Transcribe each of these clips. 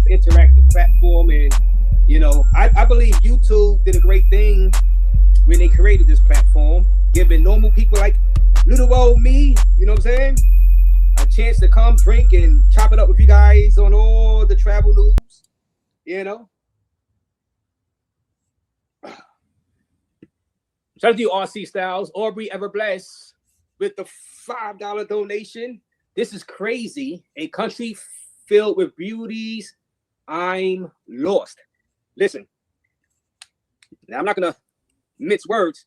interactive platform. And, you know, I believe YouTube did a great thing when they created this platform, giving normal people like little old me, you know what I'm saying, a chance to come drink and chop it up with you guys on all the travel news, you know. Shout out to you, RC Styles. Aubrey Ever Blessed with the $5 donation. This is crazy. A country filled with beauties. I'm lost. Listen, now I'm not going to mince words.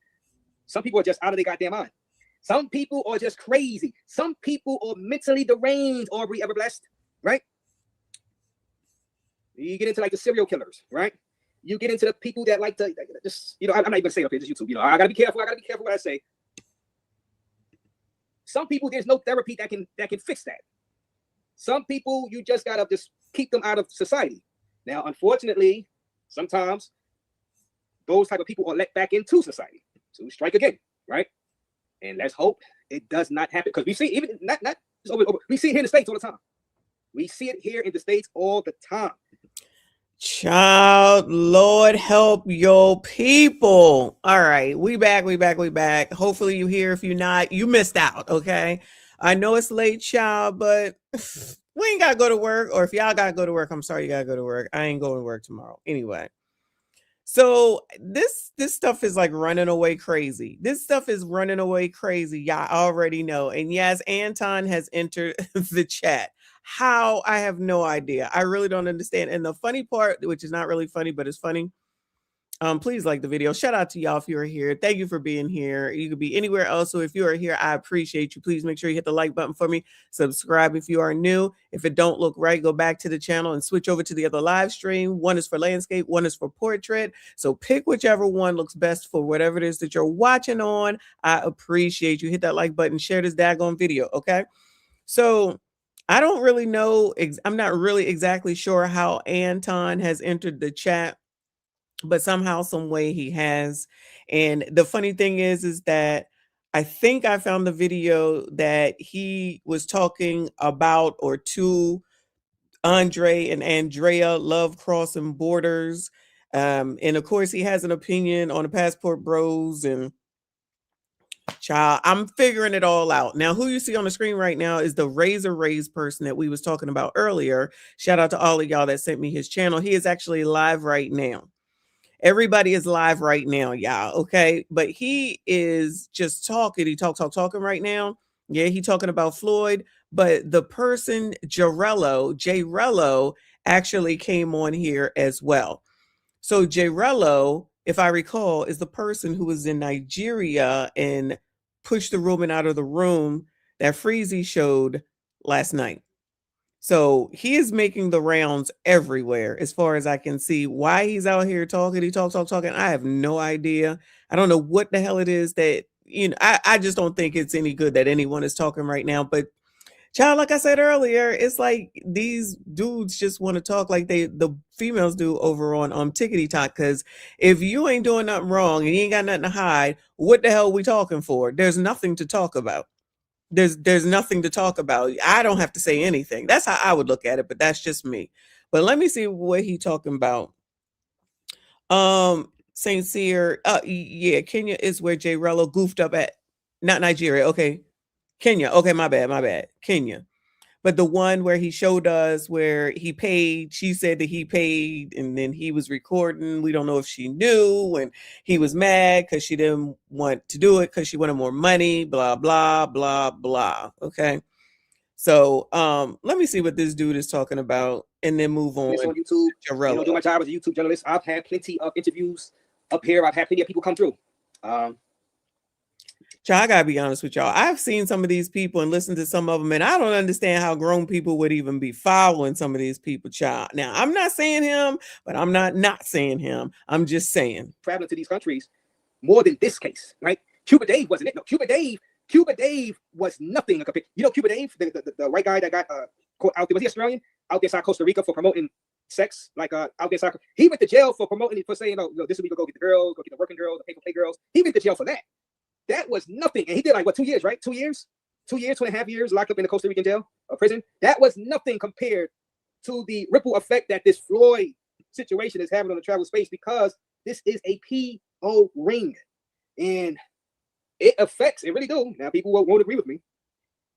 Some people are just out of their goddamn mind. Some people are just crazy. Some people are mentally deranged, Aubrey Ever Blessed, right? You get into like the serial killers, right? You get into the people that like to just, you know, I'm not even saying up here, just YouTube. You know, I gotta be careful. I gotta be careful what I say. Some people, there's no therapy that can fix that. Some people, you just gotta just keep them out of society. Now, unfortunately, sometimes those type of people are let back into society to strike again, right? And let's hope it does not happen, because we see even not just over, we see it here in the States all the time. We see it here in the States all the time. Child, Lord help your people. All right, we back. Hopefully you here. If you're not, you missed out, okay? I know it's late, child, but we ain't gotta go to work. Or if y'all gotta go to work, I'm sorry you gotta go to work. I ain't going to work tomorrow. Anyway. So this stuff is like running away crazy. This stuff is running away crazy. Y'all already know. And yes, Anton has entered the chat. How? I have no idea. I really don't understand. And the funny part, which is not really funny, but it's funny. Please like the video. Shout out to y'all if you're here. Thank you for being here. You could be anywhere else. So if you are here, I appreciate you. Please make sure you hit the like button for me. Subscribe if you are new. If it don't look right, go back to the channel and switch over to the other live stream. One is for landscape, one is for portrait. So pick whichever one looks best for whatever it is that you're watching on. I appreciate you. Hit that like button. Share this daggone video, okay? So I don't really know. I'm not really exactly sure how Anton has entered the chat, but somehow, some way he has. And the funny thing is that I think I found the video that he was talking about or to Andre and Andrea love crossing borders. And of course, he has an opinion on the Passport Bros and child. I'm figuring it all out. Now, who you see on the screen right now is the Razor Rays person that we was talking about earlier. Shout out to all of y'all that sent me his channel. He is actually live right now. Everybody is live right now, y'all, okay? But he is just talking. He talking right now. Yeah, he talking about Floyd. But the person, Jarello, actually came on here as well. So Jarello, if I recall, is the person who was in Nigeria and pushed the woman out of the room that Freezy showed last night. So he is making the rounds everywhere as far as I can see. Why he's out here talking, he talking. I have no idea. I don't know what the hell it is that, you know, I just don't think it's any good that anyone is talking right now. But child, like I said earlier, it's like these dudes just want to talk like the females do over on Tickety Talk. Because if you ain't doing nothing wrong and you ain't got nothing to hide, what the hell are we talking for? There's nothing to talk about. There's nothing to talk about. I don't have to say anything. That's how I would look at it, but that's just me. But let me see what he talking about. St. Cyr, yeah, Kenya is where Jarello goofed up at. Not Nigeria, okay. Kenya, okay, my bad. Kenya. But the one where he showed us where he paid, she said that he paid, and then he was recording. We don't know if she knew, and he was mad because she didn't want to do it because she wanted more money, blah, blah, blah, blah. Okay. So let me see what this dude is talking about and then move on. It's on YouTube. You know, do my job as a YouTube journalist. I've had plenty of interviews up here. I've had plenty of people come through. I gotta be honest with y'all. I've seen some of these people and listened to some of them, and I don't understand how grown people would even be following some of these people, child. Now, I'm not saying him, but I'm not saying him. I'm just saying. Traveling to these countries more than this case, right? Cuba Dave wasn't it? No, Cuba Dave was nothing. You know, Cuba Dave, the white guy that got caught out there, was he Australian? Out there inside Costa Rica for promoting sex, like out there inside. He went to jail for promoting, for saying, oh, this is where you go get the girls, go get the working girls, the pay-for-play girls. He went to jail for that. That was nothing. And he did like, what, 2 years, right? 2 years? 2 years, 2.5 years locked up in the Costa Rican jail or prison. That was nothing compared to the ripple effect that this Floyd situation is having on the travel space, because this is a PO ring, and it affects, it really do. Now, people won't agree with me.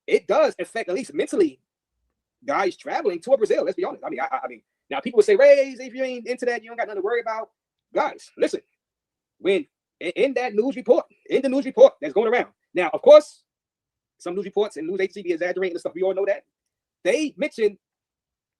It does affect, at least mentally, guys traveling to Brazil. Let's be honest. I mean, now people would say, Ray, if you ain't into that, you don't got nothing to worry about. Guys, listen, when in the news report that's going around. Now, of course, some news reports and news agencies be exaggerating and stuff. We all know that. They mentioned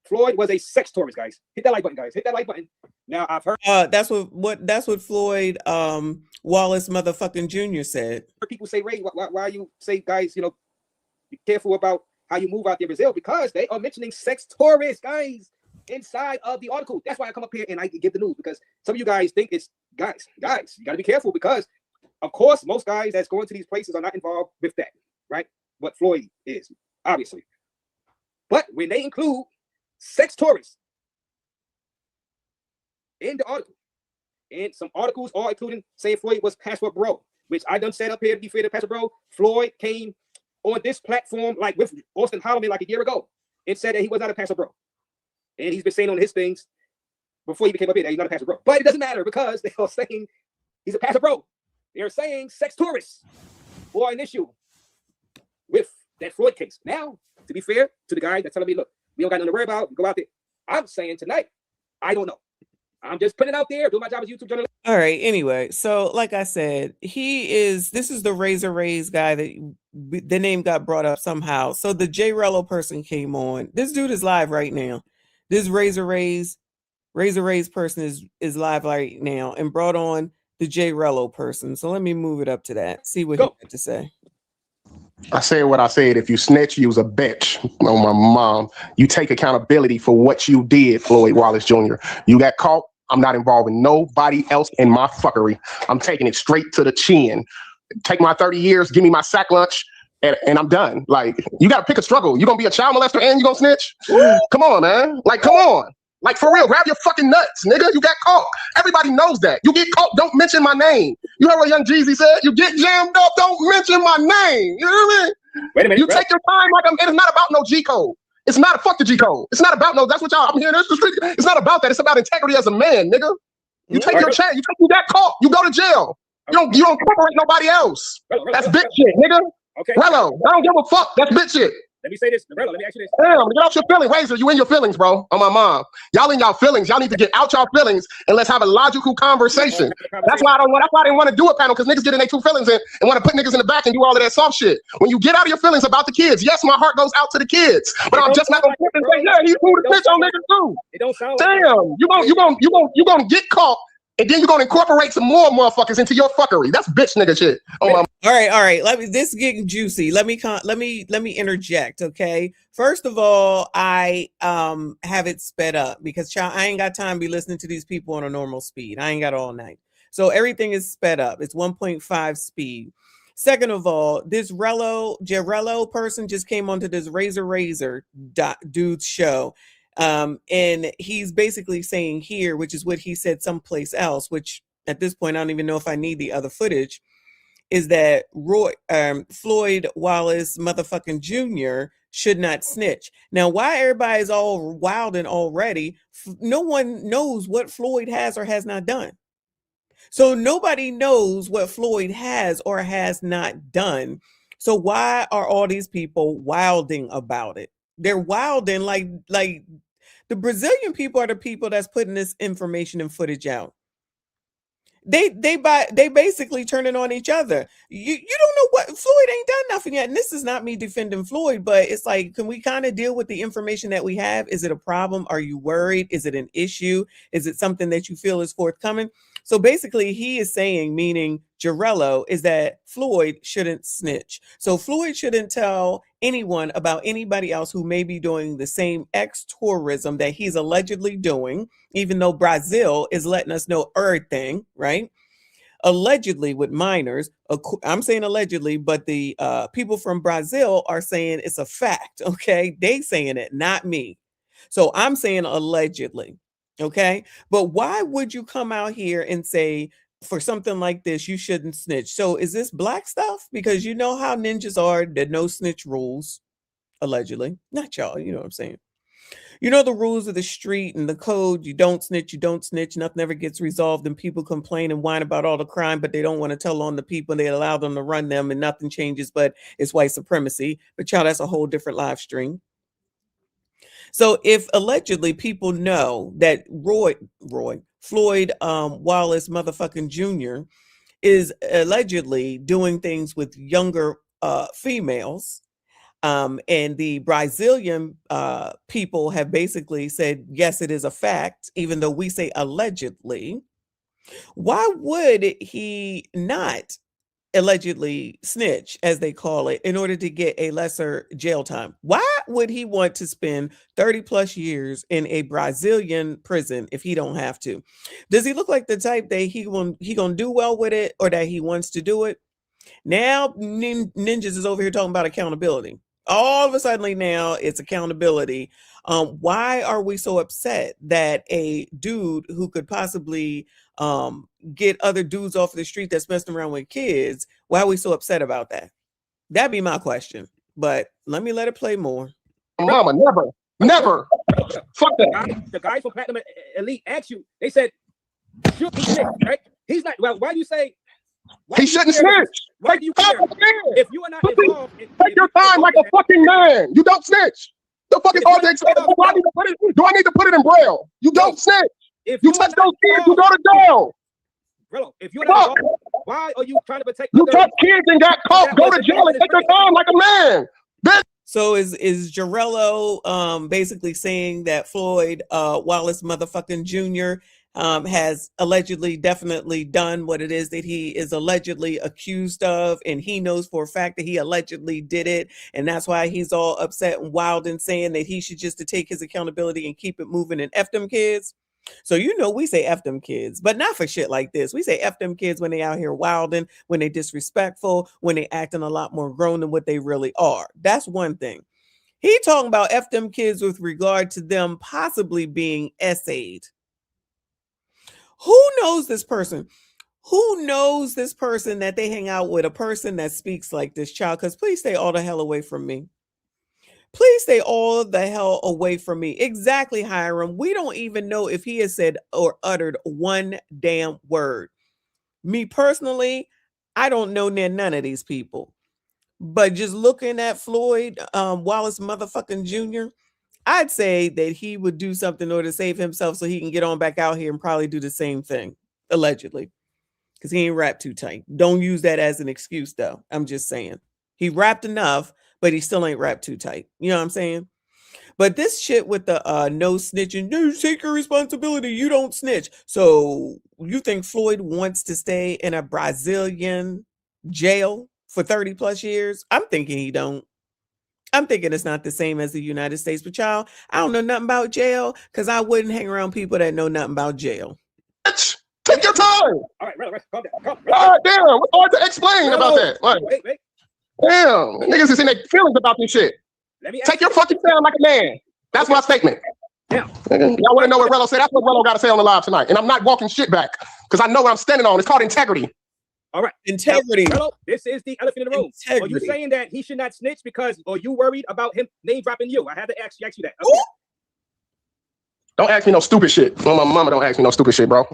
Floyd was a sex tourist, guys. Hit that like button, guys. Hit that like button. Now, I've heard that's what Floyd Wallace motherfucking Jr. said. People say, Ray, why you say, guys, be careful about how you move out there in Brazil, because they are mentioning sex tourists, guys, inside of the article. That's why I come up here and I give the news, because some of you guys think it's guys, you got to be careful, because of course, most guys that's going to these places are not involved with that, right? What Floyd is, obviously. But when they include sex tourists in the article, and some articles are including saying Floyd was passport bro, which I done said up here, to be fair to passport bro, Floyd came on this platform like with Austin Holloman like a year ago and said that he was not a passport bro. And he's been saying on his things before he became up here that he's not a passport bro. But it doesn't matter, because they are saying he's a passport bro. They're saying sex tourists are an issue with that Floyd case. Now, to be fair to the guy that's telling me, look, we don't got nothing to worry about, go out there. I'm saying tonight, I don't know. I'm just putting it out there, doing my job as a YouTube journalist. All right. Anyway, so like I said, this is the Razor Rays guy that the name got brought up somehow. So the J Rello person came on. This dude is live right now. This Razor Rays person is live right now and brought on the J Rello person. So let me move it up to that. See what he had to say. I said what I said. If you snitch, you's a bitch. Oh, my mom. You take accountability for what you did, Floyd Wallace Jr. You got caught. I'm not involving nobody else in my fuckery. I'm taking it straight to the chin. Take my 30 years, give me my sack lunch, and I'm done. Like, you got to pick a struggle. You going to be a child molester and you going to snitch? Come on, man. Like, come on. Like, for real, grab your fucking nuts, nigga. You got caught. Everybody knows that. You get caught, don't mention my name. You heard what Young Jeezy said? You get jammed up, don't mention my name. You know what I mean? Wait a minute. You take your time like it's not about no G code. It's not fuck the G code. It's not about no, that's what y'all, I'm hearing this. It's not about that. It's about integrity as a man, nigga. You take your chance. You got caught. You go to jail. You don't cooperate nobody else. That's bitch shit, nigga. Okay. Rello, I don't give a fuck. That's bitch shit. Let me say this. Rello, let me ask you this. Damn, get out your feelings. Razor, you in your feelings, bro. On my mom. Y'all in y'all feelings. Y'all need to get out y'all feelings and let's have a logical conversation. That's why I didn't want to do a panel, because niggas get in their two feelings and want to put niggas in the back and do all of that soft shit. When you get out of your feelings about the kids, yes, my heart goes out to the kids. But I'm just not gonna put and say, yeah, he threw the pitch on niggas too. It don't sound damn, you gonna get caught. And then you're gonna incorporate some more motherfuckers into your fucking That's bitch nigga shit. Oh my. All right. This is getting juicy. Let me interject. Okay. First of all, I have it sped up because I ain't got time to be listening to these people on a normal speed. I ain't got all night. So everything is sped up. It's 1.5 speed. Second of all, this Jarello person just came onto this Razor dude's show. And he's basically saying here, which is what he said someplace else, which at this point, I don't even know if I need the other footage, is that Floyd Wallace motherfucking Jr. should not snitch. Now, why everybody's all wild and already, no one knows what Floyd has or has not done. So nobody knows what Floyd has or has not done. So why are all these people wilding about it? They're wilding like the Brazilian people are the people that's putting this information and footage out. They basically turning on each other. You don't know what Floyd ain't done nothing yet. And this is not me defending Floyd, but it's like, can we kind of deal with the information that we have? Is it a problem? Are you worried? Is it an issue? Is it something that you feel is forthcoming? So basically he is saying, meaning Jarello, is that Floyd shouldn't snitch. So Floyd shouldn't tell anyone about anybody else who may be doing the same tourism that he's allegedly doing, even though Brazil is letting us know everything, right? Allegedly with minors, I'm saying allegedly, but the people from Brazil are saying it's a fact, okay? They saying it, not me. So I'm saying allegedly, okay? But why would you come out here and say, for something like this, you shouldn't snitch? So is this black stuff? Because you know how ninjas are, the no snitch rules, allegedly. Not y'all, you know what I'm saying? You know the rules of the street and the code. You don't snitch, you don't snitch. Nothing ever gets resolved, and people complain and whine about all the crime, but they don't want to tell on the people. They allow them to run them, and nothing changes, but it's white supremacy. But y'all, that's a whole different live stream. So if allegedly people know that Floyd Wallace motherfucking Jr. is allegedly doing things with younger females, and the Brazilian people have basically said, yes, it is a fact, even though we say allegedly, why would he not allegedly snitch, as they call it, in order to get a lesser jail time? Why would he want to spend 30 plus years in a Brazilian prison if he don't have to? Does he look like the type that he gonna do well with it, or that he wants to do it? Now ninjas is over here talking about accountability. All of a sudden now it's accountability. Why are we so upset that a dude who could possibly get other dudes off the street that's messing around with kids, why are we so upset about that? That'd be my question. But let it play more. Mama, never. Fuck that. The guys from Platinum Elite asked you, they said, should he snitch, right? He's not, well, why do you say, he shouldn't snitch. Why do you care? If you are not involved, take your time like a fucking man. You don't snitch. The fuck is all the example? Do I need to put it in Braille? You don't snitch. If you touch those kids, you go to jail. Bro, if you're not involved, why are you trying to protect? You touch kids and got caught. Go to jail and take your time like a man. So is Jarrello basically saying that Floyd Wallace motherfucking Jr. Has allegedly definitely done what it is that he is allegedly accused of, and he knows for a fact that he allegedly did it, and that's why he's all upset and wild and saying that he should just to take his accountability and keep it moving and F them kids? So we say F them kids, but not for shit like this. We say F them kids when they out here wilding, when they disrespectful, when they acting a lot more grown than what they really are. That's one thing. He talking about F them kids with regard to them possibly being essayed. Who knows this person? Who knows this person that they hang out with, a person that speaks like this, child? Because please stay all the hell away from me. Please stay all the hell away from me. Exactly, Hiram. We don't even know if he has said or uttered one damn word. Me personally, I don't know none of these people. But just looking at Floyd Wallace motherfucking Jr., I'd say that he would do something in order to save himself so he can get on back out here and probably do the same thing, allegedly, because he ain't wrapped too tight. Don't use that as an excuse, though. I'm just saying. He wrapped enough, but he still ain't wrapped too tight. You know what I'm saying? But this shit with the no snitching, no, take your responsibility, you don't snitch. So you think Floyd wants to stay in a Brazilian jail for 30 plus years? I'm thinking he don't. I'm thinking it's not the same as the United States, but y'all, I don't know nothing about jail because I wouldn't hang around people that know nothing about jail. Take your time. All right, calm down. Damn, what's hard to explain about that? Like, wait. Damn, niggas is in their feelings about this shit. Take your fucking time like a man. That's my statement. Yeah. Y'all want to know what Rello said? That's what Rello got to say on the live tonight. And I'm not walking shit back because I know what I'm standing on. It's called integrity. All right. Integrity. Rello, this is the elephant in the room. Integrity. Are you saying that he should not snitch because, or you worried about him name dropping you? I had to ask you that. Okay. Don't ask me no stupid shit. Well, my mama don't ask me no stupid shit, bro.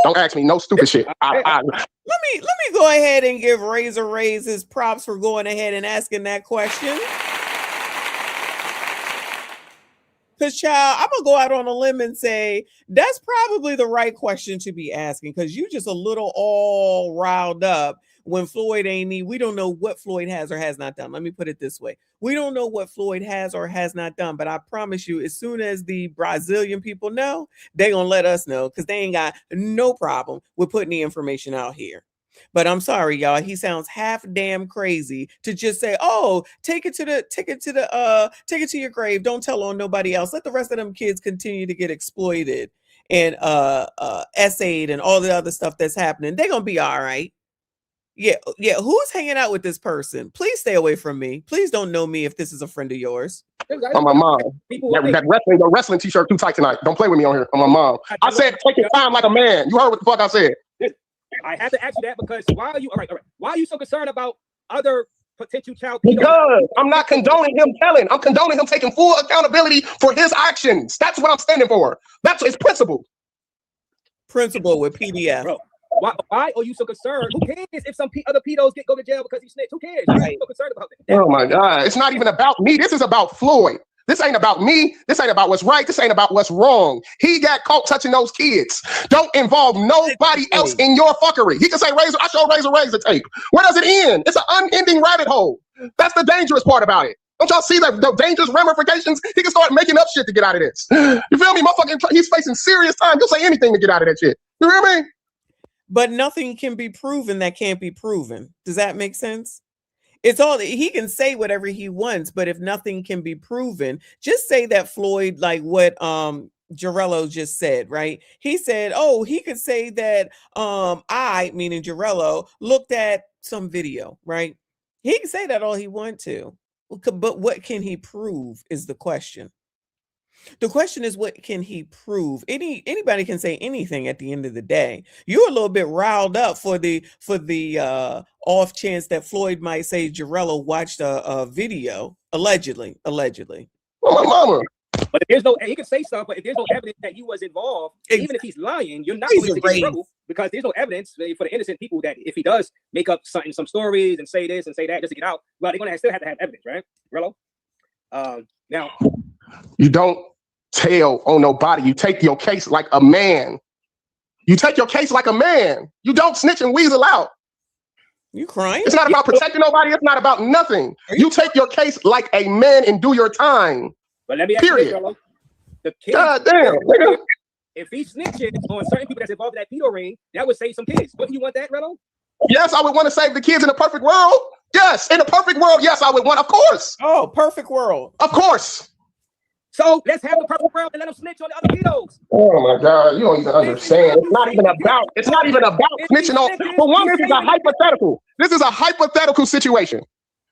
Don't ask me no stupid shit. Let me go ahead and give Razor Rays his props for going ahead and asking that question. Because, child, I'm going to go out on a limb and say that's probably the right question to be asking because you just a little all riled up when Floyd ain't. We don't know what Floyd has or has not done. Let me put it this way. We don't know what Floyd has or has not done, but I promise you, as soon as the Brazilian people know, they going to let us know because they ain't got no problem with putting the information out here. But I'm sorry, y'all. He sounds half damn crazy to just say, "Oh, take it to your grave. Don't tell on nobody else. Let the rest of them kids continue to get exploited and essayed and all the other stuff that's happening. They're gonna be all right." Yeah. Who's hanging out with this person? Please stay away from me. Please don't know me if this is a friend of yours. On my mom. That wrestling t-shirt too tight tonight. Don't play with me on here. On my mom. I said take your time like a man. You heard what the fuck I said. I have to ask you that because why are you all right? Why are you so concerned about other potential child Because I'm not condoning him telling. I'm condoning him taking full accountability for his actions. That's what I'm standing for. That's his principle. Principle with PDF. Bro, why are you so concerned? Who cares if some other pedos go to jail because he snitched? Who cares? Why are you so concerned about that? Oh my God. It's not even about me. This is about Floyd. This ain't about me. This ain't about what's right. This ain't about what's wrong. He got caught touching those kids. Don't involve nobody else in your fucking. He can say razor. I show razor tape. Where does it end? It's an unending rabbit hole. That's the dangerous part about it. Don't y'all see the dangerous ramifications? He can start making up shit to get out of this. You feel me? Motherfucking, he's facing serious time. He'll say anything to get out of that shit. You hear me? But nothing can be proven that can't be proven. Does that make sense? It's all, he can say whatever he wants, but if nothing can be proven, just say that Floyd, like what Jarello just said, right? He said, oh, he could say that I, meaning Jarello, looked at some video, right? He can say that all he wants to, but what can he prove is the question. The question is, what can he prove? Anybody can say anything at the end of the day. You're a little bit riled up for the off chance that Floyd might say Jarello watched a video, allegedly. Oh, my mama. But if there's no, he can say stuff, but if there's no evidence that he was involved, even if he's lying, you're not going to get in trouble because there's no evidence for the innocent people that if he does make up some stories and say this and say that just to get out, well, they're going to still have to have evidence, right, Rello? Now, you don't tell on nobody. You take your case like a man. You take your case like a man. You don't snitch and weasel out. You crying? It's not about protecting nobody. It's not about nothing. You take your case like a man and do your time. But let me ask you this, Rello. The kid, God damn. If he snitches on certain people that's involved in that pedo ring, that would save some kids. Wouldn't you want that, Rello? Yes, I would want to save the kids in a perfect world. Yes, in a perfect world. Yes, I would want. Of course. Oh, perfect world. Of course. So let's have the perfect world and let them snitch on the other pedos. Oh my God, you don't even understand. It's not even about snitching on. For one, this is a hypothetical. This is a hypothetical situation.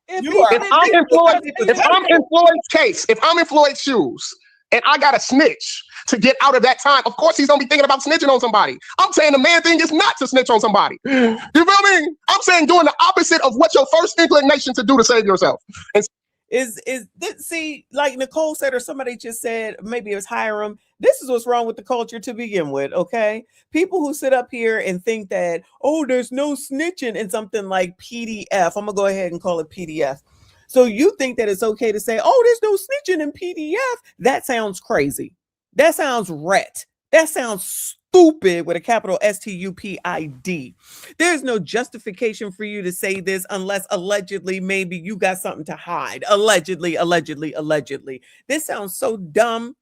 If I'm in Floyd's case, if I'm in Floyd's shoes, and I got to snitch to get out of that time, of course he's gonna be thinking about snitching on somebody. I'm saying the man thing is not to snitch on somebody. You feel me? I'm saying doing the opposite of what your first inclination to do to save yourself. And see, like Nicole said, or somebody just said, maybe it was Hiram, this is what's wrong with the culture to begin with, okay? People who sit up here and think that, oh, there's no snitching in something like PDF. I'm gonna go ahead and call it PDF. So you think that it's okay to say, oh, there's no snitching in PDF? That sounds crazy. That sounds ret. That sounds stupid with a capital STUPID. There's no justification for you to say this unless allegedly maybe you got something to hide. Allegedly. This sounds so dumb.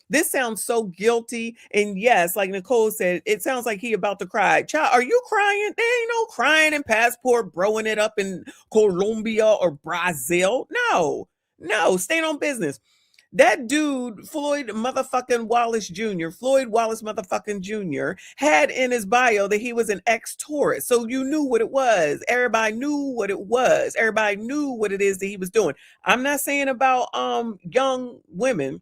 This sounds so guilty. And yes, like Nicole said, it sounds like he about to cry. Child, are you crying? There ain't no crying in passport, broing it up in Colombia or Brazil. No, stay on business. That dude, Floyd motherfucking Wallace Jr., had in his bio that he was an ex-tourist. So you knew what it was. Everybody knew what it was. Everybody knew what it is that he was doing. I'm not saying about young women,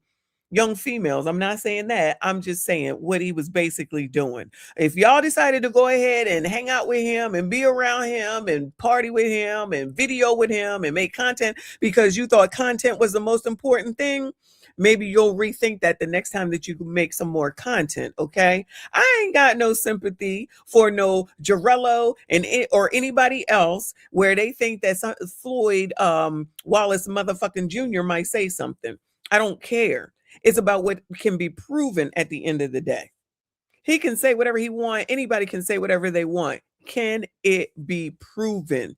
young females. I'm not saying that. I'm just saying what he was basically doing. If y'all decided to go ahead and hang out with him and be around him and party with him and video with him and make content because you thought content was the most important thing, maybe you'll rethink that the next time that you can make some more content, okay? I ain't got no sympathy for no Jarello or anybody else where they think that Floyd Wallace motherfucking Jr. might say something. I don't care. It's about what can be proven at the end of the day. He can say whatever he wants. Anybody can say whatever they want. Can it be proven?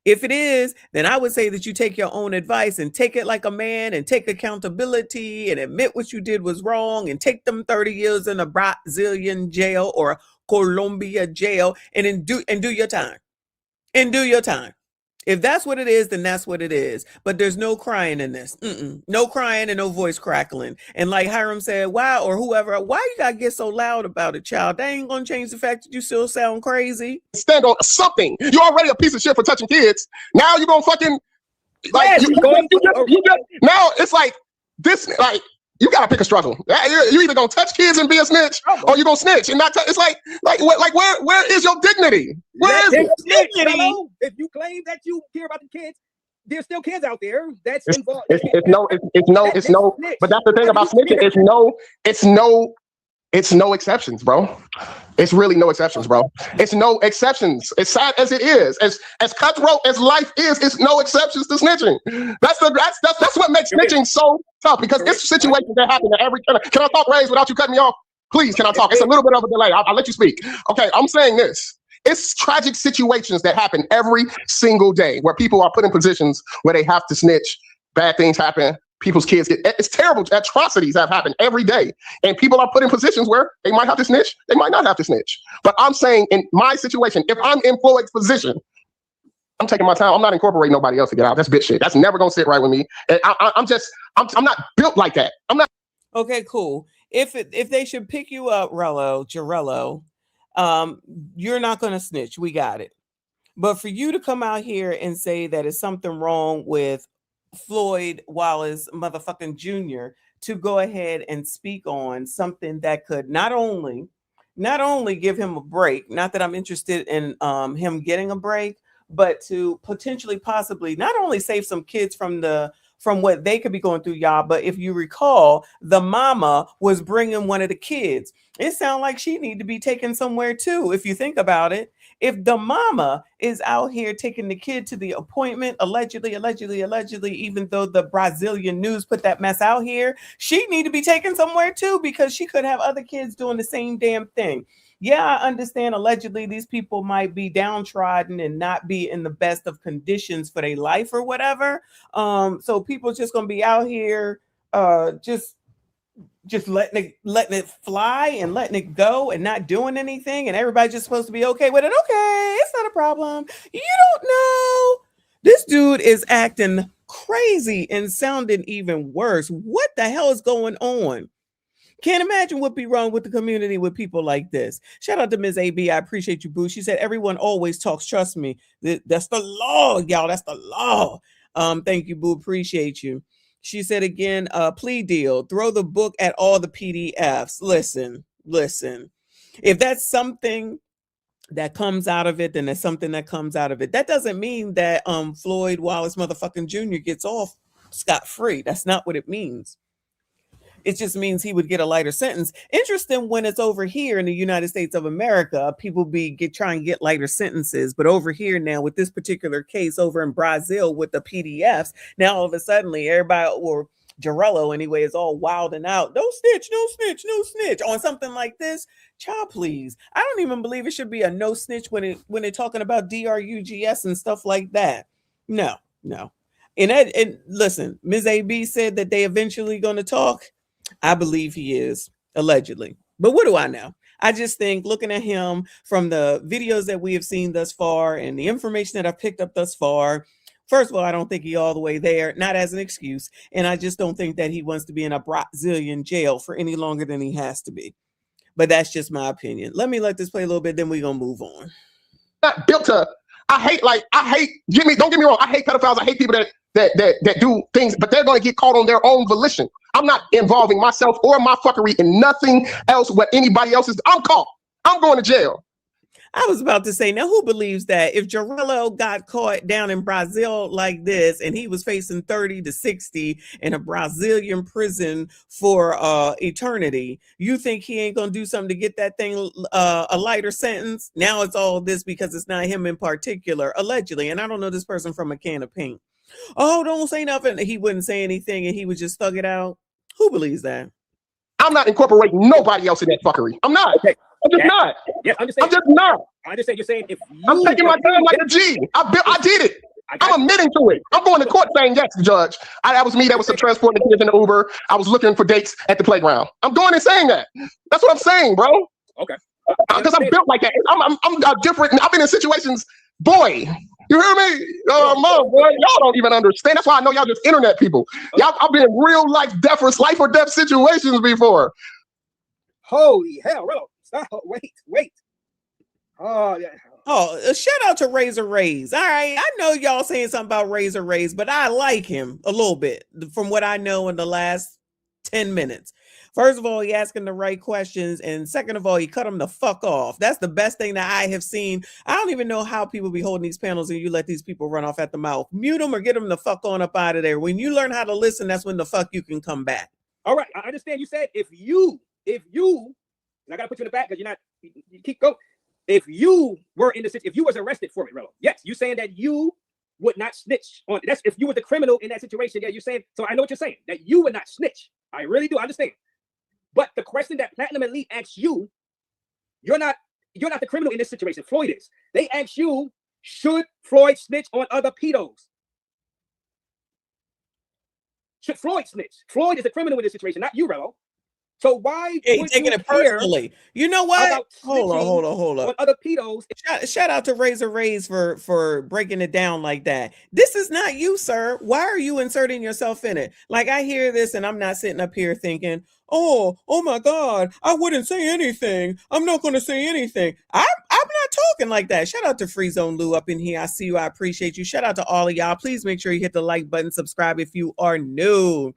If it is, then I would say that you take your own advice and take it like a man and take accountability and admit what you did was wrong and take them 30 years in a Brazilian jail or a Colombia jail and do your time. And do your time. If that's what it is, then that's what it is. But there's no crying in this. No crying and no voice crackling. And like Hiram said, wow, or whoever, why you gotta get so loud about it, child? That ain't gonna change the fact that you still sound crazy. Stand on something. You're already a piece of shit for touching kids. Now you're gonna fucking like now it's like this, like you gotta pick a struggle. You either gonna touch kids and be a snitch, or you gonna snitch and not. It's like where is your dignity? Where is your dignity? If you claim that you care about the kids, there's still kids out there that's It's, involved. it's no, Snitch. but that's the thing about snitching. It's no exceptions, bro. It's really no exceptions, bro. It's no exceptions. As sad as it is, as cutthroat as life is, it's no exceptions to snitching. That's what makes snitching so tough, because it's situations that happen to every. Can I talk, Rays, without you cutting me off? Please, can I talk? It's a little bit of a delay. I'll let you speak. Okay, I'm saying this. It's tragic situations that happen every single day where people are put in positions where they have to snitch. Bad things happen. People's kids get, it's terrible. Atrocities have happened every day. And people are put in positions where they might have to snitch. They might not have to snitch. But I'm saying in my situation, if I'm in Floyd's position, I'm taking my time. I'm not incorporating nobody else to get out. That's bitch shit. That's never going to sit right with me. And I'm not built like that. I'm not. Okay, cool. If they should pick you up, Jarello, you're not going to snitch. We got it. But for you to come out here and say that it's something wrong with Floyd Wallace motherfucking Jr. to go ahead and speak on something that could not only give him a break, not that I'm interested in him getting a break, but to potentially possibly not only save some kids from what they could be going through, y'all, but if you recall, the mama was bringing one of the kids. It sounds like she need to be taken somewhere too, if you think about it. If the mama is out here taking the kid to the appointment, allegedly, even though the Brazilian news put that mess out here, she need to be taken somewhere too, because she could have other kids doing the same damn thing. Yeah, I understand allegedly these people might be downtrodden and not be in the best of conditions for their life or whatever. So people just gonna be out here just letting it fly and letting it go and not doing anything, and everybody's just supposed to be okay with it. Okay, it's not a problem. You don't know. This dude is acting crazy and sounding even worse. What the hell is going on? Can't imagine what be wrong with the community with people like this. Shout out to Ms. AB. I appreciate you, boo. She said, everyone always talks. Trust me. That's the law, y'all. That's the law. Thank you, boo. Appreciate you. She said again, plea deal. Throw the book at all the PDFs. Listen. If that's something that comes out of it, then there's something that comes out of it. That doesn't mean that Floyd Wallace motherfucking Jr. gets off scot-free. That's not what it means. It just means he would get a lighter sentence. Interesting, when it's over here in the United States of America, people try and get lighter sentences. But over here now, with this particular case over in Brazil with the PDFs, now all of a sudden everybody, or Jarello anyway, is all wilding out. No snitch on something like this. Child, please. I don't even believe it should be a no snitch when they're talking about DRUGS and stuff like that. No. And listen, Ms. AB said that they eventually going to talk. I believe he is, allegedly. But what do I know? I just think, looking at him from the videos that we have seen thus far and the information that I've picked up thus far, first of all, I don't think he's all the way there, not as an excuse. And I just don't think that he wants to be in a Brazilian jail for any longer than he has to be. But that's just my opinion. Let this play a little bit, then we're going to move on. Not built to, don't get me wrong, I hate pedophiles. I hate people that do things, but they're going to get caught on their own volition. I'm not involving myself or my fuckery in nothing else what anybody else is. I'm caught. I'm going to jail. I was about to say, now who believes that if Jarello got caught down in Brazil like this and he was facing 30 to 60 in a Brazilian prison for eternity, you think he ain't going to do something to get that thing a lighter sentence? Now it's all this because it's not him in particular, allegedly. And I don't know this person from a can of paint. Oh, don't say nothing. He wouldn't say anything and he would just thug it out. Who believes that? I'm not incorporating nobody else in that fuckery. I'm not. Okay. I'm just not. Yeah, I'm just not. I understand you're saying if I'm taking my time like a G. I did it. I'm admitting to it. I'm going to court saying, yes, Judge. That was me. That was some transporting the kids in the Uber. I was looking for dates at the playground. I'm going and saying that. That's what I'm saying, bro. Okay. Because I'm built like that. I'm different. I've been in situations, boy. You hear me? Mom, boy, y'all don't even understand. That's why I know y'all just internet people. I've been in real life or death situations before. Holy hell, bro. Stop. Wait. Oh, yeah. Oh, shout out to Razor Rays. All right. I know y'all saying something about Razor Rays, but I like him a little bit from what I know in the last 10 minutes. First of all, he asking the right questions. And second of all, he cut him the fuck off. That's the best thing that I have seen. I don't even know how people be holding these panels and you let these people run off at the mouth. Mute them or get them the fuck on up out of there. When you learn how to listen, that's when the fuck you can come back. All right, I understand you said if you, and I gotta put you in the back because you keep going. If you were in the situation, if you was arrested for it, Rello, yes, you saying that you would not snitch on. That's if you were the criminal in that situation. Yeah, you're saying. So I know what you're saying, that you would not snitch. I really do understand. But the question that Platinum Elite asks you, you're not the criminal in this situation. Floyd is. They ask you, should Floyd snitch on other pedos? Should Floyd snitch? Floyd is the criminal in this situation, not you, Rello. So why would taking it personally? You know what? Hold on. On other pedos. Shout out to Razor Rays for breaking it down like that. This is not you, sir. Why are you inserting yourself in it? Like I hear this and I'm not sitting up here thinking, oh my God, I wouldn't say anything. I'm not going to say anything. I'm not talking like that. Shout out to Free Zone Lou up in here. I see you. I appreciate you. Shout out to all of y'all. Please make sure you hit the like button, subscribe if you are new.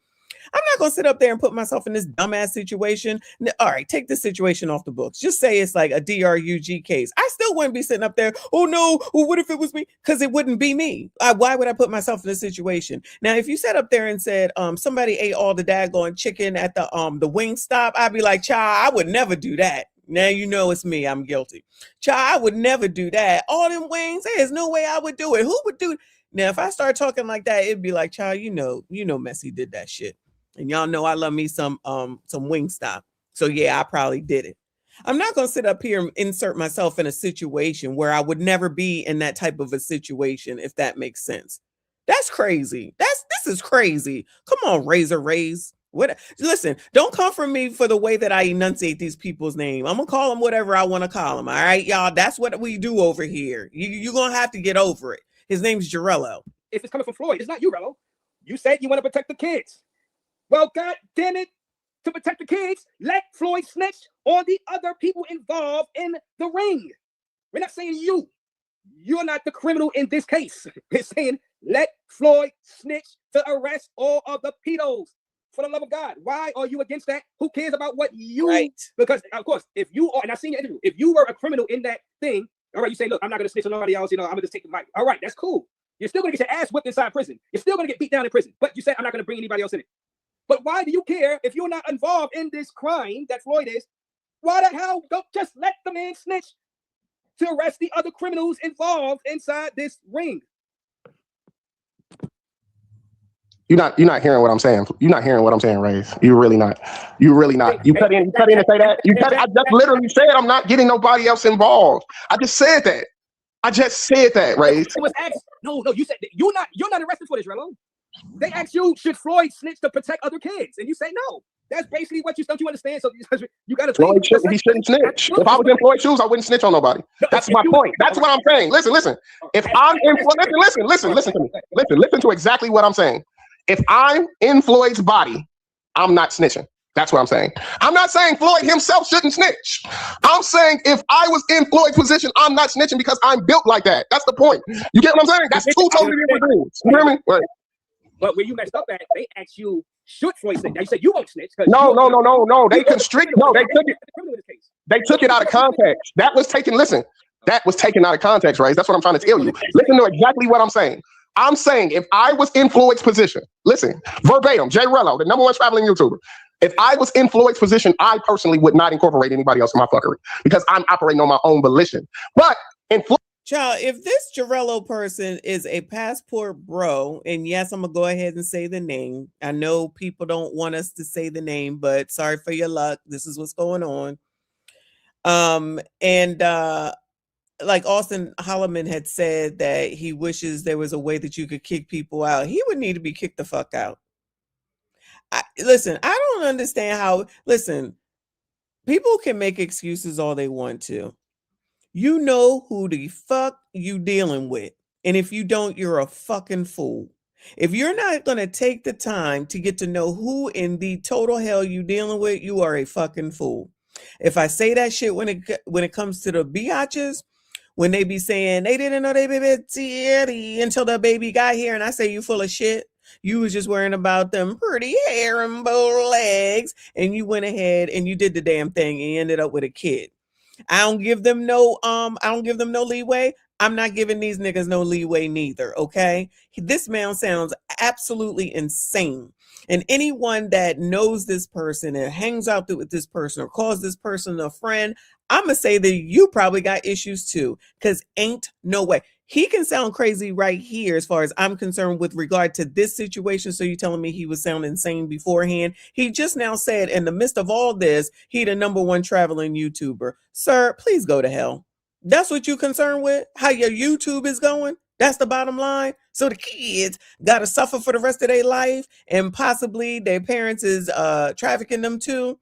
I'm not going to sit up there and put myself in this dumbass situation. All right, take this situation off the books. Just say it's like a DRUG case. I still wouldn't be sitting up there, oh no, well, what if it was me? Because it wouldn't be me. Why would I put myself in this situation? Now, if you sat up there and said somebody ate all the daggone chicken at the wing stop, I'd be like, child, I would never do that. Now you know it's me. I'm guilty. Child, I would never do that. All them wings, there's no way I would do it. Who would do it? Now, if I start talking like that, it'd be like, child, you know, Messi did that shit. And y'all know I love me some Wingstop. So yeah, I probably did it. I'm not going to sit up here and insert myself in a situation where I would never be in that type of a situation, if that makes sense. That's crazy. This is crazy. Come on, Razor Rays. Listen, don't come for me for the way that I enunciate these people's name. I'm going to call them whatever I want to call them. All right, y'all. That's what we do over here. You're going to have to get over it. His name's Jarello. If it's coming from Floyd, it's not you, Rello. You said you want to protect the kids. Well, God damn it, to protect the kids, let Floyd snitch on the other people involved in the ring. We're not saying you. You're not the criminal in this case. We're saying let Floyd snitch to arrest all of the pedos. For the love of God, why are you against that? Who cares about what you... Right. Because, of course, if you are, and I've seen your interview, if you were a criminal in that thing, all right, you say, look, I'm not going to snitch on nobody else, I'm going to just take the mic. All right, that's cool. You're still going to get your ass whipped inside prison. You're still going to get beat down in prison. But you said, I'm not going to bring anybody else in it. But why do you care if you're not involved in this crime that Floyd is? Why the hell don't just let the man snitch to arrest the other criminals involved inside this ring? You're not hearing what I'm saying. You're not hearing what I'm saying, Ray's. You're really not. You're really not. You cut in and say that. I just literally said I'm not getting nobody else involved. I just said that. Ray. It was asked. No, you said that you're not arrested for this, Rello. They asked you, should Floyd snitch to protect other kids? And you say no. That's basically what don't you understand? So you got to. He shouldn't snitch. If I was in Floyd's shoes, I wouldn't snitch on nobody. That's my point. That's what I'm saying. Listen. If I'm in listen to me. Listen to exactly what I'm saying. If I'm in Floyd's body, I'm not snitching. That's what I'm saying. I'm not saying Floyd himself shouldn't snitch. I'm saying if I was in Floyd's position, I'm not snitching because I'm built like that. That's the point. You get what I'm saying? That's two totally different things. You hear me? Right. But where you messed up at, they asked you, should Floyd snitch? Now you said you won't snitch. No. They constrict. No, they took it. They took it out of context. That was taken out of context, right? That's what I'm trying to tell you. Listen to exactly what I'm saying. I'm saying if I was in Floyd's position, listen, verbatim, Jay Rello, the #1 traveling YouTuber. If I was in Floyd's position, I personally would not incorporate anybody else in my fuckery because I'm operating on my own volition. But in Floyd. Child, if this Jarello person is a passport bro, and yes, I'm gonna go ahead and say the name. I know people don't want us to say the name, but sorry for your luck. This is what's going on. Like Austin Holloman had said that he wishes there was a way that you could kick people out. He would need to be kicked the fuck out. Listen, I don't understand how. Listen, people can make excuses all they want to. You know who the fuck you dealing with. And if you don't, you're a fucking fool. If you're not going to take the time to get to know who in the total hell you dealing with, you are a fucking fool. If I say that shit when it comes to the biatches, when they be saying they didn't know they baby until the baby got here, and I say you full of shit. You was just worrying about them pretty hair and bow legs, and you went ahead and you did the damn thing and you ended up with a kid. I don't give them no leeway. I'm not giving these niggas no leeway neither, okay? This man sounds absolutely insane. And anyone that knows this person and hangs out with this person or calls this person a friend, I'm going to say that you probably got issues too, because ain't no way. He can sound crazy right here as far as I'm concerned with regard to this situation. So you're telling me he was sounding insane beforehand? He just now said in the midst of all this, he the #1 traveling YouTuber. Sir, please go to hell. That's what you're concerned with? How your YouTube is going? That's the bottom line. So the kids got to suffer for the rest of their life, and possibly their parents is trafficking them too.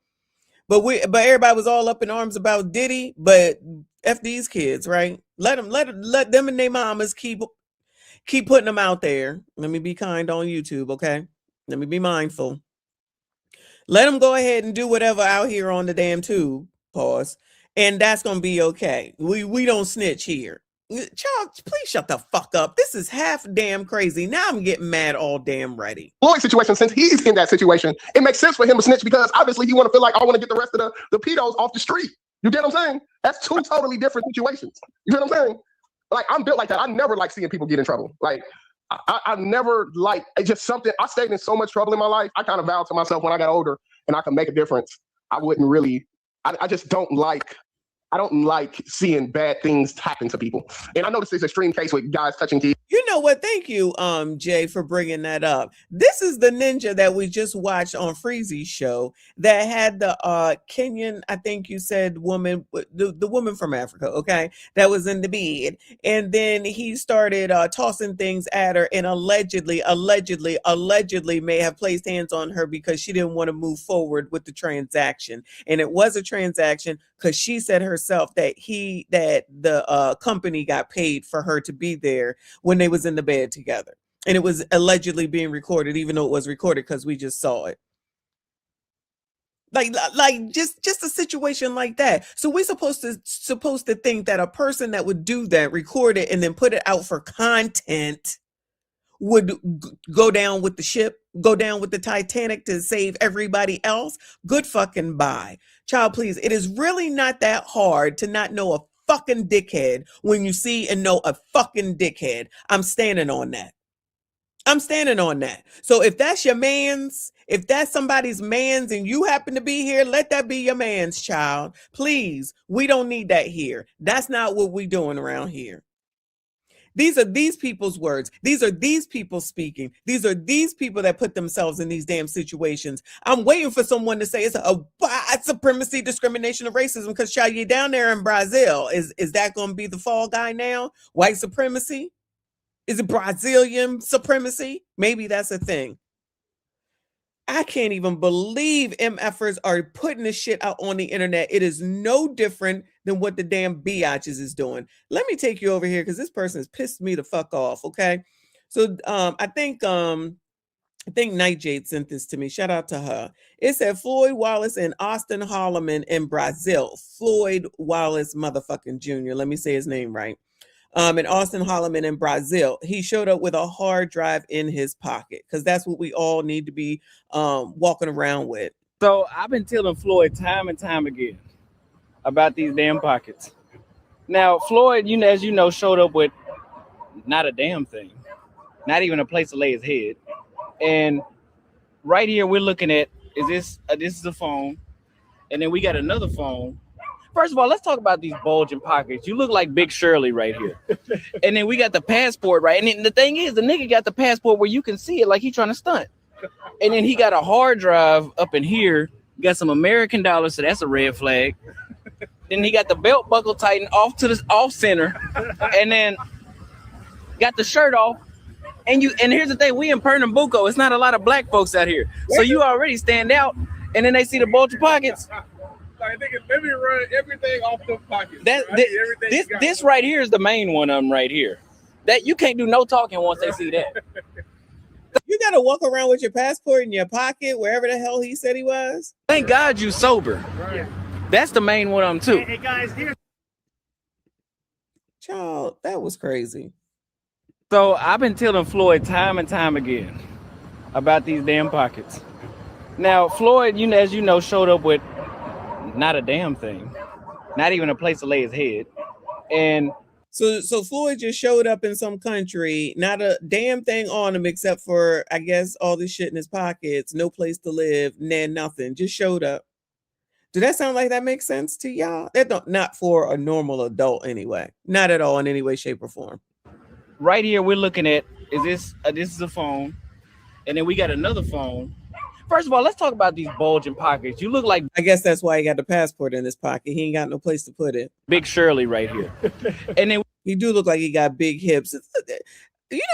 But everybody was all up in arms about Diddy, but F these kids, right? Let them and their mamas keep putting them out there. Let me be kind on YouTube, okay? Let me be mindful. Let them go ahead and do whatever out here on the damn tube, pause, and that's gonna be okay. We don't snitch here. Child, please shut the fuck up. This is half damn crazy. Now I'm getting mad all damn ready. Floyd's situation, since he's in that situation, it makes sense for him to snitch because obviously he want to feel like I want to get the rest of the pedos off the street. You get what I'm saying? That's two totally different situations. You get what I'm saying? Like, I'm built like that. I never like seeing people get in trouble. Like, I never like, it's just something, I stayed in so much trouble in my life. I kind of vowed to myself when I got older and I could make a difference, I wouldn't really, I just don't like, I don't like seeing bad things happen to people. And I know this is an extreme case with guys touching kids. You know what? Thank you, Jay, for bringing that up. This is the ninja that we just watched on Freezy's show that had the Kenyan, I think you said woman, the woman from Africa, okay, that was in the bed. And then he started tossing things at her and allegedly may have placed hands on her because she didn't want to move forward with the transaction. And it was a transaction because she said herself that the company got paid for her to be there when they was in the bed together, and it was allegedly being recorded, even though it was recorded because we just saw it. Like just a situation like that. So we're supposed to think that a person that would do that, record it, and then put it out for content would go down with the ship, go down with the Titanic to save everybody else. Good fucking bye. Child, please. It is really not that hard to not know a fucking dickhead when you see and know a fucking dickhead. I'm standing on that. So if that's your man's, if that's somebody's man's and you happen to be here, let that be your man's, child. Please. We don't need that here. That's not what we doing around here. These are these people's words. These are these people speaking. These are these people that put themselves in these damn situations. I'm waiting for someone to say it's a white supremacy, discrimination, or racism because, child, you're down there in Brazil. Is that going to be the fall guy now? White supremacy? Is it Brazilian supremacy? Maybe that's a thing. I can't even believe MFers are putting this shit out on the internet. It is no different than what the damn biatches is doing. Let me take you over here because this person has pissed me the fuck off. Okay, so I think Nightjade sent this to me. Shout out to her. It said Floyd Wallace and Austin Holloman in Brazil. Floyd Wallace motherfucking Jr. Let me say his name right. And Austin Holloman in Brazil. He showed up with a hard drive in his pocket because that's what we all need to be walking around with. So I've been telling Floyd time and time again about these damn pockets. Now, Floyd, as you know, showed up with not a damn thing, not even a place to lay his head. And right here, we're looking at, this is a phone. And then we got another phone. First of all, let's talk about these bulging pockets. You look like Big Shirley right here. And then we got the passport, right? And then the thing is, the nigga got the passport where you can see it like he's trying to stunt. And then he got a hard drive up in here. Got some American dollars, so that's a red flag. Then he got the belt buckle tightened off center. And then got the shirt off. And here's the thing, we in Pernambuco. It's not a lot of black folks out here. So you already stand out. And then they see the bulging pockets. Like, nigga, let me run everything off the pockets. This right here is the main one of them right here. That you can't do no talking once they see that. You gotta walk around with your passport in your pocket wherever the hell he said he was. Thank God you sober. Right. That's the main one of them too. Hey guys, here. Child, that was crazy. So I've been telling Floyd time and time again about these damn pockets. Now, Floyd, as you know, showed up with not a damn thing, not even a place to lay his head. And so Floyd just showed up in some country, not a damn thing on him except for, I guess, all this shit in his pockets, no place to live, nothing, just showed up. Does that sound like that makes sense to y'all? That not for a normal adult anyway, not at all in any way, shape, or form. Right here, we're looking at, this is a phone, and then we got another phone. First of all, let's talk about these bulging pockets. You look like, I guess that's why he got the passport in his pocket. He ain't got no place to put it. Big Shirley right here. And then he do look like he got big hips.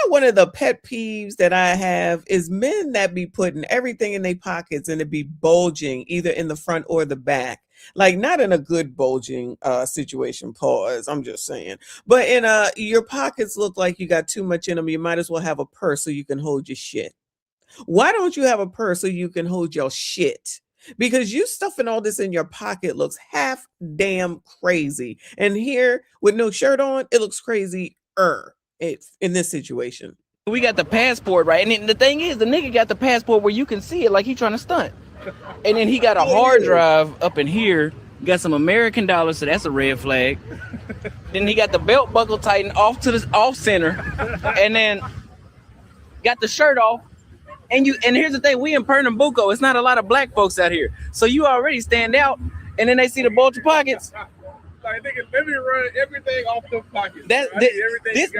One of the pet peeves that I have is men that be putting everything in their pockets and it be bulging either in the front or the back. Like not in a good bulging situation, pause. I'm just saying. But in your pockets look like you got too much in them. You might as well have a purse so you can hold your shit. Why don't you have a purse so you can hold your shit? Because you stuffing all this in your pocket looks half damn crazy. And here with no shirt on, it looks crazy in this situation. We got the passport, right? And then the thing is, the nigga got the passport where you can see it like he trying to stunt. And then he got a hard drive up in here. Got some American dollars, so that's a red flag. Then he got the belt buckle tightened off center. And then got the shirt off. And here's the thing, we in Pernambuco. It's not a lot of black folks out here. So you already stand out, and then they see the bulge pockets. Like, nigga, let me run everything off the pockets.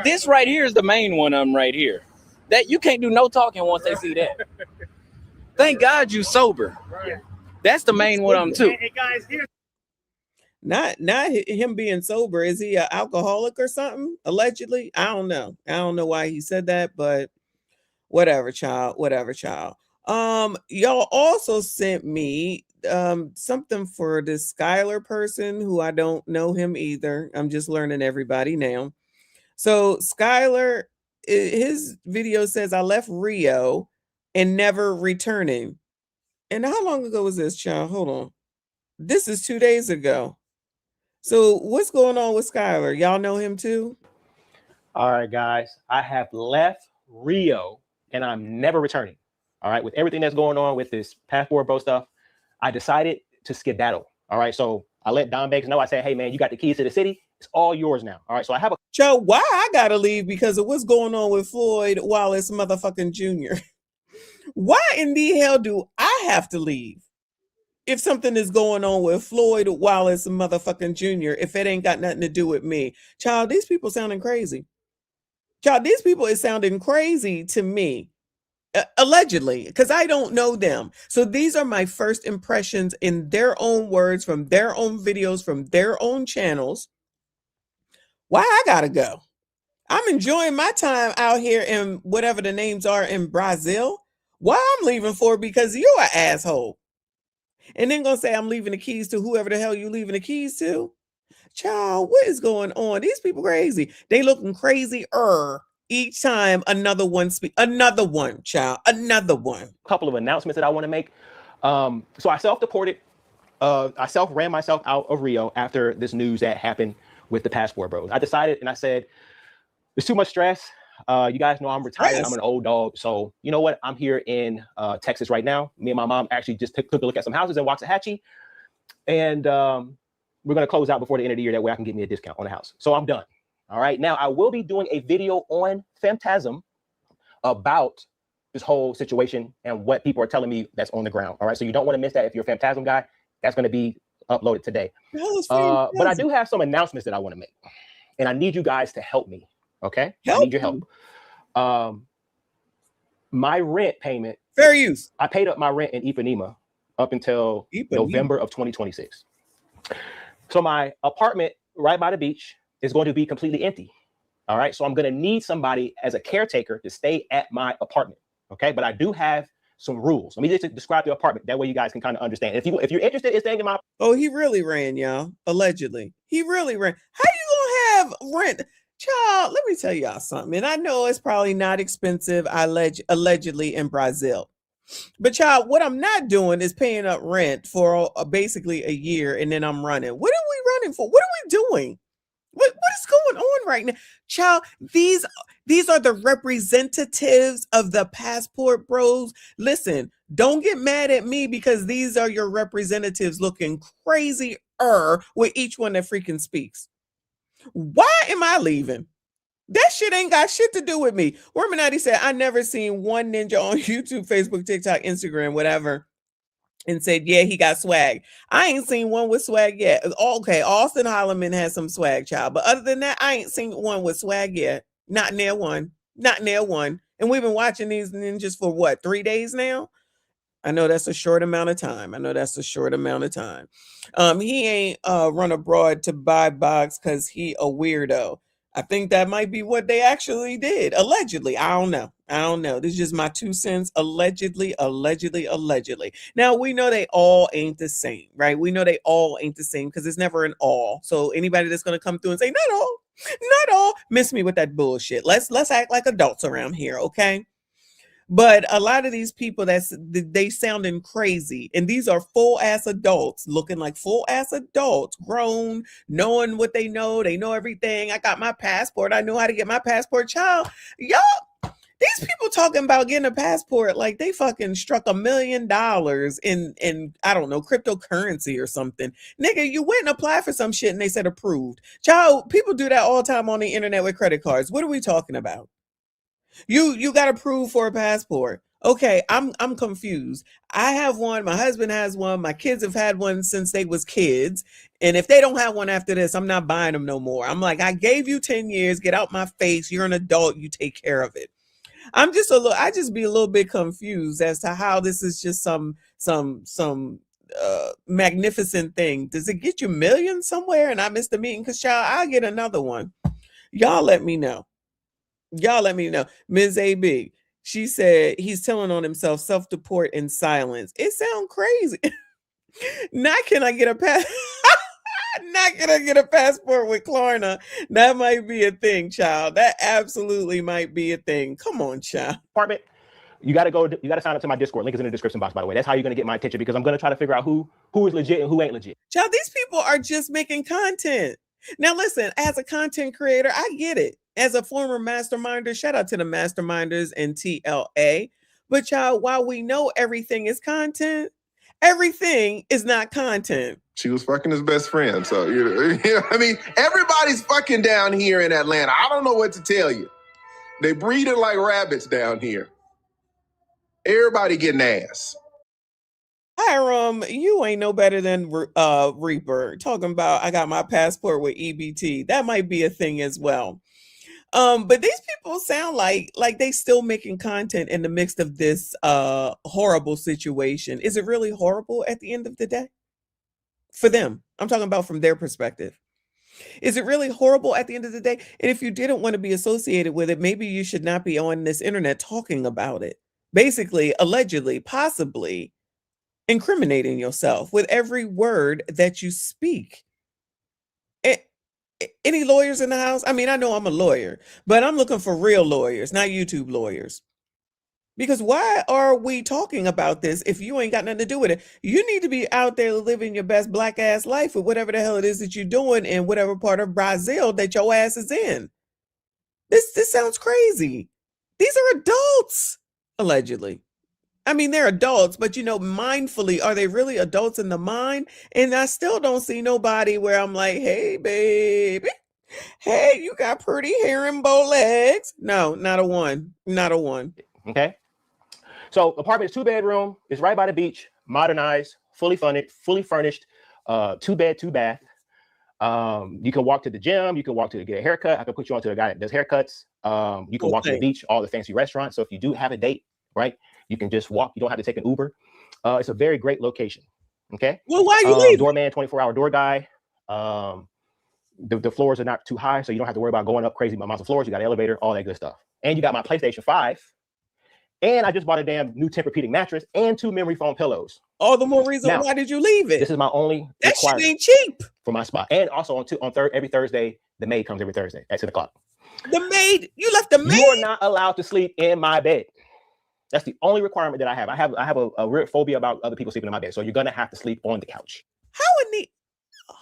This right here is the main one of them right here. That you can't do no talking once they see that. Thank God you sober. Right. That's the main one of them too. Hey guys, here. Not him being sober. Is he an alcoholic or something? Allegedly? I don't know. I don't know why he said that, but whatever, child. Y'all also sent me something for this Skylar person who I don't know him either. I'm just learning everybody now. So Skylar, his video says, I left Rio and never returning. And how long ago was this, child? Hold on. This is 2 days ago. So what's going on with Skylar? Y'all know him too? All right, guys. I have left Rio and I'm never returning. All right. With everything that's going on with this passport bro stuff, I decided to skedaddle. All right. So I let Don Banks know. I said, hey, man, you got the keys to the city. It's all yours now. All right. So I have a Joe, why I gotta leave because of what's going on with Floyd Wallace motherfucking Jr. Why in the hell do I have to leave if something is going on with Floyd Wallace motherfucking Jr. if it ain't got nothing to do with me? Child, these people sounding crazy. Child, these people is sounding crazy to me. Allegedly, because I don't know them. So these are my first impressions in their own words, from their own videos, from their own channels. Why I gotta go? I'm enjoying my time out here in whatever the names are in Brazil. Why I'm leaving for? Because you're an asshole. And then gonna say I'm leaving the keys to whoever the hell you leaving the keys to. Child, what is going on? These people crazy. They looking crazy each time another one speak. Another one, child. Another one. Couple of announcements that I want to make. So I self-deported. I ran myself out of Rio after this news that happened with the passport bros. I decided and I said, there's too much stress. You guys know I'm retired. Yes. I'm an old dog. So you know what? I'm here in Texas right now. Me and my mom actually just took a look at some houses in Waxahachie. And we're going to close out before the end of the year. That way I can get me a discount on the house. So I'm done. All right. Now I will be doing a video on Phantasm about this whole situation and what people are telling me that's on the ground. All right. So you don't want to miss that. If you're a Phantasm guy, that's going to be uploaded today. But I do have some announcements that I want to make. And I need you guys to help me. Okay. I need your help. My rent payment. Fair use. I paid up my rent in Ipanema up until November of 2026. So my apartment right by the beach is going to be completely empty. All right. So I'm going to need somebody as a caretaker to stay at my apartment. Okay. But I do have some rules. Let me just describe the apartment. That way you guys can kind of understand. If you're interested in staying in my. Oh, he really ran, y'all. Allegedly. He really ran. How you gonna have rent? Child, let me tell y'all something. And I know it's probably not expensive, allegedly in Brazil. But child, what I'm not doing is paying up rent for basically a year and then I'm running. What are we running for? What are we doing? What is going on right now? Child, these are the representatives of the passport bros. Listen, don't get mad at me because these are your representatives looking crazy with each one that freaking speaks. Why am I leaving? That shit ain't got shit to do with me. Worminati said, I never seen one ninja on YouTube, Facebook, TikTok, Instagram, whatever, and said, yeah, he got swag. I ain't seen one with swag yet. Okay, Austin Holloman has some swag, child. But other than that, I ain't seen one with swag yet. Not near one. Not near one. And we've been watching these ninjas for what, 3 days now? I know that's a short amount of time. He ain't run abroad to buy box because he a weirdo. I think that might be what they actually did. Allegedly. I don't know. This is just my 2 cents. Allegedly. Now, we know they all ain't the same, right? We know they all ain't the same because it's never an all. So anybody that's going to come through and say, not all, miss me with that bullshit. Let's act like adults around here, okay? But a lot of these people, they sounding crazy. And these are full ass adults, looking like full ass adults, grown, knowing what they know. They know everything. I got my passport. I know how to get my passport. Child, y'all, these people talking about getting a passport like they fucking struck $1 million in I don't know, cryptocurrency or something. Nigga, you went and applied for some shit and they said approved. Child, people do that all the time on the internet with credit cards. What are we talking about? You got approved for a passport. Okay, I'm confused. I have one. My husband has one. My kids have had one since they was kids. And if they don't have one after this, I'm not buying them no more. I'm like, I gave you 10 years. Get out my face. You're an adult. You take care of it. I just be a little bit confused as to how this is just some magnificent thing. Does it get you millions somewhere and I missed the meeting? Because child, I'll get another one. Y'all let me know. Ms. AB, she said he's telling on himself, self-deport in silence. It sounds crazy. Not can I get a passport with Klarna. That might be a thing, child. That absolutely might be a thing. Come on, child. Apartment. You got to sign up to my Discord. Link is in the description box, by the way. That's how you're going to get my attention because I'm going to try to figure out who is legit and who ain't legit. Child, these people are just making content. Now, listen, as a content creator, I get it. As a former masterminder, shout out to the masterminders and TLA. But child, while we know everything is content, everything is not content. She was fucking his best friend. So, I mean, everybody's fucking down here in Atlanta. I don't know what to tell you. They breeding like rabbits down here. Everybody getting ass. Hiram, you ain't no better than Reaper. Talking about I got my passport with EBT. That might be a thing as well. But these people sound like they still making content in the midst of this horrible situation. Is it really horrible at the end of the day? For them. I'm talking about from their perspective. Is it really horrible at the end of the day? And if you didn't want to be associated with it, maybe you should not be on this internet talking about it. Basically, allegedly, possibly incriminating yourself with every word that you speak. Any lawyers in the house? I mean, I know I'm a lawyer, but I'm looking for real lawyers, not YouTube lawyers. Because why are we talking about this if you ain't got nothing to do with it? You need to be out there living your best black ass life with whatever the hell it is that you're doing in whatever part of Brazil that your ass is in. This sounds crazy. These are adults, allegedly. I mean, they're adults, but mindfully, are they really adults in the mind? And I still don't see nobody where I'm like, hey, baby, hey, you got pretty hair and bow legs. No, not a one. Okay. So apartment is 2-bedroom. It's right by the beach, modernized, fully furnished, 2-bed, 2-bath. You can walk to the gym. You can walk to get a haircut. I can put you on to a guy that does haircuts. You can walk to the beach, all the fancy restaurants. So if you do have a date, right, you can just walk. You don't have to take an Uber. It's a very great location. Okay. Well, why you leaving? Doorman, 24-hour door guy. The floors are not too high, so you don't have to worry about going up crazy amounts of floors. You got an elevator, all that good stuff. And you got my PlayStation 5. And I just bought a damn new Tempur-Pedic mattress and 2 memory foam pillows. All the more reason why did you leave it? This is my only that shit ain't cheap for my spot. And also every Thursday, the maid comes every Thursday at 10 o'clock. The maid, you left the maid. You are not allowed to sleep in my bed. That's the only requirement that I have. I have a real phobia about other people sleeping in my bed. So you're gonna have to sleep on the couch. How in the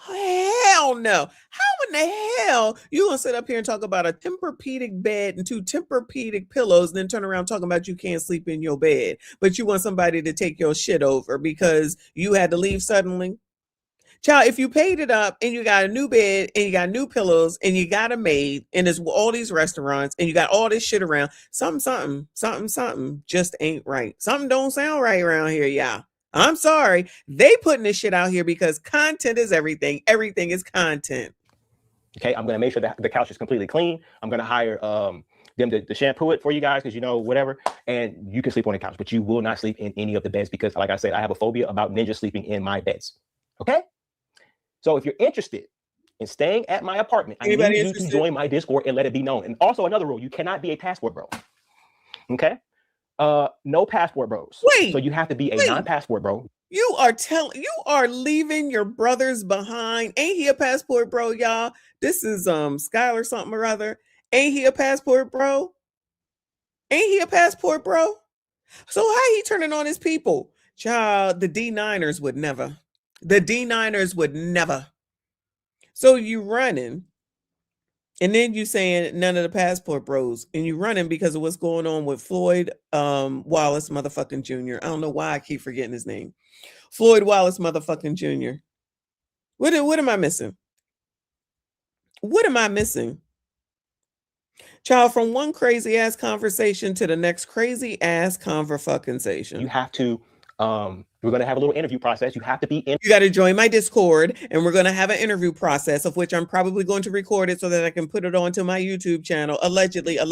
Hell no. How in the hell you gonna sit up here and talk about a Tempur-Pedic bed and 2 Tempur-Pedic pillows and then turn around talking about you can't sleep in your bed, but you want somebody to take your shit over because you had to leave suddenly? Child, if you paid it up and you got a new bed and you got new pillows and you got a maid and there's all these restaurants and you got all this shit around, something just ain't right. Something don't sound right around here, y'all. I'm sorry. They putting this shit out here because content is everything. Everything is content. Okay, I'm gonna make sure that the couch is completely clean. I'm gonna hire them to shampoo it for you guys because you know whatever, and you can sleep on the couch, but you will not sleep in any of the beds because, like I said, I have a phobia about ninja sleeping in my beds. Okay. So if you're interested in staying at my apartment, Anybody I need you to join my Discord and let it be known. And also another rule, you cannot be a passport bro. Okay? No passport bros. Wait. So you have to be a non-passport bro. You are leaving your brothers behind. Ain't he a passport bro, y'all? This is Skylar something or other. Ain't he a passport bro? Ain't he a passport bro? So how he turning on his people? Child, the D9ers would never. The D9ers would never. So you running, and then you saying none of the passport bros, and you running because of what's going on with Floyd Wallace motherfucking Jr. I don't know why I keep forgetting his name. Floyd Wallace motherfucking Jr. What am I missing? What am I missing? Child, from one crazy ass conversation to the next crazy ass conversation. You have to we're going to have a little interview process. You have to be in. You got to join my Discord, and we're going to have an interview process of which I'm probably going to record it so that I can put it onto my YouTube channel, allegedly, or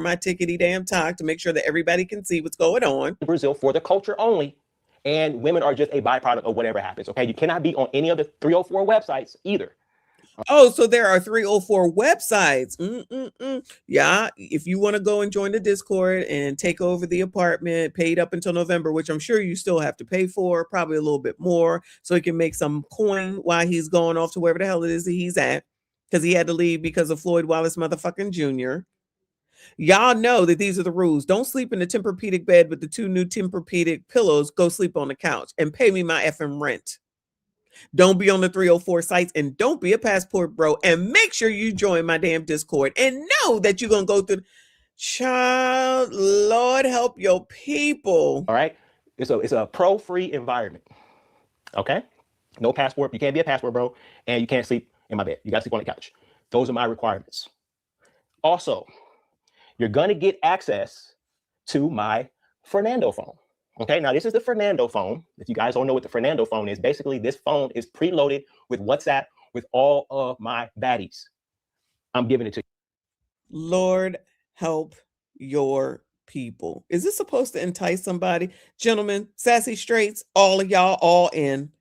my tickety damn talk to make sure that everybody can see what's going on. Brazil for the culture only, and women are just a byproduct of whatever happens. Okay, you cannot be on any of the 304 websites either. Oh, so there are 304 websites. Yeah, if you want to go and join the Discord and take over the apartment, paid up until November, which I'm sure you still have to pay for, probably a little bit more, so he can make some coin while he's going off to wherever the hell it is that he's at, because he had to leave because of Floyd Wallace motherfucking Jr. Y'all know that these are the rules. Don't sleep in the Tempur-Pedic bed with the 2 new Tempur-Pedic pillows. Go sleep on the couch and pay me my effing rent. Don't be on the 304 sites, and don't be a passport bro, and make sure you join my damn Discord and know that you're going to go through. Child, Lord help your people. All right. It's a pro-free environment. Okay. No passport. You can't be a passport bro, and you can't sleep in my bed. You got to sleep on the couch. Those are my requirements. Also, you're going to get access to my Fernando phone. Okay, now this is the Fernando phone. If you guys don't know what the Fernando phone is, basically this phone is preloaded with WhatsApp with all of my baddies. I'm giving it to you. Lord help your people. Is this supposed to entice somebody? Gentlemen, sassy straights, all of y'all, all in.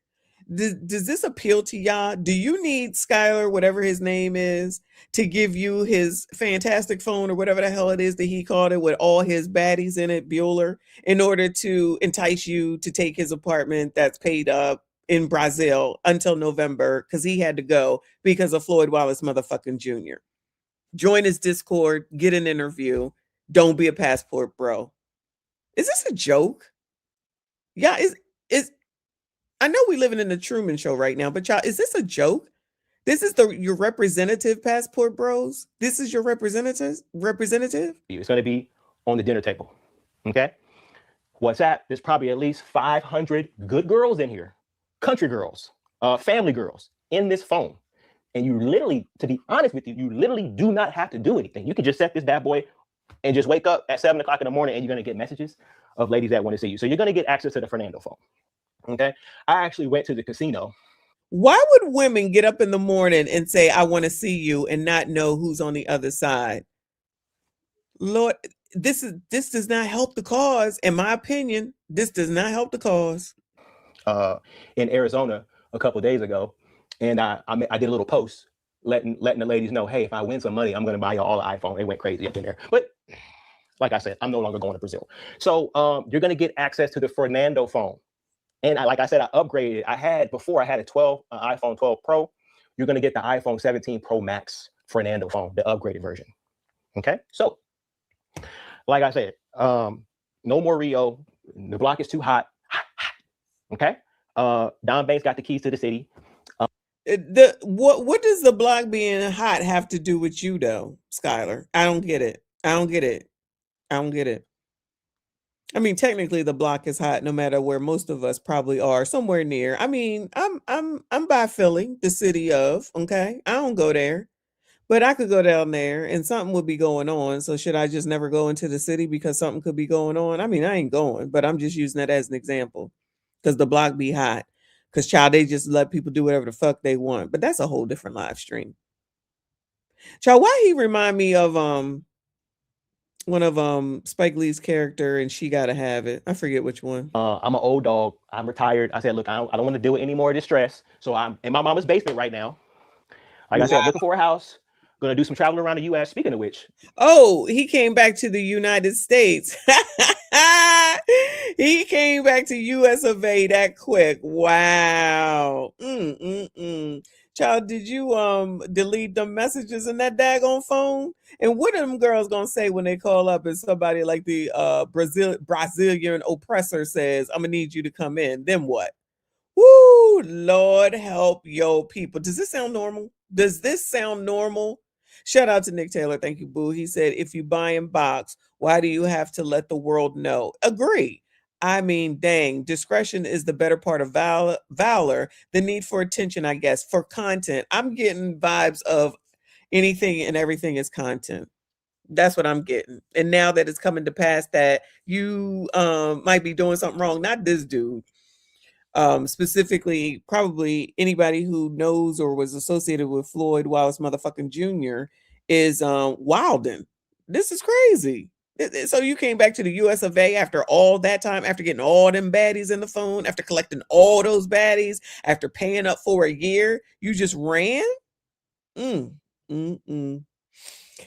Does this appeal to y'all? Do you need Skylar, whatever his name is, to give you his fantastic phone or whatever the hell it is that he called it with all his baddies in it, Bueller, in order to entice you to take his apartment that's paid up in Brazil until November because he had to go because of Floyd Wallace motherfucking Jr. Join his Discord, get an interview. Don't be a passport bro. Is this a joke? Yeah, is I know we're living in the Truman Show right now, but y'all, is this a joke? This is your representative passport bros? This is your representative? It's going to be on the dinner table. Okay. WhatsApp, there's probably at least 500 good girls in here. Country girls, family girls in this phone. And you literally, to be honest with you, you literally do not have to do anything. You can just set this bad boy and just wake up at 7 o'clock in the morning and you're going to get messages of ladies that want to see you. So you're going to get access to the Fernando phone. Okay. I actually went to the casino. Why would women get up in the morning and say, I want to see you and not know who's on the other side? Lord, this does not help the cause. In my opinion, this does not help the cause. In Arizona a couple of days ago, and I did a little post letting the ladies know, hey, if I win some money, I'm going to buy you all an iPhone. They went crazy up in there. But like I said, I'm no longer going to Brazil. So you're going to get access to the Fernando phone. And like I said, I upgraded. I had a iPhone 12 Pro. You're going to get the iPhone 17 Pro Max Fernando phone, the upgraded version. Okay. So like I said, no more Rio. The block is too hot. Okay. Don Banks got the keys to the city. What does the block being hot have to do with you though, Skylar? I don't get it. I don't get it. I don't get it. I mean, technically the block is hot no matter where most of us probably are, somewhere near. I mean, I'm by Philly, the city of, okay? I don't go there. But I could go down there and something would be going on. So should I just never go into the city because something could be going on? I mean, I ain't going, but I'm just using that as an example because the block be hot. Because child, they just let people do whatever the fuck they want. But that's a whole different live stream. Child, why he remind me of one of Spike Lee's character and She Gotta Have It. I forget which one. I'm an old dog. I'm retired. I said, look, I don't want to deal with any more of this stress. So I'm in my mama's basement right now. Like I said, looking for a house. Gonna do some traveling around the U.S. Speaking of which, oh, he came back to the United States. He came back to U.S. of A. that quick. Wow. Child, did you delete the messages in that daggone phone? And what are them girls gonna say when they call up and somebody like the Brazilian oppressor says, "I'm gonna need you to come in"? Then what? Woo, Lord help yo people. Does this sound normal? Does this sound normal? Shout out to Nick Taylor. Thank you, boo. He said, if you buy in box, why do you have to let the world know? Agree. I mean, dang, discretion is the better part of valor. The need for attention, I guess, for content. I'm getting vibes of anything and everything is content. That's what I'm getting. And now that it's coming to pass that you might be doing something wrong, not this dude. Specifically, probably anybody who knows or was associated with Floyd Wallace motherfucking Jr. is wilding. This is crazy. So you came back to the US of A after all that time, after getting all them baddies in the phone, after collecting all those baddies, after paying up for a year, you just ran?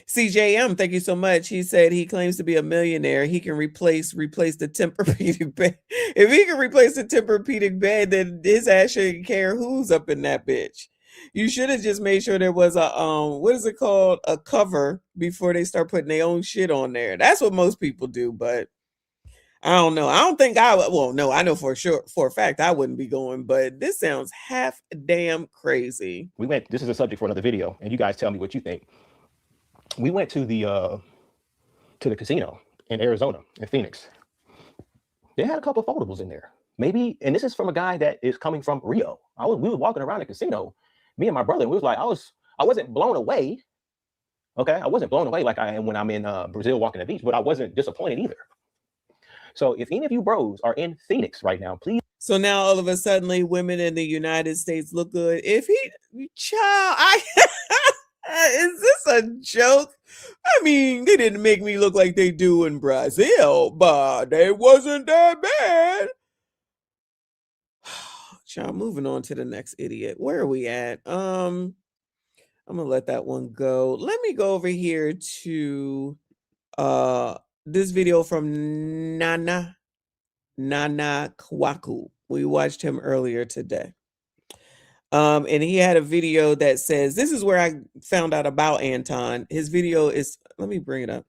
CJM, thank you so much. He said he claims to be a millionaire. He can replace the Tempur-Pedic bed. If he can replace the Tempur-Pedic bed, then his ass shouldn't care who's up in that bitch. You should have just made sure there was a what is it called? A cover before they start putting their own shit on there. That's what most people do, but I don't know. I don't think I would. Well, no, I know for a fact I wouldn't be going, but this sounds half damn crazy. This is a subject for another video, and you guys tell me what you think. We went to the casino in Arizona, in Phoenix. They had a couple of foldables in there. Maybe, and this is from a guy that is coming from Rio. We were walking around the casino, me and my brother, and we was like, I wasn't blown away. Okay, I wasn't blown away like I am when I'm in Brazil walking the beach, but I wasn't disappointed either. So if any of you bros are in Phoenix right now, please. So now all of a sudden, women in the United States look good. If is this a joke? I mean, they didn't make me look like they do in Brazil, but they wasn't that bad. Child, moving on to the next idiot. Where are we at? I'm gonna let that one go. Let me go over here to this video from Nana Kwaku. We watched him earlier today. And he had a video that says, this is where I found out about Anton. His video is, let me bring it up.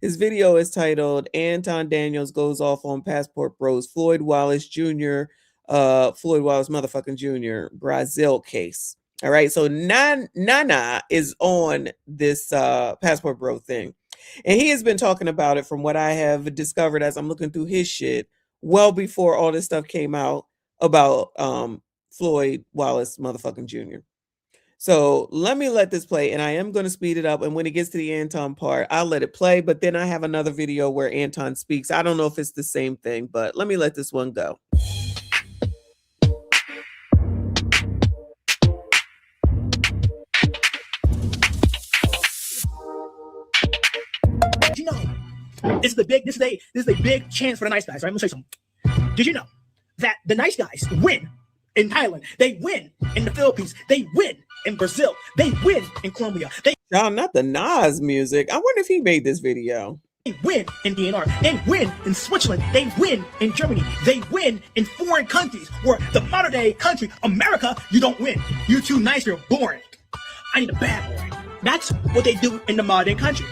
His video is titled, Anton Daniels Goes Off on Passport Bros, Floyd Wallace Jr., Floyd Wallace motherfucking Jr. Brazil case. All right, so Nana is on this Passport Bro thing. And he has been talking about it from what I have discovered as I'm looking through his shit well before all this stuff came out about Floyd Wallace motherfucking Jr. So let me let this play, and I am going to speed it up. And when it gets to the Anton part, I'll let it play. But then I have another video where Anton speaks. I don't know if it's the same thing, but let me let this one go. Did you know this is a big chance for the nice guys, right? I'm gonna show you something. Did you know that the nice guys win in Thailand, they win in the Philippines, they win in Brazil, they win in Colombia, Y'all, not the Nas music. I wonder if he made this video. They win in DNR, they win in Switzerland, they win in Germany, they win in foreign countries where the modern day country, America, you don't win. You too nice, you're boring. I need a bad boy. That's what they do in the modern country.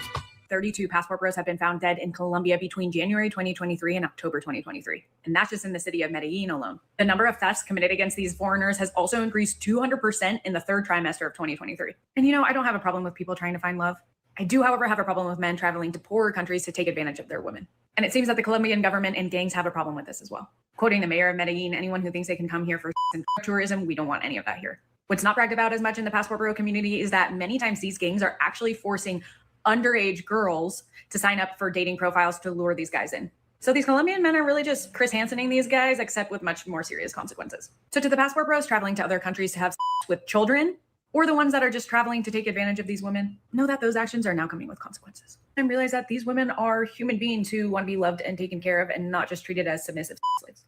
32 passport bros have been found dead in Colombia between January 2023 and October 2023. And that's just in the city of Medellin alone. The number of thefts committed against these foreigners has also increased 200% in the third trimester of 2023. And you know, I don't have a problem with people trying to find love. I do, however, have a problem with men traveling to poorer countries to take advantage of their women. And it seems that the Colombian government and gangs have a problem with this as well. Quoting the mayor of Medellin, anyone who thinks they can come here for and tourism, we don't want any of that here. What's not bragged about as much in the passport bro community is that many times these gangs are actually forcing underage girls to sign up for dating profiles to lure these guys in. So these Colombian men are really just Chris Hansening these guys, except with much more serious consequences. So to the passport bros traveling to other countries to have sex with children, or the ones that are just traveling to take advantage of these women, know that those actions are now coming with consequences. And realize that these women are human beings who want to be loved and taken care of and not just treated as submissive slaves.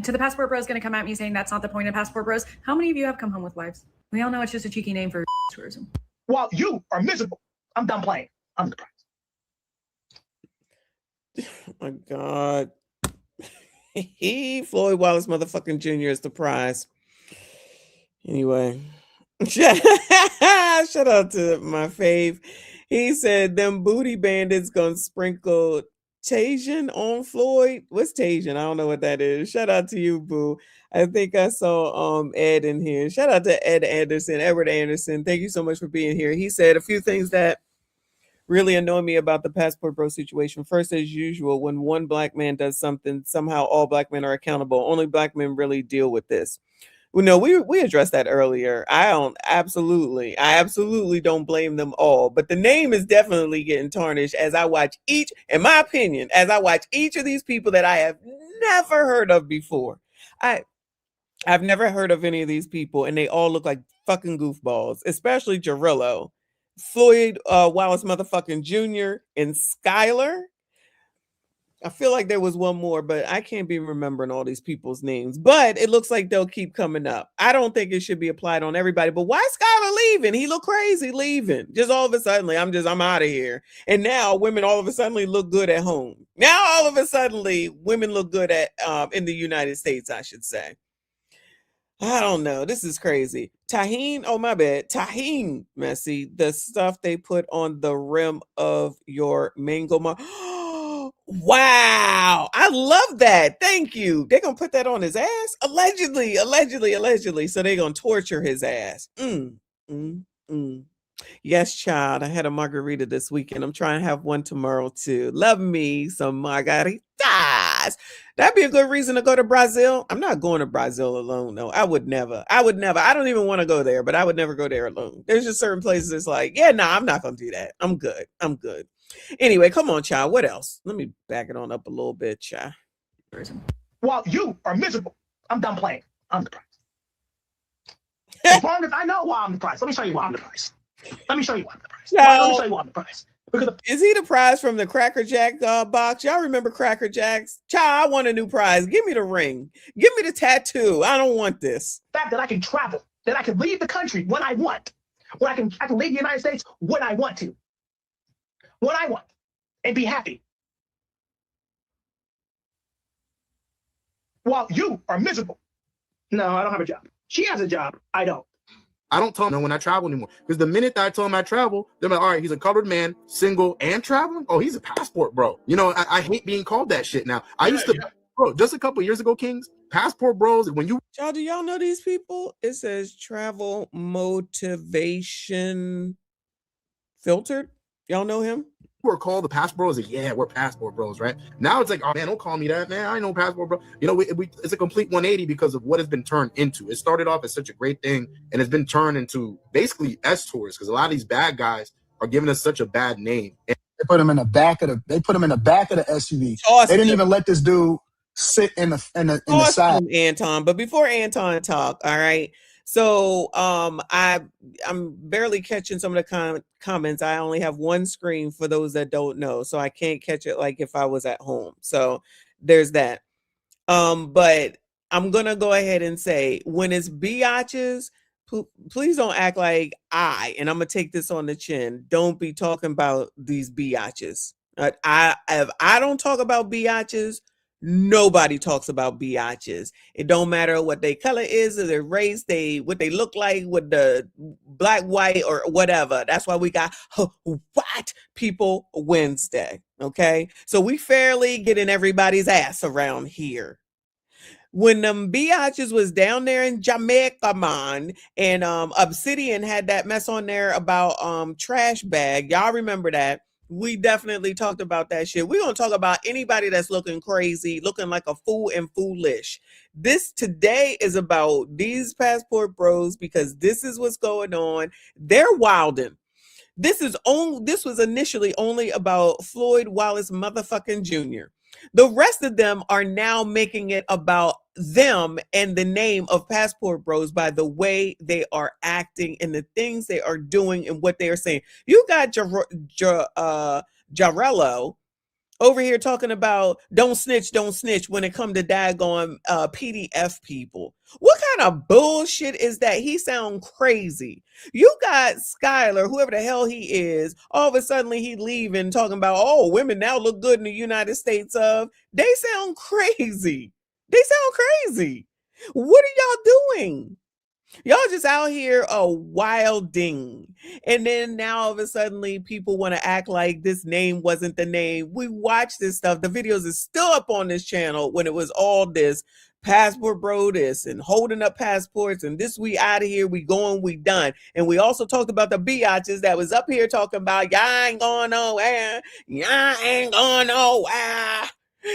To the passport bros going to come at me saying that's not the point of passport bros, how many of you have come home with wives? We all know it's just a cheeky name for tourism. While you are miserable, I'm done playing. I'm the prize. Oh my God. Floyd Wallace motherfucking Jr. is the prize. Anyway. Shout out to my fave. He said them booty bandits gonna sprinkle Tajin on Floyd. What's Tajin? I don't know what that is. Shout out to you, boo. I think I saw Ed in here. Shout out to Edward Anderson. Thank you so much for being here. He said a few things that really annoy me about the passport bro situation. First, as usual, when one black man does something, somehow all black men are accountable. Only black men really deal with this. Well, no, we addressed that earlier. I absolutely don't blame them all, but the name is definitely getting tarnished as I watch each of these people that I have never heard of before. I've never heard of any of these people, and they all look like fucking goofballs, especially Jarillo, Floyd Wallace motherfucking Jr. and Skylar. I feel like there was one more, but I can't be remembering all these people's names. But it looks like they'll keep coming up. I don't think it should be applied on everybody. But why is Skylar leaving? He looked crazy leaving. Just all of a sudden, I'm out of here. And now women all of a sudden look good at home. Now all of a sudden, women look good at in the United States, I should say. I don't know. This is crazy. Tahine, oh my bad. Tahine, Messi, the stuff they put on the rim of your mango. Wow, I love that. Thank you. They're gonna put that on his ass? Allegedly. So they're gonna torture his ass. Yes, child. I had a margarita this weekend. I'm trying to have one tomorrow too. Love me some margaritas. That'd be a good reason to go to Brazil. I'm not going to Brazil alone, though. I would never. I don't even want to go there, but I would never go there alone. There's just certain places it's like, yeah, nah, I'm not gonna do that. I'm good. Anyway, come on, child. What else? Let me back it on up a little bit, child. While you are miserable, I'm done playing. I'm the prize. As long as I know why I'm the prize. Let me show you why I'm the prize. Let me show you why I'm the prize. Is he the prize from the Cracker Jack box? Y'all remember Cracker Jacks? Child, I want a new prize. Give me the ring. Give me the tattoo. I don't want this. The fact that I can travel, that I can leave the country when I want, when I can leave the United States when I want to. What I want and be happy. While you are miserable. No, I don't have a job. She has a job. I don't. I don't tell them when I travel anymore. Because the minute that I tell them I travel, they're like, all right, he's a colored man, single, and traveling? Oh, he's a passport bro. You know, I hate being called that shit now. I used to, bro, just a couple years ago, Kings, passport bros, when you... Y'all, do y'all know these people? It says travel motivation filtered. Y'all know him? We're called the passport bros. Like, yeah, we're passport bros, right? Now it's like, oh man, don't call me that, man. I know passport bro. You know, it's a complete 180 because of what it's been turned into. It started off as such a great thing, and it's been turned into basically S-tours because a lot of these bad guys are giving us such a bad name. They put him in the back of the SUV. Awesome. They didn't even let this dude sit in the side. Anton, but before Anton talk, all right. So I'm barely catching some of the comments. I only have one screen for those that don't know, so I can't catch it like if I was at home. So there's that. But I'm gonna go ahead and say when it's biatches, please don't act like and I'm gonna take this on the chin. Don't be talking about these biatches. If I don't talk about biatches, nobody talks about biatches. It don't matter what their color is or their race, what they look like, what the black, white, or whatever. That's why we got White People Wednesday. Okay, so we fairly getting everybody's ass around here. When them biatches was down there in Jamaica, man, and Obsidian had that mess on there about trash bag. Y'all remember that? We definitely talked about that shit. We're gonna talk about anybody that's looking crazy, looking like a fool and foolish. This today is about these passport bros because this is what's going on. They're wilding. This was initially only about Floyd Wallace motherfucking Jr. The rest of them are now making it about them and the name of Passport Bros by the way they are acting and the things they are doing and what they are saying. You got Jarello over here talking about don't snitch when it come to daggone PDF people. What kind of bullshit is that? He sound crazy. You got Skylar, whoever the hell he is, all of a sudden he leaving talking about, oh, women now look good in the United States of. They sound crazy. What are y'all doing? Y'all just out here wilding. And then now all of a sudden people want to act like this name wasn't the name. We watched this stuff. The videos is still up on this channel when it was all this passport bro this and holding up passports and this we out of here, we going, we done. And we also talked about the biatches that was up here talking about y'all ain't going nowhere. Y'all ain't going nowhere.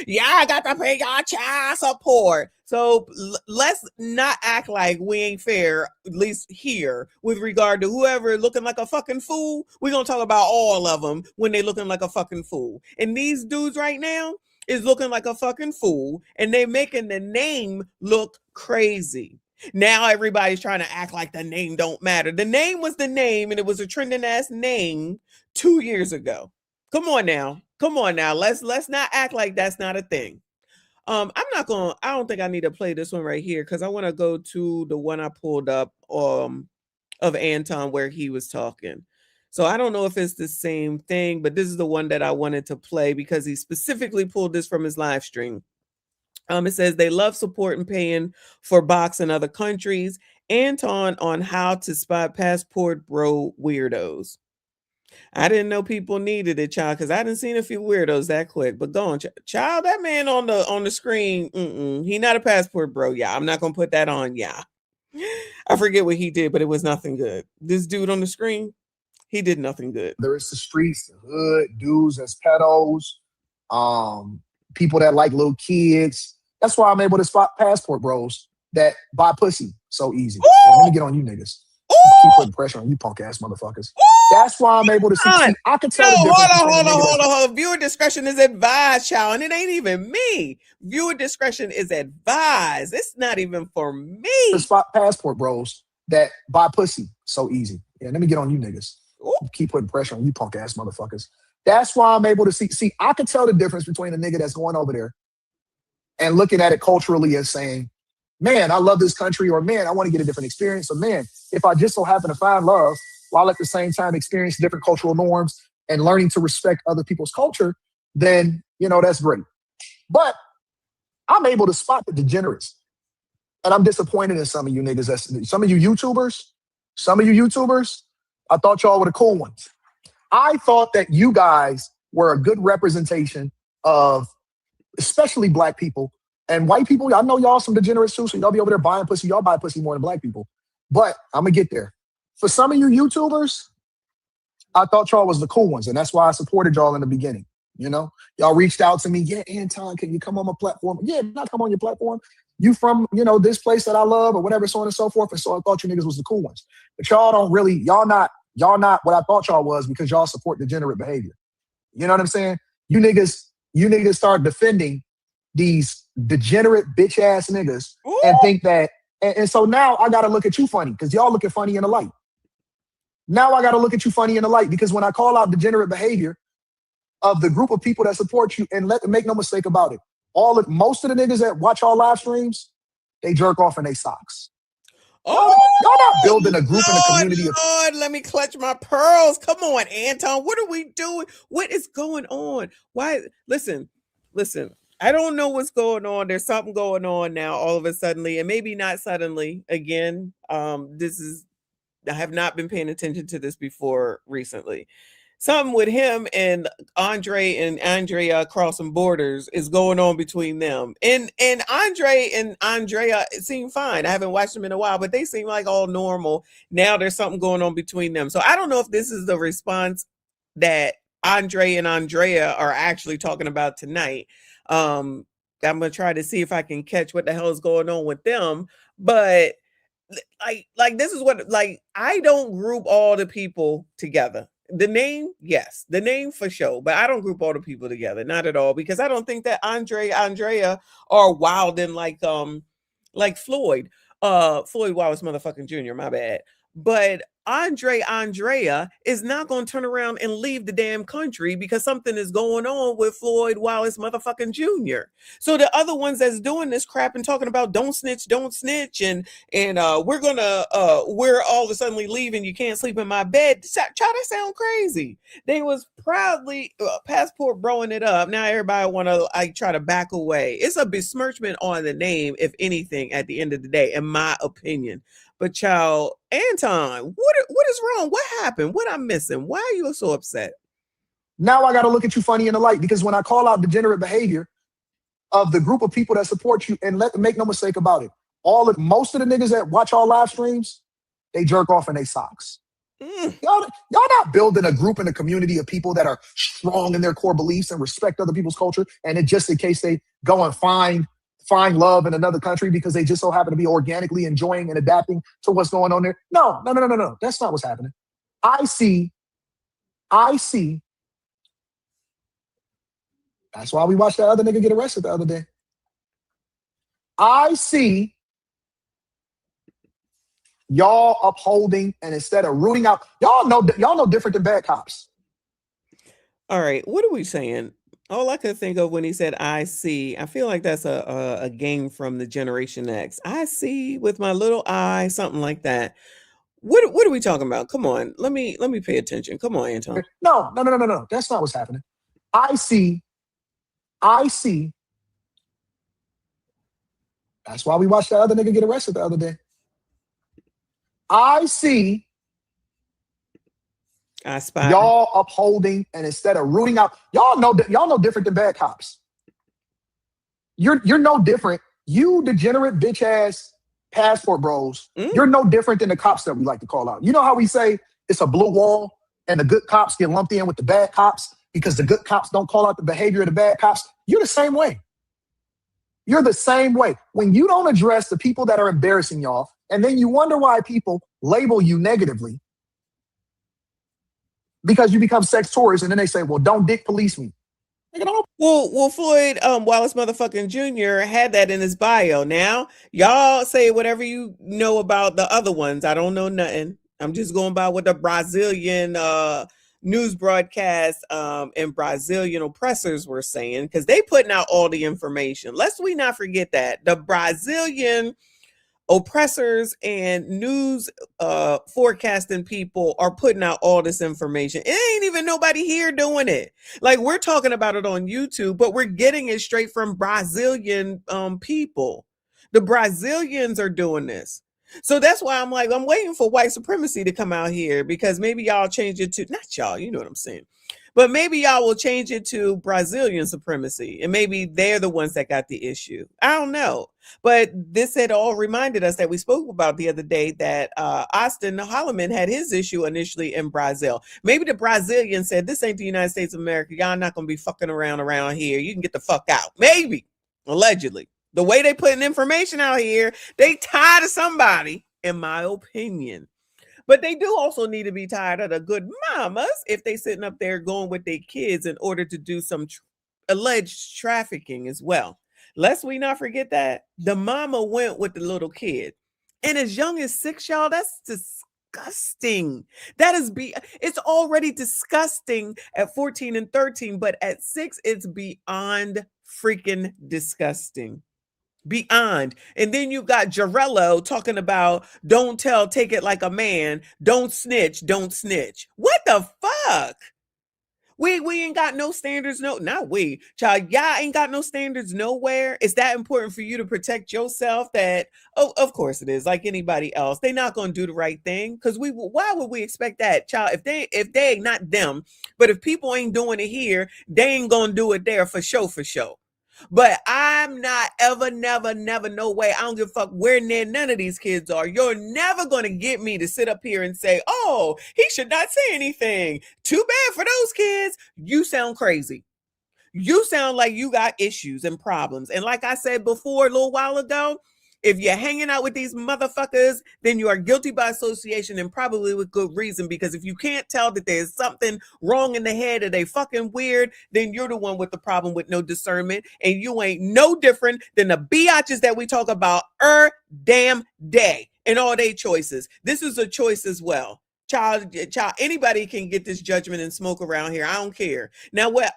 Y'all got to pay y'all child support. So let's not act like we ain't fair, at least here, with regard to whoever looking like a fucking fool. We're going to talk about all of them when they looking like a fucking fool. And these dudes right now is looking like a fucking fool, and they making the name look crazy. Now everybody's trying to act like the name don't matter. The name was the name, and it was a trending ass name 2 years ago. Come on now. Let's not act like that's not a thing. I don't think I need to play this one right here because I want to go to the one I pulled up of Anton where he was talking. So I don't know if it's the same thing, but this is the one that I wanted to play because he specifically pulled this from his live stream. It says they love support and paying for box in other countries. Anton on how to spot passport bro weirdos. I didn't know people needed it, child, because I didn't seen a few weirdos that quick. But go on, child. That man on the screen, he not a passport bro. Yeah, I'm not gonna put that on. Yeah, I forget what he did, but it was nothing good. This dude on the screen, he did nothing good. There is the streets, the hood, dudes as pedos, people that like little kids. That's why I'm able to spot passport bros that buy pussy so easy. Let me get on you niggas. Keep putting pressure on you punk ass motherfuckers. That's why I'm able to see. I can tell. Hold on. Viewer discretion is advised, child, and it ain't even me. Viewer discretion is advised. It's not even for me. To spot passport bros that buy pussy so easy. Yeah, let me get on you niggas. Keep putting pressure on you punk ass motherfuckers. That's why I'm able to see. See, I can tell the difference between a nigga that's going over there and looking at it culturally as saying, man, I love this country, or man, I want to get a different experience, or man, if I just so happen to find love while at the same time experience different cultural norms and learning to respect other people's culture, then, that's great. But I'm able to spot the degenerates. And I'm disappointed in some of you niggas. Some of you YouTubers, I thought y'all were the cool ones. I thought that you guys were a good representation of especially black people. And white people, I know y'all some degenerates too, so y'all be over there buying pussy. Y'all buy pussy more than black people. But I'm going to get there. For some of you YouTubers, I thought y'all was the cool ones, and that's why I supported y'all in the beginning. Y'all reached out to me. Yeah, Anton, can you come on my platform? Yeah, not come on your platform. You from, this place that I love or whatever, so on and so forth. And so I thought you niggas was the cool ones. But y'all don't really, y'all not what I thought y'all was because y'all support degenerate behavior. You know what I'm saying? You niggas start defending these degenerate bitch ass niggas and think that, and so now I gotta look at you funny because y'all looking funny in the light. Now I gotta look at you funny in the light because when I call out degenerate behavior of the group of people that support you, and make no mistake about it, most of the niggas that watch our live streams, they jerk off in their socks. Y'all not building a group in a community. Lord, let me clutch my pearls. Come on, Anton. What are we doing? What is going on? Why? Listen. I don't know what's going on. There's something going on now all of a sudden, and maybe not suddenly again. This is I have not been paying attention to this before recently. Something with him and Andre and Andrea crossing borders is going on between them. And Andre and Andrea seem fine. I haven't watched them in a while, but they seem like all normal. Now there's something going on between them. So I don't know if this is the response that Andre and Andrea are actually talking about tonight. I'm gonna try to see if I can catch what the hell is going on with them. But like this is what, like, I don't group all the people together. The name, yes, the name for sure, but I don't group all the people together, not at all, because I don't think that Andrea are wild and like Floyd Wallace motherfucking Jr., my bad. But Andrea is not going to turn around and leave the damn country because something is going on with Floyd Wallace motherfucking Jr. So the other ones that's doing this crap and talking about don't snitch, and we're all of a sudden leaving, you can't sleep in my bed. Try to sound crazy. They was proudly passport broing it up. Now everybody want to try to back away. It's a besmirchment on the name, if anything, at the end of the day, in my opinion. But child, Anton, what is wrong? What happened? What I'm missing? Why are you so upset? Now I got to look at you funny in the light, because when I call out degenerate behavior of the group of people that support you, and make no mistake about it, most of the niggas that watch our live streams, they jerk off in their socks. Y'all not building a group and a community of people that are strong in their core beliefs and respect other people's culture, and it just in case they go and find love in another country because they just so happen to be organically enjoying and adapting to what's going on there. No. That's not what's happening. I see. That's why we watched that other nigga get arrested the other day. I see y'all upholding, and instead of rooting out, y'all know different than bad cops. All right, what are we saying? All I could think of when he said I see, I feel like that's a game from the Generation X. I see with my little eye, something like that. What are we talking about? Come on, let me pay attention. Come on, Anton. No. That's not what's happening. I see. That's why we watched that other nigga get arrested the other day. I see. I spy. Y'all upholding, and instead of rooting out, y'all know different than bad cops. You're no different. You degenerate bitch ass passport bros. You're no different than the cops that we like to call out. You know how we say it's a blue wall and the good cops get lumped in with the bad cops because the good cops don't call out the behavior of the bad cops? You're the same way. You're the same way. When you don't address the people that are embarrassing y'all, and then you wonder why people label you negatively, because you become sex tourists, and then they say, well, don't dick police me. Well, Floyd Wallace motherfucking Jr. had that in his bio. Now, y'all say whatever you know about the other ones. I don't know nothing. I'm just going by what the Brazilian news broadcast and Brazilian oppressors were saying, because they putting out all the information. Lest we not forget that. The Brazilian oppressors and news forecasting people are putting out all this information. It ain't even nobody here doing it. Like, we're talking about it on YouTube, but we're getting it straight from Brazilian people. The Brazilians are doing this. So that's why I'm waiting for white supremacy to come out here, because maybe y'all change it to, not y'all, you know what I'm saying, but maybe y'all will change it to Brazilian supremacy, and maybe they're the ones that got the issue. I don't know. But this had all reminded us that we spoke about the other day that Austin Holloman had his issue initially in Brazil. Maybe the Brazilians said, this ain't the United States of America. Y'all not going to be fucking around here. You can get the fuck out. Maybe. Allegedly. The way they putting information out here, they tired of somebody, in my opinion. But they do also need to be tired of the good mamas if they sitting up there going with their kids in order to do some alleged trafficking as well. Lest we not forget that the mama went with the little kid, and as young as 6, y'all, that's disgusting. It's already disgusting at 14 and 13, but at 6, it's beyond freaking disgusting. Beyond. And then you got Jarello talking about don't tell, take it like a man, don't snitch. What the fuck? We ain't got no standards. No, not we. Child, y'all ain't got no standards nowhere. It's that important for you to protect yourself that, oh, of course it is, like anybody else. They're not gonna do the right thing. Cause why would we expect that? Child, if they not them, but if people ain't doing it here, they ain't gonna do it there for sure, for sure. But I'm not ever, never, no way. I don't give a fuck where near none of these kids are. You're never going to get me to sit up here and say, oh, he should not say anything. Too bad for those kids. You sound crazy. You sound like you got issues and problems. And like I said before a little while ago, if you're hanging out with these motherfuckers, then you are guilty by association, and probably with good reason, because if you can't tell that there's something wrong in the head or they fucking weird, then you're the one with the problem with no discernment, and you ain't no different than the biatches that we talk about damn day and all their choices. This is a choice as well. Child, anybody can get this judgment and smoke around here. I don't care. Now, what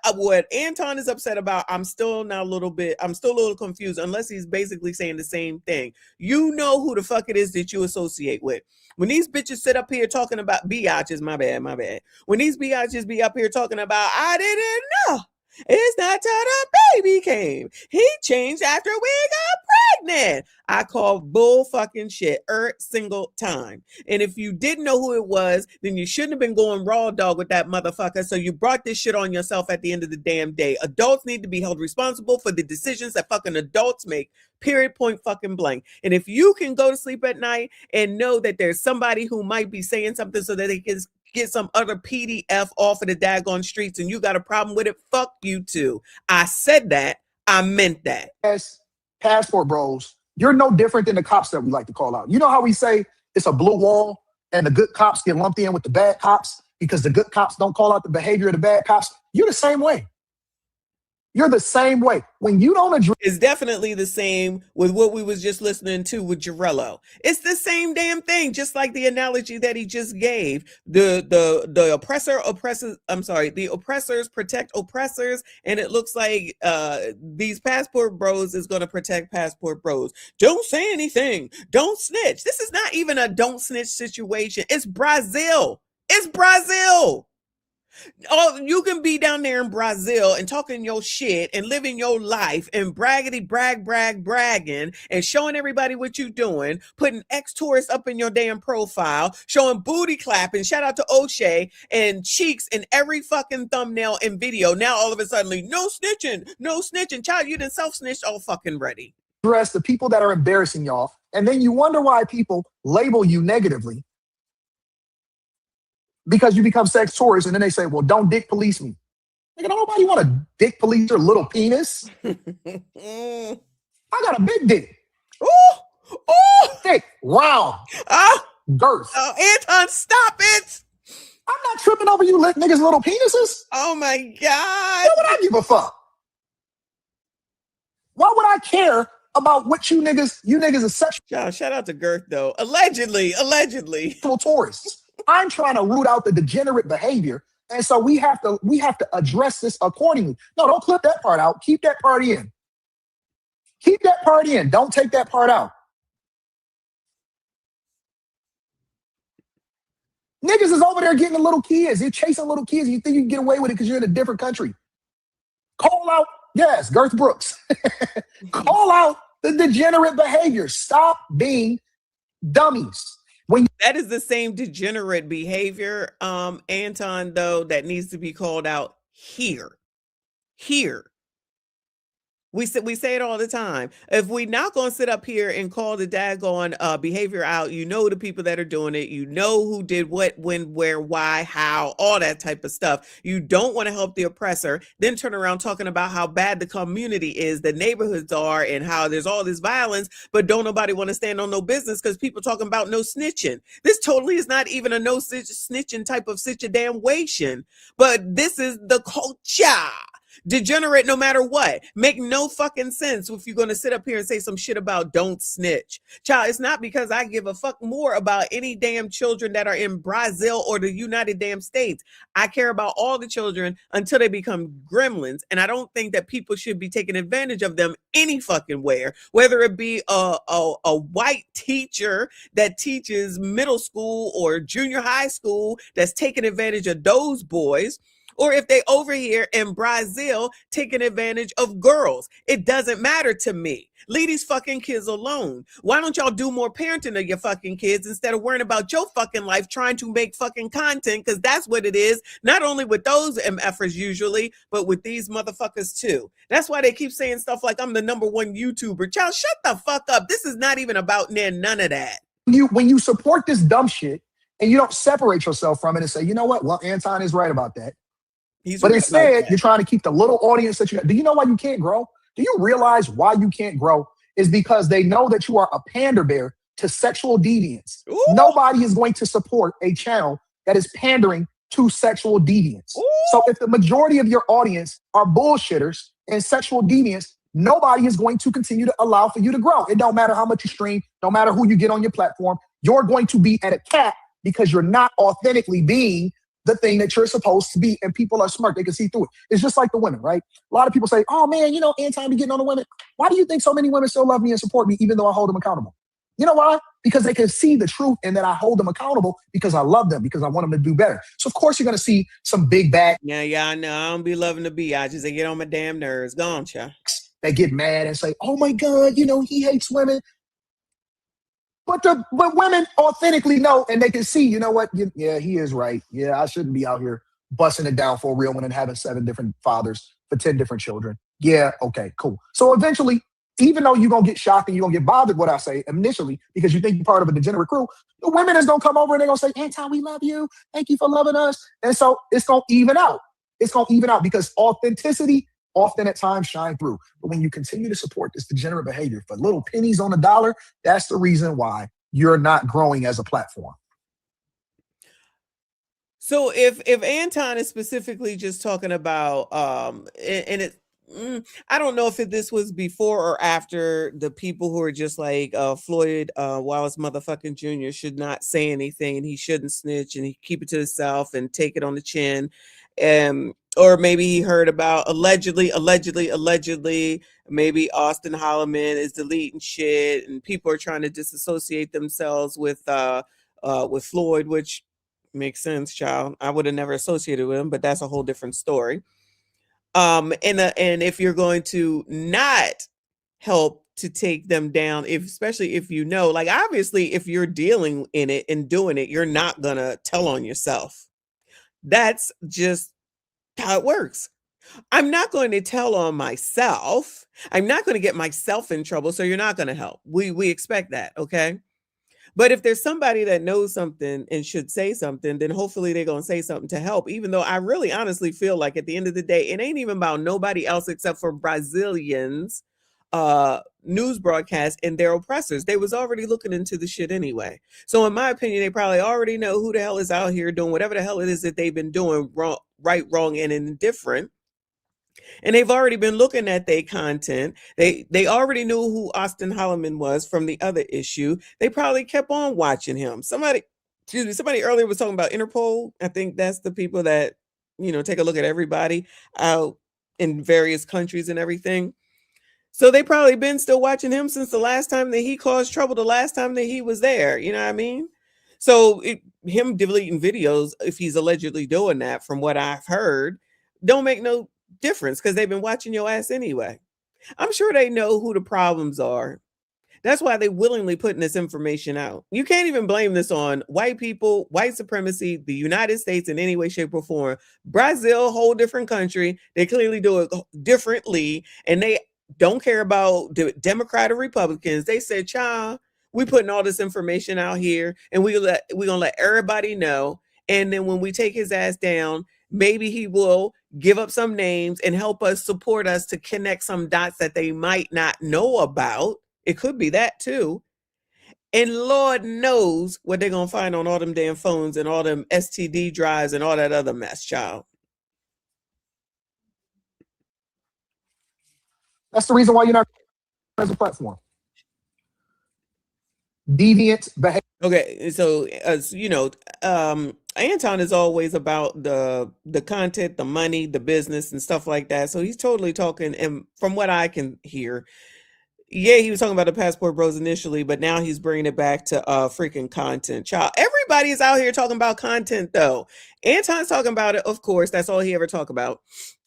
Anton is upset about, I'm still a little confused, unless he's basically saying the same thing. You know who the fuck it is that you associate with. When these bitches sit up here talking about biatches, my bad. When these biatches be up here talking about, I didn't know. It's not till the baby came. He changed after we got pregnant. I call bull fucking shit every single time. And if you didn't know who it was, then you shouldn't have been going raw dog with that motherfucker. So you brought this shit on yourself at the end of the damn day. Adults need to be held responsible for the decisions that fucking adults make. Period, point fucking blank. And if you can go to sleep at night and know that there's somebody who might be saying something so that they can get some other PDF off of the daggone streets and you got a problem with it, fuck you too. I said that. I meant that. As passport bros, you're no different than the cops that we like to call out. You know how we say it's a blue wall and the good cops get lumped in with the bad cops because the good cops don't call out the behavior of the bad cops? You're the same way. You're the same way. When you don't address, it's definitely the same with what we was just listening to with Jarello. It's the same damn thing, just like the analogy that he just gave. The oppressors protect oppressors, and it looks like these passport bros is going to protect passport bros. Don't say anything. Don't snitch. This is not even a don't snitch situation. It's Brazil. It's Brazil. Oh, you can be down there in Brazil and talking your shit and living your life and bragging and showing everybody what you doing, putting ex-tourists up in your damn profile, showing booty clapping, shout out to O'Shea, and cheeks in every fucking thumbnail and video. Now all of a sudden, no snitching. Child, you done self-snitched all fucking ready. address the people that are embarrassing y'all, and then you wonder why people label you negatively. Because you become sex tourists, and then they say, well, don't dick police me. Nigga, don't nobody want to dick police your little penis. I got a big dick. Ooh! Thick, round, girth. Oh, Anton, stop it! I'm not tripping over you niggas' little penises. Oh my God. Why would I give a fuck? Why would I care about what you niggas are sexual? Shout out to Girth, though. Allegedly. Tourists. I'm trying to root out the degenerate behavior, and so we have to address this accordingly. No, don't clip that part out. Keep that part in. Keep that part in. Don't take that part out. Niggas is over there getting the little kids. You're chasing little kids. You think you can get away with it because you're in a different country. Call out, yes, Girth Brooks. Call out the degenerate behavior. Stop being dummies. That is the same degenerate behavior, Anton, though, that needs to be called out here. We say it all the time. If we not going to sit up here and call the daggone behavior out, you know the people that are doing it. You know who did what, when, where, why, how, all that type of stuff. You don't want to help the oppressor, then turn around talking about how bad the community is, the neighborhoods are, and how there's all this violence, but don't nobody want to stand on no business because people talking about no snitching. This totally is not even a no snitching type of situation, but this is the culture. Degenerate no matter what. Make no fucking sense if you're going to sit up here and say some shit about don't snitch. Child, it's not because I give a fuck more about any damn children that are in Brazil or the United damn States. I care about all the children until they become gremlins, and I don't think that people should be taking advantage of them any fucking where, whether it be a white teacher that teaches middle school or junior high school that's taking advantage of those boys, or if they over here in Brazil taking advantage of girls. It doesn't matter to me. Leave these fucking kids alone. Why don't y'all do more parenting of your fucking kids instead of worrying about your fucking life trying to make fucking content? Because that's what it is. Not only with those MFers usually, but with these motherfuckers too. That's why they keep saying stuff like, I'm the #1 YouTuber. Child, shut the fuck up. This is not even about none of that. When you support this dumb shit and you don't separate yourself from it and say, you know what? Well, Anton is right about that. But instead, you're trying to keep the little audience that you got. Do you know why you can't grow? Do you realize why you can't grow? Is because they know that you are a pander bear to sexual deviance. Ooh. Nobody is going to support a channel that is pandering to sexual deviance. Ooh. So if the majority of your audience are bullshitters and sexual deviants, nobody is going to continue to allow for you to grow. It don't matter how much you stream, no matter who you get on your platform, you're going to be at a cap because you're not authentically being the thing that you're supposed to be, and people are smart. They can see through it. It's just like the women, right? A lot of people say, oh man, you know, Anton be getting on the women. Why do you think so many women still love me and support me even though I hold them accountable? You know why? Because they can see the truth and that I hold them accountable because I love them, because I want them to do better. So of course you're going to see some big bad. Yeah, I know. I don't be loving the biatches. They get on my damn nerves. Go on, child. They get mad and say, oh my God, you know, he hates women. But women authentically know, and they can see, you know what? Yeah, he is right. Yeah, I shouldn't be out here busting it down for a real one and having 7 different fathers for 10 different children. Yeah, okay, cool. So eventually, even though you're going to get shocked and you're going to get bothered what I say initially because you think you're part of a degenerate crew, the women is going to come over and they're going to say, Anton, we love you. Thank you for loving us. And so it's going to even out. It's going to even out because authenticity often at times shine through. But when you continue to support this degenerate behavior for little pennies on the dollar, that's the reason why you're not growing as a platform. So if Anton is specifically just talking about and it I don't know if this was before or after the people who are just like Floyd Wallace motherfucking Jr. should not say anything and he shouldn't snitch and he keep it to himself and take it on the chin. Or maybe he heard about allegedly, maybe Austin Holloman is deleting shit and people are trying to disassociate themselves with Floyd, which makes sense, child. I would have never associated with him, but that's a whole different story. And if you're going to not help to take them down, especially if you know, like obviously if you're dealing in it and doing it, you're not gonna tell on yourself. That's just how it works. I'm not going to tell on myself. I'm not going to get myself in trouble. So you're not going to help. We expect that. Okay. But if there's somebody that knows something and should say something, then hopefully they're going to say something to help. Even though I really honestly feel like at the end of the day, it ain't even about nobody else except for Brazilians, news broadcasts and their oppressors. They was already looking into the shit anyway. So in my opinion, they probably already know who the hell is out here doing whatever the hell it is that they've been doing wrong, right, wrong, and indifferent. And they've already been looking at their content. They already knew who Austin Holloman was from the other issue. They probably kept on watching him. Somebody earlier was talking about Interpol. I think that's the people that, you know, take a look at everybody out in various countries and everything. So they probably been still watching him since the last time that he caused trouble, the last time that he was there. You know what I mean? So him deleting videos, if he's allegedly doing that, from what I've heard, don't make no difference because they've been watching your ass anyway. I'm sure they know who the problems are. That's why they willingly putting this information out. You can't even blame this on white people, white supremacy, the United States in any way, shape, or form. Brazil, whole different country. They clearly do it differently, and they don't care about the Democrat or Republicans. They said, child, we putting all this information out here and we're gonna let everybody know. And then when we take his ass down, maybe he will give up some names and help us, support us to connect some dots that they might not know about. It could be that too. And Lord knows what they're gonna find on all them damn phones and all them STD drives and all that other mess, child. That's the reason why you're not as a platform. Deviant behavior. Okay, so as you know, Anton is always about the content, the money, the business, and stuff like that. So he's totally talking, and from what I can hear, Yeah, he was talking about the Passport Bros initially, but now he's bringing it back to freaking content. Child, everybody is out here talking about content though. Anton's talking about it, of course. That's all he ever talk about.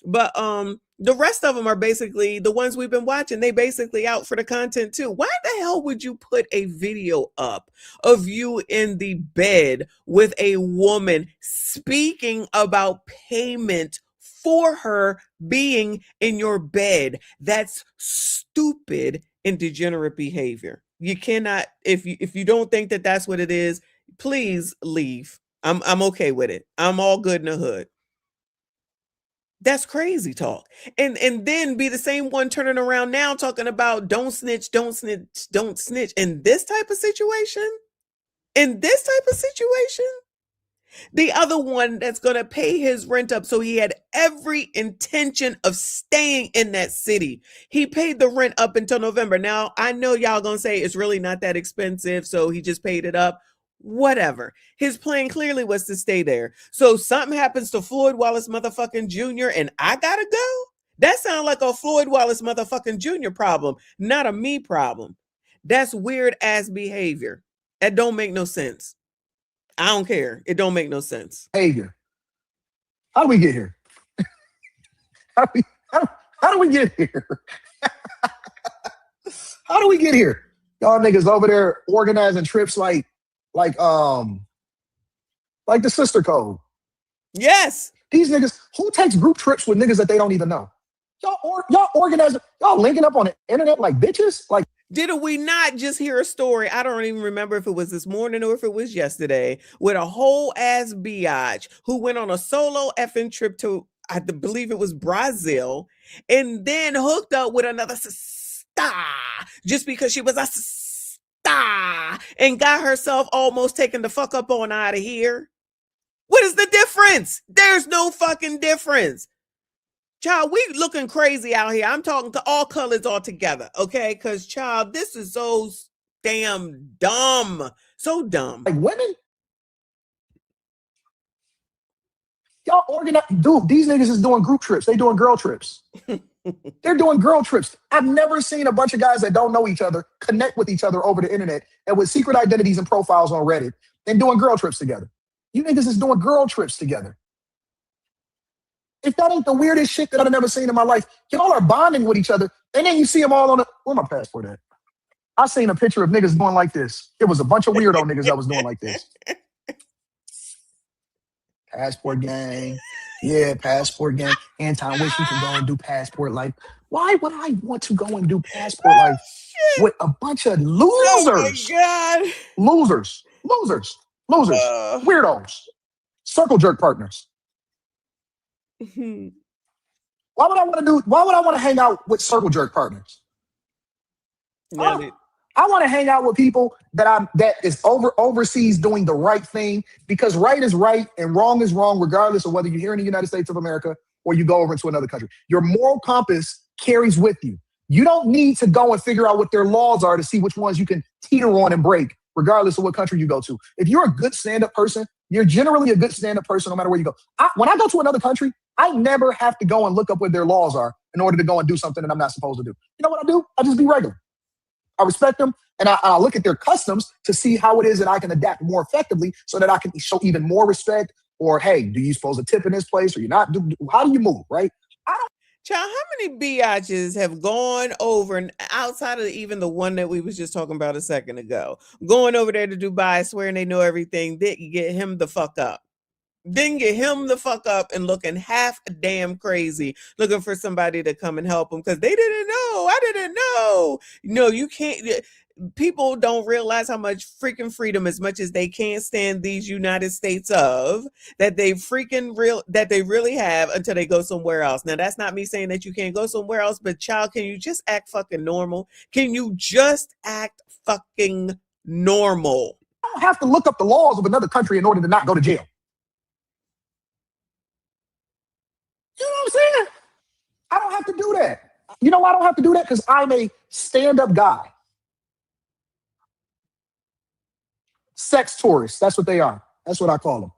But the rest of them are basically the ones we've been watching. They basically out for the content too. Why the hell would you put a video up of you in the bed with a woman speaking about payment for her being in your bed? That's stupid and degenerate behavior. You cannot, if you don't think that that's what it is, please leave. I'm okay with it. I'm all good in the hood. That's crazy talk. And then be the same one turning around now talking about don't snitch, don't snitch, don't snitch in this type of situation. In this type of situation. The other one that's going to pay his rent up, so he had every intention of staying in that city. He paid the rent up until November. Now, I know y'all going to say it's really not that expensive, so he just paid it up. Whatever. His plan clearly was to stay there. So something happens to Floyd Wallace motherfucking Jr. and I got to go? That sounds like a Floyd Wallace motherfucking Jr. problem, not a me problem. That's weird ass behavior. That don't make no sense. I don't care. It don't make no sense. Behavior. How do we get here? How do we get here? How do we get here? Y'all niggas over there organizing trips like the sister code. Yes. These niggas, who takes group trips with niggas that they don't even know? Y'all organizing, y'all linking up on the internet like bitches? Like, did we not just hear a story? I don't even remember if it was this morning or if it was yesterday, with a whole ass biatch who went on a solo effing trip to, I believe it was Brazil, and then hooked up with another sister just because she was a sister and got herself almost taken the fuck up on out of here. What is the difference? There's no fucking difference. Child, we looking crazy out here. I'm talking to all colors all together, okay? Because, child, this is so damn dumb. So dumb. Like women? Y'all organize. Dude, these niggas is doing group trips. They doing girl trips. They're doing girl trips. I've never seen a bunch of guys that don't know each other connect with each other over the internet and with secret identities and profiles on Reddit and doing girl trips together. You niggas is doing girl trips together. If that ain't the weirdest shit that I've never seen in my life, y'all are bonding with each other, and then you see them all on the, where my passport at? I seen a picture of niggas doing like this. It was a bunch of weirdo niggas that was doing like this. Passport gang. Yeah, passport gang. Anton, wish you can go and do passport life. Why would I want to go and do passport life with a bunch of losers? Oh my God. Losers. Weirdos. Circle jerk partners. Why would I want to hang out with circle jerk partners? I want to hang out with people that is overseas doing the right thing, because right is right and wrong is wrong, regardless of whether you're here in the United States of America or you go over into another country. Your moral compass carries with you. You don't need to go and figure out what their laws are to see which ones you can teeter on and break, regardless of what country you go to. If you're a good stand-up person, you're generally a good stand-up person no matter where you go. When I go to another country, I never have to go and look up what their laws are in order to go and do something that I'm not supposed to do. You know what I do? I just be regular. I respect them, and I look at their customs to see how it is that I can adapt more effectively so that I can show even more respect. Or, hey, do you supposed to tip in this place, or you're not? How do you move, right? Child, how many biatches have gone over, and outside of even the one that we was just talking about a second ago, going over there to Dubai, swearing they know everything, they get him the fuck up. Then get him the fuck up and looking half damn crazy, looking for somebody to come and help them because they didn't know. I didn't know. No, you can't. People don't realize how much freaking freedom, as much as they can't stand these United States of, that they really have until they go somewhere else. Now, that's not me saying that you can't go somewhere else, but child, can you just act fucking normal? Can you just act fucking normal? I don't have to look up the laws of another country in order to not go to jail. You know what I'm saying? I don't have to do that. You know why I don't have to do that? Because I'm a stand-up guy. Sex tourists. That's what they are. That's what I call them.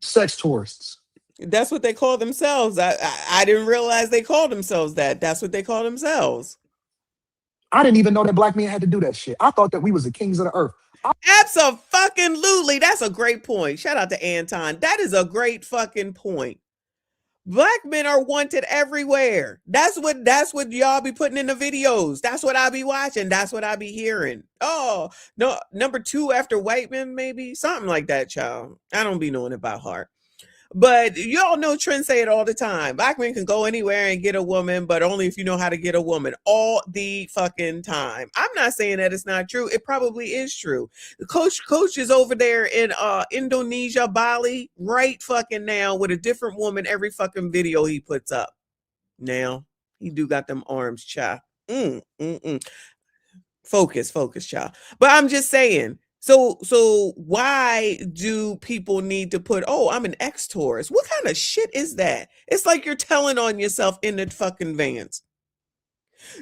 Sex tourists. That's what they call themselves. I didn't realize they called themselves that. That's what they call themselves. I didn't even know that black men had to do that shit. I thought that we was the kings of the earth. Absolutely. That's a great point. Shout out to Anton. That is a great fucking point. Black men are wanted everywhere. That's what y'all be putting in the videos. That's what I be watching. That's what I be hearing. Oh, no, number 2 after white men, maybe something like that, child. I don't be knowing it by heart. But y'all know Trent say it all the time. Black men can go anywhere and get a woman, but only if you know how to get a woman all the fucking time. I'm not saying that it's not true. It probably is true. Coach is over there in Indonesia, Bali, right fucking now with a different woman every fucking video he puts up. Now, he do got them arms, child. Focus, child. But I'm just saying, so why do people need to put, oh, I'm an ex-tourist? What kind of shit is that? It's like you're telling on yourself in the fucking vans.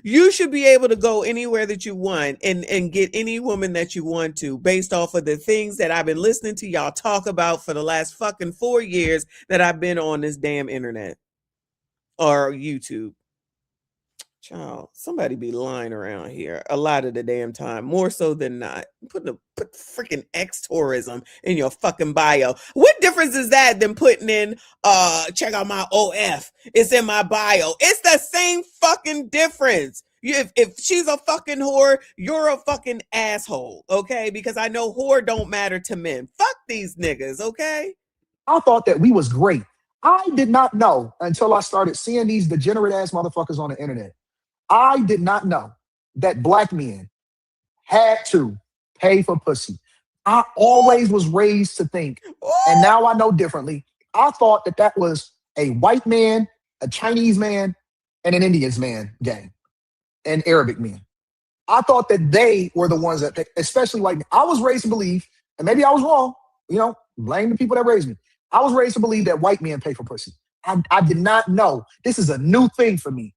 You should be able to go anywhere that you want and get any woman that you want to based off of the things that I've been listening to y'all talk about for the last fucking 4 years that I've been on this damn internet or YouTube. Child, somebody be lying around here a lot of the damn time, more so than not. Put freaking ex-tourism in your fucking bio. What difference is that than putting in check out my OF? It's in my bio. It's the same fucking difference. If she's a fucking whore, you're a fucking asshole, okay? Because I know whore don't matter to men. Fuck these niggas, okay? I thought that we was great. I did not know until I started seeing these degenerate ass motherfuckers on the internet. I did not know that black men had to pay for pussy. I always was raised to think, and now I know differently. I thought that that was a white man, a Chinese man, and an Indian man game, and Arabic men. I thought that they were the ones that, especially white men. I was raised to believe, and maybe I was wrong, blame the people that raised me. I was raised to believe that white men pay for pussy. I did not know. This is a new thing for me.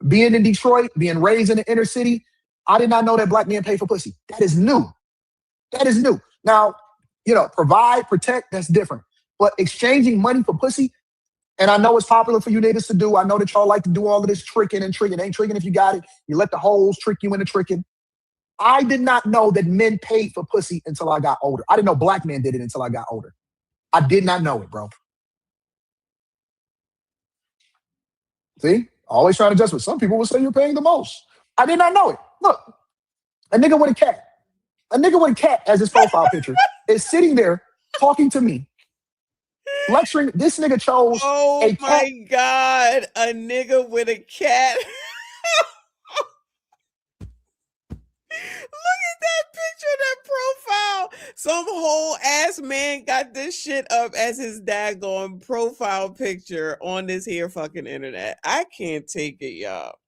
Being in Detroit, being raised in the inner city, I did not know that black men pay for pussy. That is new. That is new. Now, provide, protect, that's different. But exchanging money for pussy, and I know it's popular for you niggas to do. I know that y'all like to do all of this tricking and tricking. Ain't tricking if you got it. You let the hoes trick you into tricking. I did not know that men paid for pussy until I got older. I didn't know black men did it until I got older. I did not know it, bro. See? Always trying to justify. Some people will say you're paying the most. I did not know it. Look, a nigga with a cat as his profile picture is sitting there talking to me, lecturing. This nigga chose a cat. Oh my God, a nigga with a cat. Look at that picture, that profile. Some whole ass man got this shit up as his daggone profile picture on this here fucking internet. I can't take it, y'all.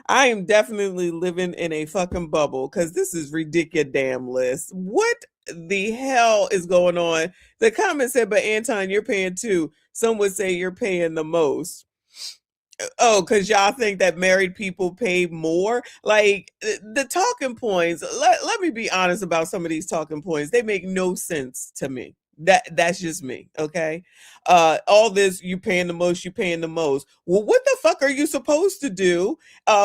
I am definitely living in a fucking bubble because this is ridiculous. What the hell is going on? The comment said, but Anton, you're paying too. Some would say you're paying the most. Oh, because y'all think that married people pay more? Like, the talking points, let me be honest about some of these talking points. They make no sense to me. That's just me, okay? All this, you paying the most. Well, what the fuck are you supposed to do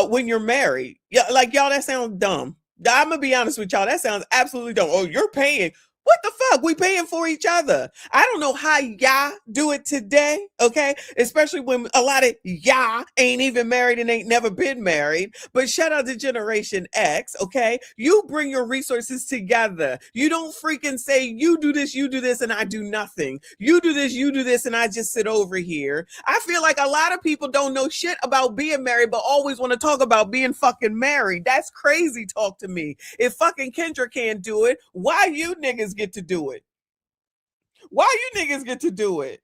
when you're married? Yeah, like, y'all, that sounds dumb. I'm gonna be honest with y'all. That sounds absolutely dumb. Oh, you're paying. What the fuck? We paying for each other. I don't know how y'all do it today, okay? Especially when a lot of y'all ain't even married and ain't never been married. But shout out to Generation X, okay? You bring your resources together. You don't freaking say, you do this, and I do nothing. You do this, and I just sit over here. I feel like a lot of people don't know shit about being married, but always want to talk about being fucking married. That's crazy talk to me. If fucking Kendra can't do it, why you niggas get to do it? Why you niggas get to do it?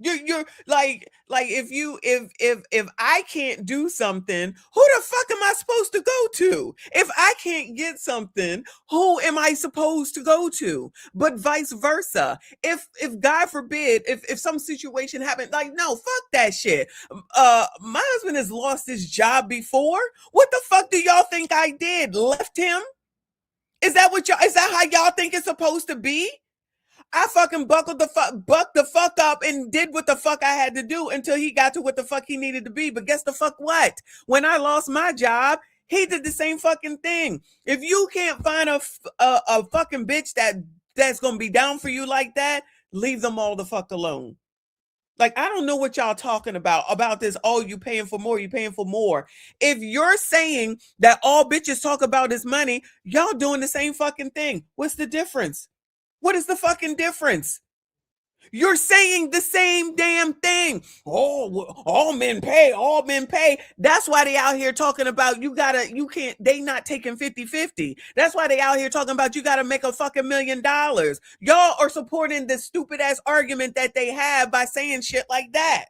You're like if I can't do something, who the fuck am I supposed to go to? If I can't get something, who am I supposed to go to? But vice versa. If God forbid, if some situation happened, like, no, fuck that shit. My husband has lost his job before. What the fuck do y'all think I did? Left him? Is that how y'all think it's supposed to be? I fucking bucked the fuck up and did what the fuck I had to do until he got to what the fuck he needed to be. But guess the fuck what? When I lost my job, He did the same fucking thing. If you can't find a fucking bitch that's gonna be down for you like that, leave them all the fuck alone. Like, I don't know what y'all talking about this. Oh, you paying for more, you paying for more. If you're saying that all bitches talk about is money, y'all doing the same fucking thing. What's the difference? What is the fucking difference? You're saying the same damn thing. Oh, all men pay, all men pay. That's why they out here talking about they not taking 50-50. That's why they out here talking about you gotta make a fucking $1 million. Y'all are supporting this stupid ass argument that they have by saying shit like that.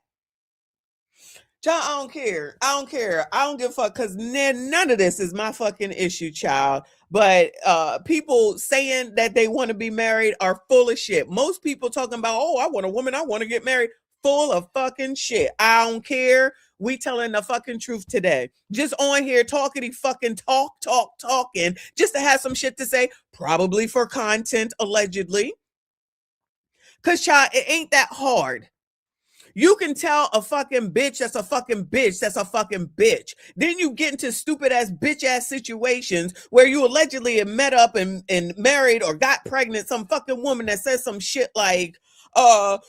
Child, I don't care. I don't care. I don't give a fuck, because none of this is my fucking issue, child. But people saying that they want to be married are full of shit. Most people talking about, oh, I want a woman, I want to get married. Full of fucking shit. I don't care. We telling the fucking truth today. Just on here talking just to have some shit to say, probably for content, allegedly. Because, child, it ain't that hard. You can tell a fucking bitch that's a fucking bitch that's a fucking bitch. Then you get into stupid ass bitch ass situations where you allegedly have met up and married or got pregnant some fucking woman that says some shit like,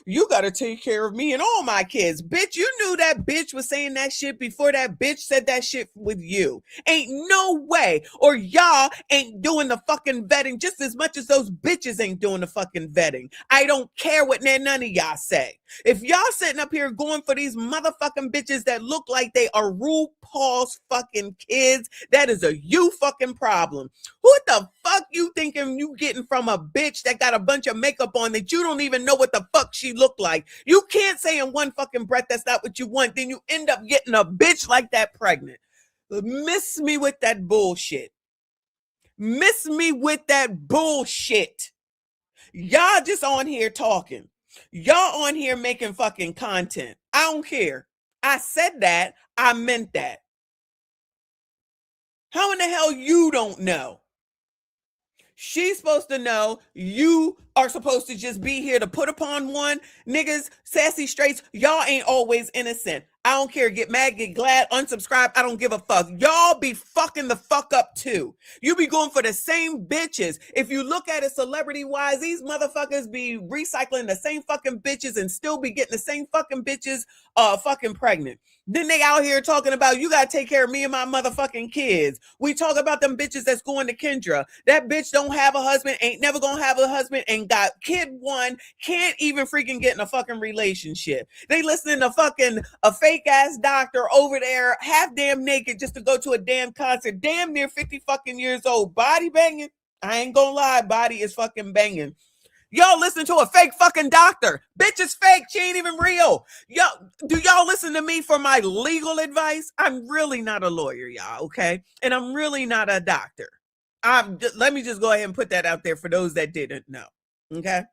you gotta take care of me and all my kids. Bitch, you knew that bitch was saying that shit before that bitch said that shit with you. Ain't no way. Or y'all ain't doing the fucking vetting just as much as those bitches ain't doing the fucking vetting. I don't care what none of y'all say. If y'all sitting up here going for these motherfucking bitches that look like they are RuPaul's fucking kids, that is a you fucking problem. What the fuck you thinking you getting from a bitch that got a bunch of makeup on that you don't even know what the fuck she look like? You can't say in one fucking breath that's not what you want, then you end up getting a bitch like that pregnant. Miss me with that bullshit. Miss me with that bullshit. Y'all just on here talking. Y'all on here making fucking content. I don't care. I said that. I meant that. How in the hell you don't know? She's supposed to know. You are supposed to just be here to put upon one. Niggas, sassy straights, y'all ain't always innocent. I don't care. Get mad, get glad, unsubscribe. I don't give a fuck. Y'all be fucking the fuck up too. You be going for the same bitches. If you look at it celebrity-wise, these motherfuckers be recycling the same fucking bitches and still be getting the same fucking bitches fucking pregnant. Then they out here talking about, you gotta take care of me and my motherfucking kids. We talk about them bitches that's going to Kendra. That bitch don't have a husband, ain't never gonna have a husband, and got kid one, can't even freaking get in a fucking relationship. They listening to fucking a fake ass doctor over there, half damn naked, just to go to a damn concert, damn near 50 fucking years old, body banging. I ain't gonna lie, body is fucking banging. Y'all listen to a fake fucking doctor. Bitch is fake. She ain't even real. Do y'all listen to me for my legal advice? I'm really not a lawyer, y'all, okay? And I'm really not a doctor. Let me just go ahead and put that out there for those that didn't know, okay?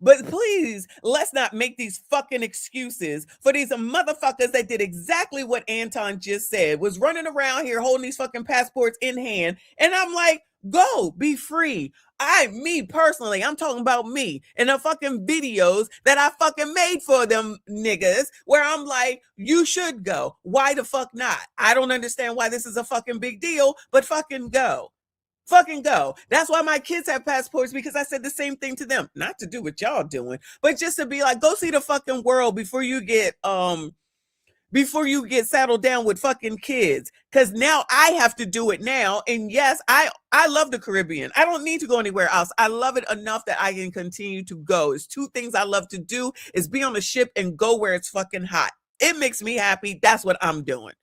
But please, let's not make these fucking excuses for these motherfuckers that did exactly what Anton just said, was running around here holding these fucking passports in hand. And I'm like, go, be free. Me personally, I'm talking about me and the fucking videos that I fucking made for them niggas where I'm like, you should go. Why the fuck not? I don't understand why this is a fucking big deal, but fucking go. Fucking go. That's why my kids have passports, because I said the same thing to them. Not to do what y'all doing, but just to be like, go see the fucking world before you get saddled down with fucking kids. Because now I have to do it now. And yes, I love the Caribbean. I don't need to go anywhere else. I love it enough that I can continue to go. It's two things I love to do, is be on a ship and go where it's fucking hot. It makes me happy. That's what I'm doing.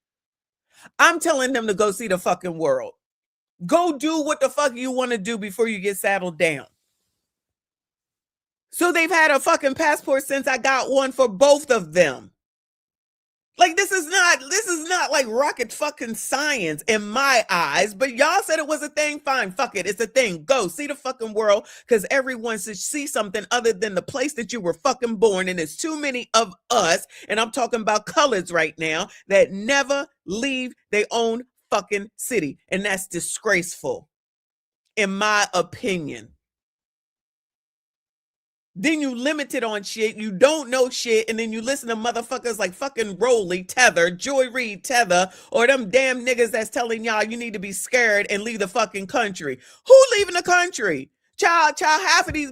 I'm telling them to go see the fucking world. Go do what the fuck you want to do before you get saddled down. So they've had a fucking passport since I got one for both of them. Like, this is not like rocket fucking science in my eyes, but y'all said it was a thing. Fine, fuck it. It's a thing. Go see the fucking world, because everyone should see something other than the place that you were fucking born. And there's too many of us, and I'm talking about colors right now, that never leave their own fucking city. And that's disgraceful, in my opinion. Then you limited on shit. You don't know shit. And then you listen to motherfuckers like fucking Rolly, Tether, Joy Reid, Tether, or them damn niggas that's telling y'all you need to be scared and leave the fucking country. Who leaving the country? Child,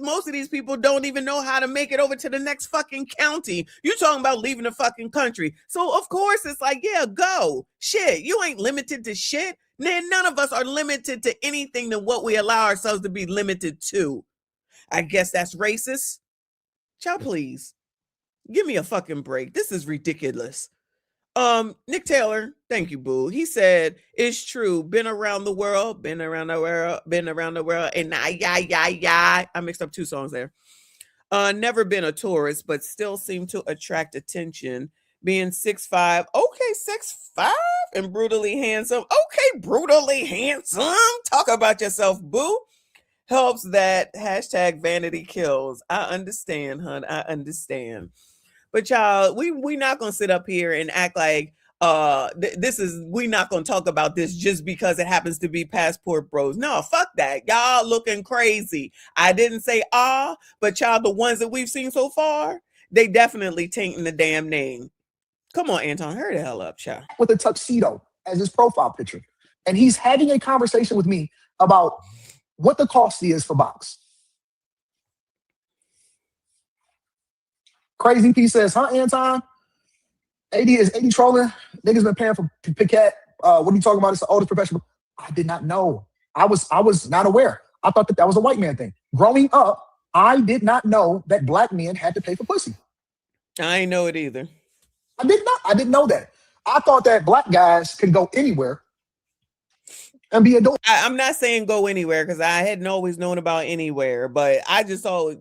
most of these people don't even know how to make it over to the next fucking county. You talking about leaving the fucking country. So of course it's like, yeah, go. Shit, you ain't limited to shit. None of us are limited to anything than what we allow ourselves to be limited to. I guess that's racist. Child, please. Give me a fucking break. This is ridiculous. Nick Taylor, thank you, boo. He said, it's true. Been around the world, and I mixed up two songs there. Never been a tourist, but still seem to attract attention. Being 6'5", okay, 6'5", and brutally handsome. Okay, brutally handsome. Talk about yourself, boo. Helps that hashtag vanity kills. I understand, hun. I understand. But y'all, we not gonna sit up here and act like we not gonna talk about this just because it happens to be Passport Bros. No, fuck that. Y'all looking crazy. I didn't say but y'all, the ones that we've seen so far, they definitely tainting the damn name. Come on, Anton, hurry the hell up, child. With a tuxedo as his profile picture. And he's having a conversation with me about what the cost is for box. Crazy P says, huh, Anton? AD trolling. Niggas been paying for Piquet. What are you talking about? It's the oldest professional. I did not know. I was not aware. I thought that was a white man thing. Growing up, I did not know that black men had to pay for pussy. I ain't know it either. I didn't know that. I thought that black guys can go anywhere and be adult. I'm not saying go anywhere because I hadn't always known about anywhere, but I just saw,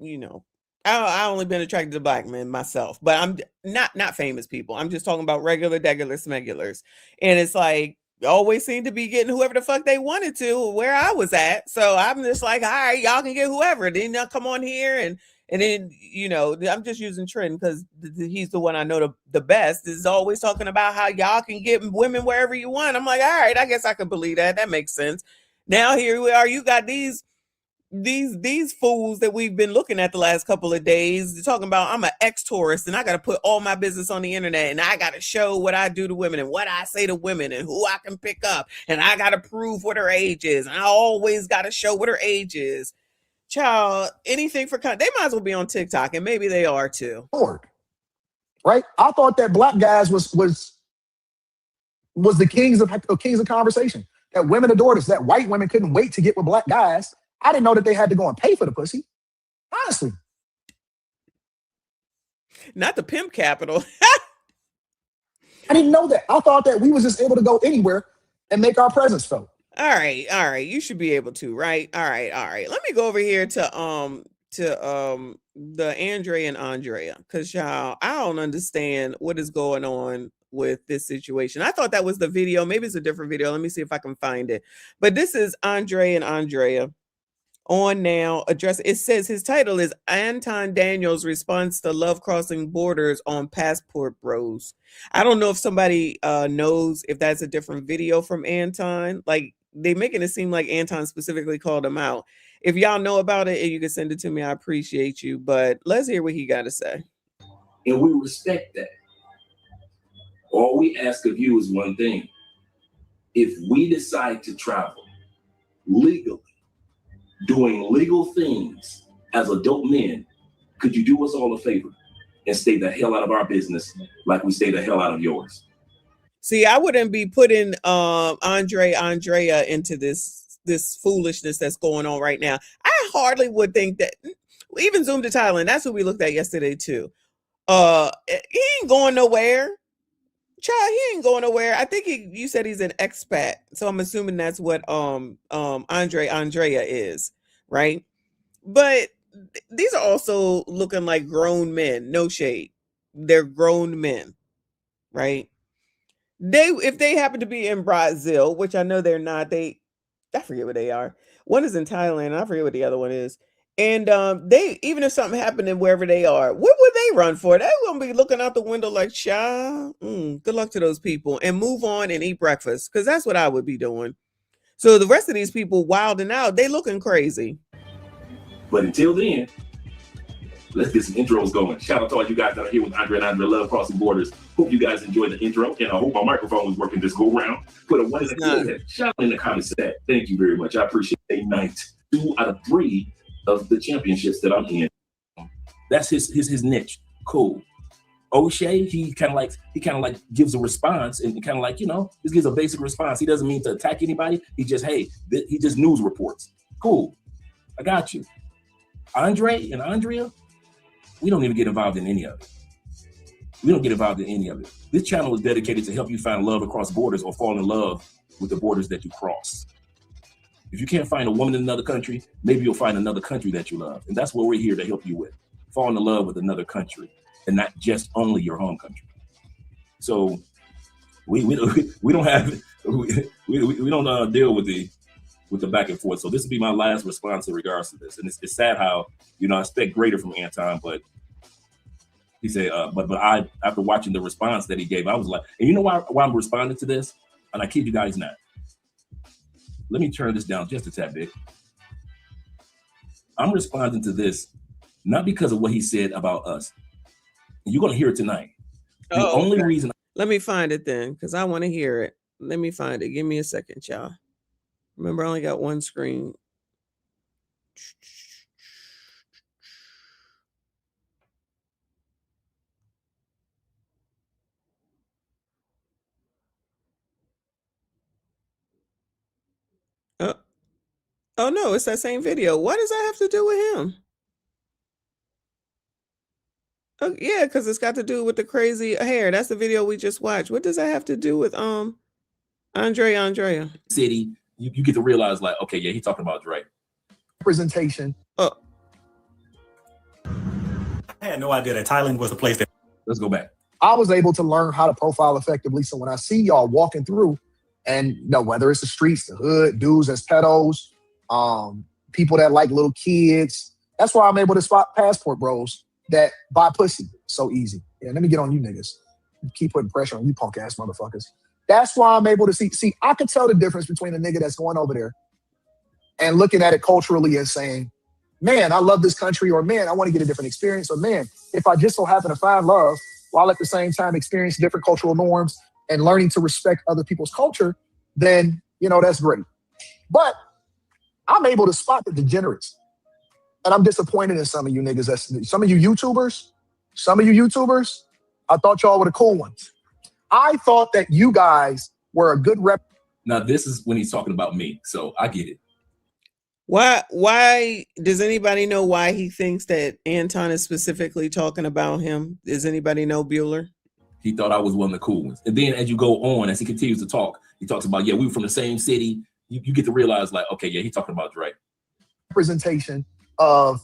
I only been attracted to black men myself, but I'm not famous people. I'm just talking about regular smegulars. And it's like, always seem to be getting whoever the fuck they wanted to where I was at. So I'm just like, all right, y'all can get whoever. Then y'all come on here and then, I'm just using Trent because he's the one I know the best, is always talking about how y'all can get women wherever you want. I'm like, all right, I guess I can believe that. That makes sense. Now here we are. You got these fools that we've been looking at the last couple of days talking about I'm an ex-tourist and I got to put all my business on the internet and I got to show what I do to women and what I say to women and who I can pick up and I got to prove what her age is. And I always got to show what her age is. Child, anything for they might as well be on TikTok, and maybe they are too. Right? I thought that black guys was the kings of conversation. That women adored us. That white women couldn't wait to get with black guys. I didn't know that they had to go and pay for the pussy. Honestly, not the pimp capital. I didn't know that. I thought that we was just able to go anywhere and make our presence felt. All right. You should be able to, right? All right. Let me go over here to the Andre and Andrea, because y'all, I don't understand what is going on with this situation. I thought that was the video. Maybe it's a different video. Let me see if I can find it. But this is Andre and Andrea on now. Address. It says his title is Anton Daniels responds to love crossing borders on Passport Bros. I don't know if somebody knows if that's a different video from Anton. Like, they making it seem like Anton specifically called him out. If y'all know about it and you can send it to me, I appreciate you. But let's hear what he got to say. And we respect that. All we ask of you is one thing. If we decide to travel legally, doing legal things as adult men, could you do us all a favor and stay the hell out of our business like we stay the hell out of yours? See, I wouldn't be putting Andrea into this foolishness that's going on right now. I hardly would think that. Even Zoom to Thailand, that's what we looked at yesterday too. He ain't going nowhere. Child, he ain't going nowhere. I think you said he's an expat, so I'm assuming that's what Andrea is, right? But these are also looking like grown men. No shade, they're grown men, right? If they happen to be in Brazil, which I know they're not, I forget what they are. One is in Thailand, I forget what the other one is. And they, even if something happened in wherever they are, what would they run for? They're gonna be looking out the window like, child, good luck to those people, and move on and eat breakfast, because that's what I would be doing. So the rest of these people wilding out, they looking crazy. But until then, Let's get some intros going. Shout out to all you guys that are here with Andre and Andre Love Crossing Borders. Hope you guys enjoyed the intro, and I hope my microphone was working this go round. Put a 1 in the shout out in the comments. Thank you very much. I appreciate it. Night 2 out of 3 of the championships that I'm in. That's his niche. Cool. O'Shea, he kind of like gives a response and kind of like, you know, just gives a basic response. He doesn't mean to attack anybody. He just, he just news reports. Cool. I got you. Andre and Andrea, we don't even get involved in any of it. We don't get involved in any of it. This channel is dedicated to help you find love across borders or fall in love with the borders that you cross. If you can't find a woman in another country, maybe you'll find another country that you love. And that's what we're here to help you with. Fall in love with another country and not just only your home country. So we don't deal with the back and forth. So this will be my last response in regards to this. And it's sad how, you know, I expect greater from Anton, but he said, but I, after watching the response that he gave, I was like, and you know why I'm responding to this? And I kid you guys not. Let me turn this down just a tad bit. I'm responding to this not because of what he said about us. You're going to hear it tonight. The only reason. Let me find it then, because I want to hear it. Let me find it. Give me a second, y'all. Remember, I only got one screen. Oh no, it's that same video. What does that have to do with him? Oh yeah, because it's got to do with the crazy hair. That's the video we just watched. What does that have to do with Andrea? City, you get to realize like, okay, yeah, he's talking about Drake. Representation. I had no idea that Thailand was a place that. Let's go back. I was able to learn how to profile effectively. So when I see y'all walking through, and you know, whether it's the streets, the hood, dudes as pedos, people that like little kids, that's why I'm able to spot passport bros that buy pussy so easy. Yeah, let me get on you niggas. Keep putting pressure on you punk ass motherfuckers. That's why I'm able to see, I can tell the difference between a nigga that's going over there and looking at it culturally and saying, man, I love this country, or man, I want to get a different experience, or man, if I just so happen to find love while at the same time experience different cultural norms and learning to respect other people's culture, then, you know, that's great. But I'm able to spot the degenerates. And I'm disappointed in some of you niggas. Some of you YouTubers, I thought y'all were the cool ones. I thought that you guys were a good rep. Now, this is when he's talking about me, so I get it. Why does anybody know why he thinks that Anton is specifically talking about him? Does anybody know, Bueller? He thought I was one of the cool ones. And then as you go on, as he continues to talk, he talks about, yeah, we were from the same city. You get to realize like, okay, yeah, he's talking about Drake. Representation of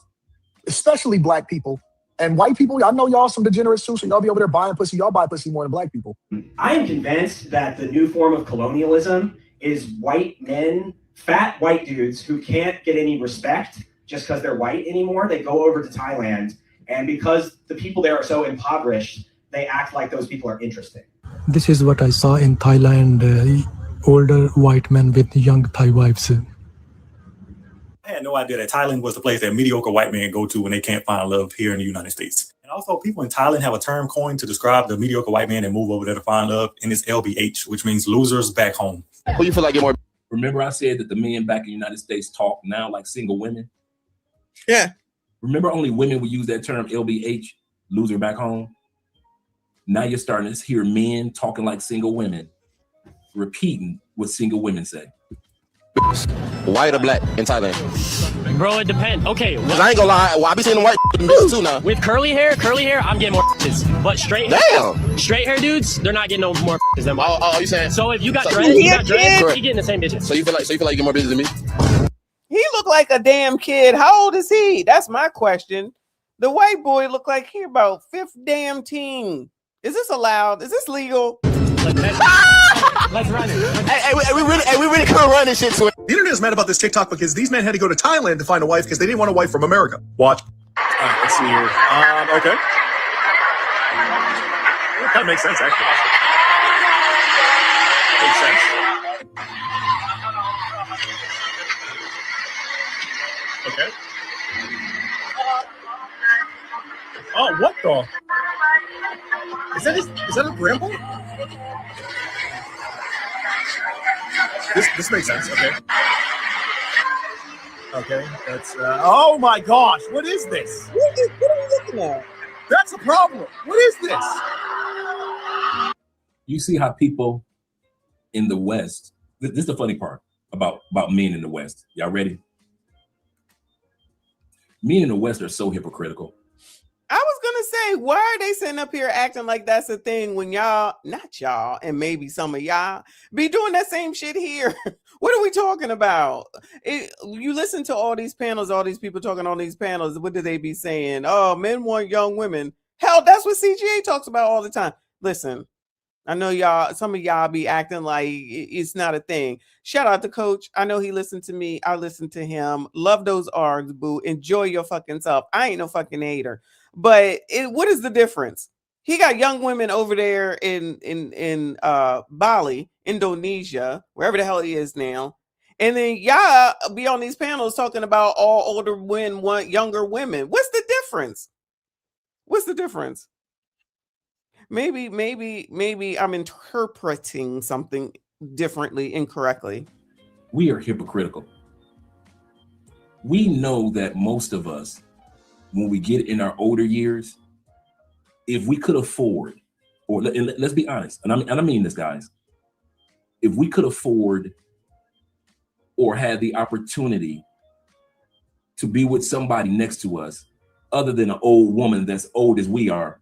especially black people and white people. I know y'all some degenerates too, so y'all be over there buying pussy. Y'all buy pussy more than black people. I am convinced that the new form of colonialism is white men, fat white dudes who can't get any respect just because they're white anymore. They go over to Thailand, and because the people there are so impoverished, they act like those people are interesting. This is what I saw in Thailand, older white men with young Thai wives. I had no idea that Thailand was the place that mediocre white men go to when they can't find love here in the United States. And also, people in Thailand have a term coined to describe the mediocre white man that move over there to find love, and it's LBH, which means losers back home. Who you feel like you're more? Remember I said that the men back in the United States talk now like single women? Yeah. Remember only women would use that term LBH, loser back home? Now you're starting to hear men talking like single women, repeating what single women say. White or black in Thailand? Bro, it depends. Okay. Cause I ain't gonna lie, well, I be seeing the white bitches too now. With curly hair, I'm getting more bitches. But straight hair dudes, they're not getting no more bitches than white. Oh, you saying? So if you got dreads, you getting the same bitches. So you feel like you get more bitches than me? He look like a damn kid. How old is he? That's my question. The white boy look like he about fifth damn teen. Is this allowed? Is this legal? Let's run it. Hey, we really could run this shit to it. The internet is mad about this TikTok because these men had to go to Thailand to find a wife because they didn't want a wife from America. Watch. Let's see here. Okay. That kind of makes sense, actually. Makes sense. Okay. Oh, what the? Is that a grandpa? This makes sense. Okay. Okay. That's. Oh my gosh! What is this? What are you looking at? That's a problem. What is this? You see how people in the West. This is the funny part about men in the West. Y'all ready? Men in the West are so hypocritical. I was gonna say, why are they sitting up here acting like that's a thing when y'all, not y'all, and maybe some of y'all be doing that same shit here? What are we talking about? You listen to all these panels, all these people talking on these panels. What do they be saying? Oh, men want young women. Hell, that's what CGA talks about all the time. Listen, I know y'all, some of y'all be acting like it's not a thing. Shout out to Coach. I know he listened to me. I listened to him. Love those args, boo. Enjoy your fucking self. I ain't no fucking hater. But what is the difference? He got young women over there in Bali, Indonesia, wherever the hell he is now. And then y'all be on these panels talking about all older men want younger women. What's the difference? What's the difference? Maybe I'm interpreting something differently, incorrectly. We are hypocritical. We know that most of us, when we get in our older years, if we could afford, or let's be honest, and I mean this, guys, if we could afford or had the opportunity to be with somebody next to us, other than an old woman that's old as we are,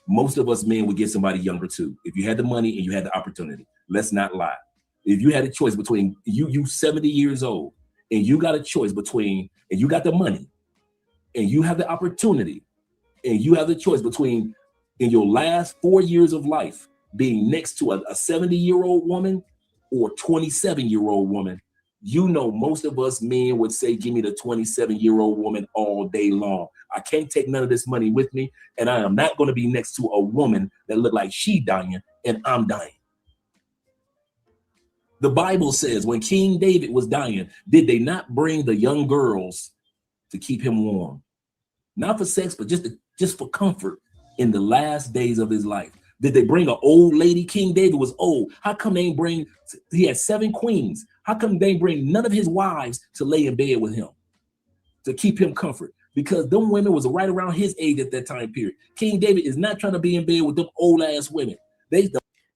most of us men would get somebody younger too. If you had the money and you had the opportunity, let's not lie. If you had a choice between you 70 years old, and you got a choice between, and you got the money, and you have the opportunity, and you have the choice between, in your last 4 years of life, being next to a 70-year-old woman or 27-year-old woman, you know most of us men would say, give me the 27-year-old woman all day long. I can't take none of this money with me, and I am not going to be next to a woman that look like she dying and I'm dying. The Bible says when King David was dying, did they not bring the young girls to keep him warm? Not for sex, but just for comfort in the last days of his life. Did they bring an old lady? King David was old. How come they bring, he had 7 queens. How come they bring none of his wives to lay in bed with him, to keep him comfort? Because them women was right around his age at that time period. King David is not trying to be in bed with them old ass women.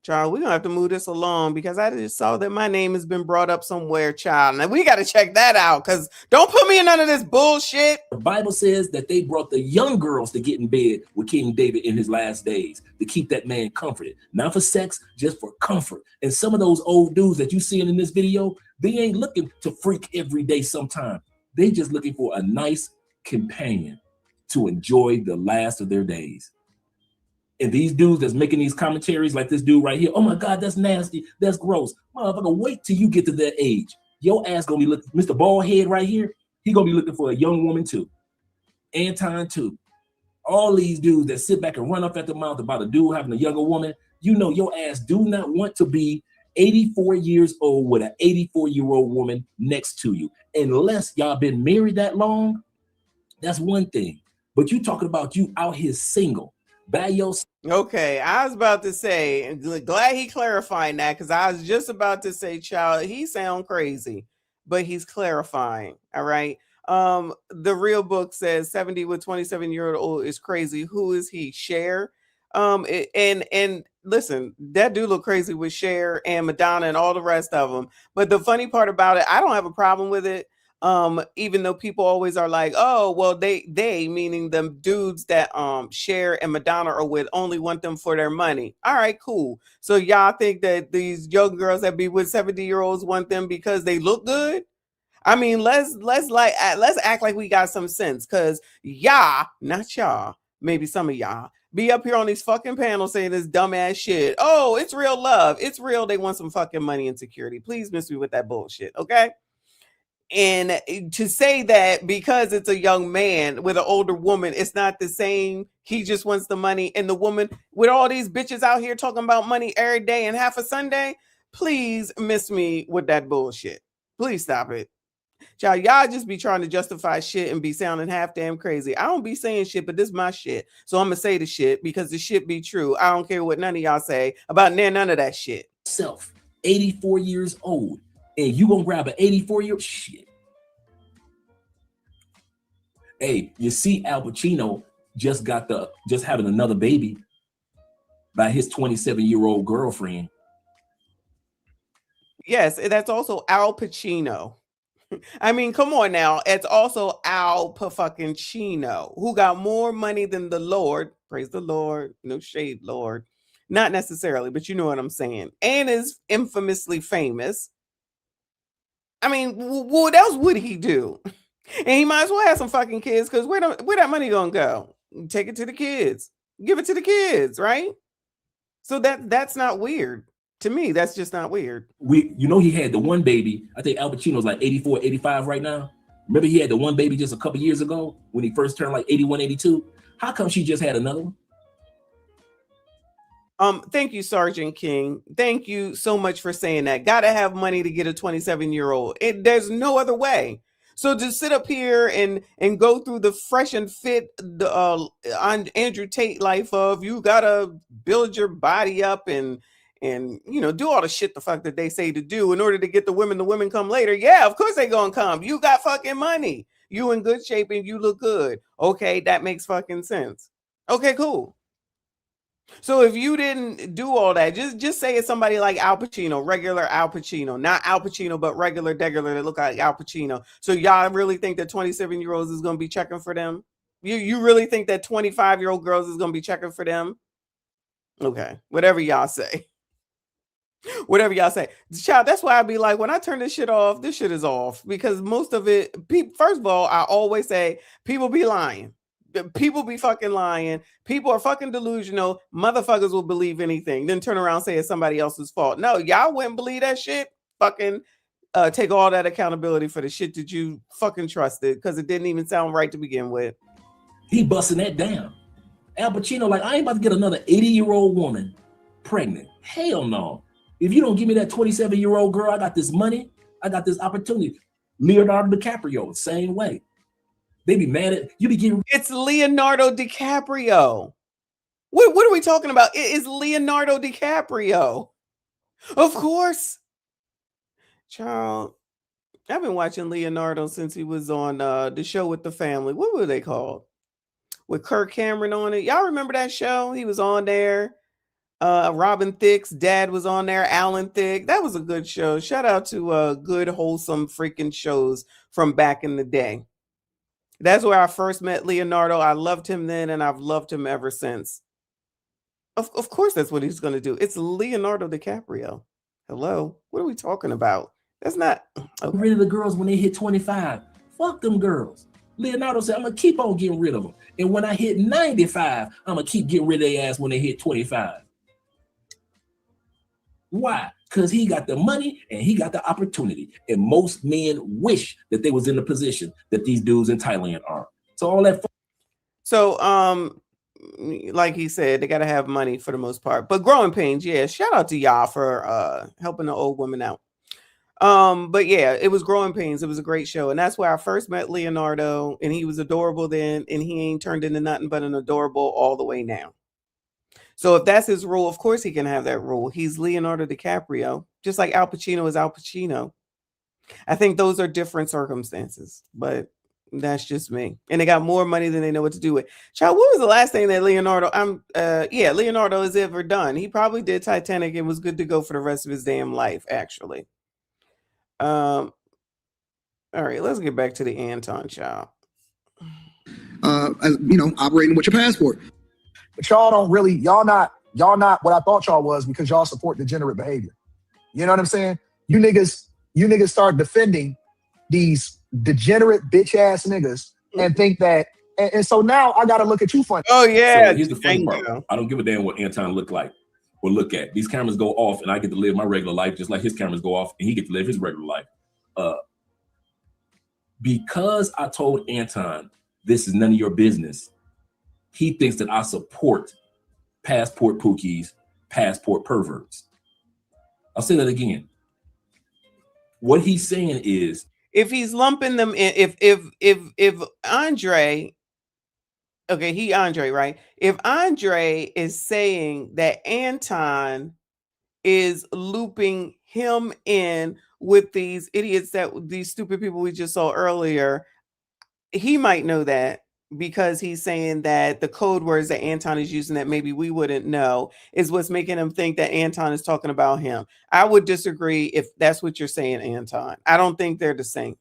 Child, we're gonna have to move this along because I just saw that my name has been brought up somewhere, child. Now we got to check that out because don't put me in none of this bullshit. The Bible says that they brought the young girls to get in bed with King David in his last days to keep that man comforted, not for sex, just for comfort. And some of those old dudes that you seeing in this video, they ain't looking to freak every day sometime. They just looking for a nice companion to enjoy the last of their days. And these dudes that's making these commentaries like this dude right here, oh my God, that's nasty, that's gross. Motherfucker, wait till you get to that age. Your ass gonna be looking, Mr. Baldhead right here, he gonna be looking for a young woman too. Anton too. All these dudes that sit back and run up at the mouth about a dude having a younger woman, you know your ass do not want to be 84 years old with an 84-year-old woman next to you. Unless y'all been married that long, that's one thing. But you talking about you out here single. Okay, I was about to say, glad he clarifying that because I was just about to say, child, he sound crazy, but he's clarifying. All right. The real book says 70 with 27-year-old is crazy. Who is he? Cher. And listen, that dude look crazy with Cher and Madonna and all the rest of them. But the funny part about it, I don't have a problem with it. Even though people always are like, oh, well, they meaning them dudes that Cher and Madonna are with only want them for their money. All right, cool. So y'all think that these young girls that be with 70-year-olds want them because they look good? I mean, let's act like we got some sense, because y'all, not y'all, maybe some of y'all be up here on these fucking panels saying this dumbass shit. Oh, it's real love. It's real. They want some fucking money and security. Please miss me with that bullshit. Okay. And to say that because it's a young man with an older woman, it's not the same. He just wants the money. And the woman with all these bitches out here talking about money every day and half a Sunday, please miss me with that bullshit. Please stop it. Y'all just be trying to justify shit and be sounding half damn crazy. I don't be saying shit, but this is my shit. So I'm gonna say the shit because the shit be true. I don't care what none of y'all say about none of that shit. 84 years old, and you gonna grab an 84-year-old shit. Hey, you see Al Pacino just having another baby by his 27-year-old girlfriend. Yes, that's also Al Pacino. I mean, come on now. It's also Al fucking Chino, who got more money than the Lord. Praise the Lord. No shade, Lord. Not necessarily, but you know what I'm saying. And is infamously famous. I mean, what else would he do? And he might as well have some fucking kids, because where that money gonna go? Take it to the kids. Give it to the kids, right? So that's not weird. To me, that's just not weird. He had the one baby. I think Al Pacino's like 84, 85 right now. Remember he had the one baby just a couple years ago when he first turned like 81, 82? How come she just had another one? Thank you, Sergeant King. Thank you so much for saying that. Gotta have money to get a 27-year-old. There's no other way. So to sit up here and go through the fresh and fit Andrew Tate life of you gotta build your body up and do all the shit the fuck that they say to do in order to get the women come later. Yeah, of course they gonna come. You got fucking money. You in good shape and you look good. Okay, that makes fucking sense. Okay, cool. So if you didn't do all that, just say it's somebody like Al Pacino, regular Al Pacino, not Al Pacino, but regular that look like Al Pacino. So y'all really think that 27-year-olds is going to be checking for them? You really think that 25-year-old girls is going to be checking for them? Okay, whatever y'all say. Whatever y'all say. Child, that's why I be like, when I turn this shit off, this shit is off. Because most of it, first of all, I always say, people be lying. People be fucking lying. People are fucking delusional. Motherfuckers will believe anything. Then turn around and say it's somebody else's fault. No, y'all wouldn't believe that shit. Fucking take all that accountability for the shit that you fucking trusted because it didn't even sound right to begin with. He busting that down. Al Pacino, like, I ain't about to get another 80-year-old woman pregnant. Hell no. If you don't give me that 27-year-old girl, I got this money. I got this opportunity. Leonardo DiCaprio, same way. They be mad at you. Be getting. It's Leonardo DiCaprio. What are we talking about? It is Leonardo DiCaprio. Of course. Child, I've been watching Leonardo since he was on the show with the family. What were they called? With Kirk Cameron on it. Y'all remember that show? He was on there. Robin Thicke's dad was on there. Alan Thicke. That was a good show. Shout out to good, wholesome freaking shows from back in the day. That's where I first met Leonardo. I loved him then, and I've loved him ever since. Of course, that's what he's going to do. It's Leonardo DiCaprio. Hello? What are we talking about? That's not... Okay. Rid of the girls when they hit 25. Fuck them girls. Leonardo said, I'm going to keep on getting rid of them. And when I hit 95, I'm going to keep getting rid of their ass when they hit 25. Why? Because he got the money and he got the opportunity. And most men wish that they was in the position that these dudes in Thailand are. So all that. So, like he said, they got to have money for the most part. But Growing Pains, yeah, shout out to y'all for helping the old woman out. But yeah, it was Growing Pains. It was a great show. And that's where I first met Leonardo. And he was adorable then. And he ain't turned into nothing but an adorable all the way now. So if that's his rule, of course he can have that rule. He's Leonardo DiCaprio, just like Al Pacino is Al Pacino. I think those are different circumstances, but that's just me. And they got more money than they know what to do with. Child, what was the last thing that Leonardo has ever done? He probably did Titanic and was good to go for the rest of his damn life, actually. All right, let's get back to the Anton, child. Operating with your passport. But y'all not what I thought y'all was, because y'all support degenerate behavior. You know what I'm saying? You niggas start defending these degenerate bitch ass niggas and think that, and so now I gotta look at you funny. Oh yeah. So here's the funny part. I don't give a damn what Anton look like or look at. These cameras go off and I get to live my regular life just like his cameras go off and he get to live his regular life. Because I told Anton this is none of your business, he thinks that I support passport pookies, passport perverts. I'll say that again. What he's saying is, if he's lumping them in, if Andre, okay, Andre, right? If Andre is saying that Anton is looping him in with these idiots, that these stupid people we just saw earlier, he might know that because he's saying that the code words that Anton is using that maybe we wouldn't know is what's making him think that Anton is talking about him. I would disagree if that's what you're saying, Anton. I don't think they're the same.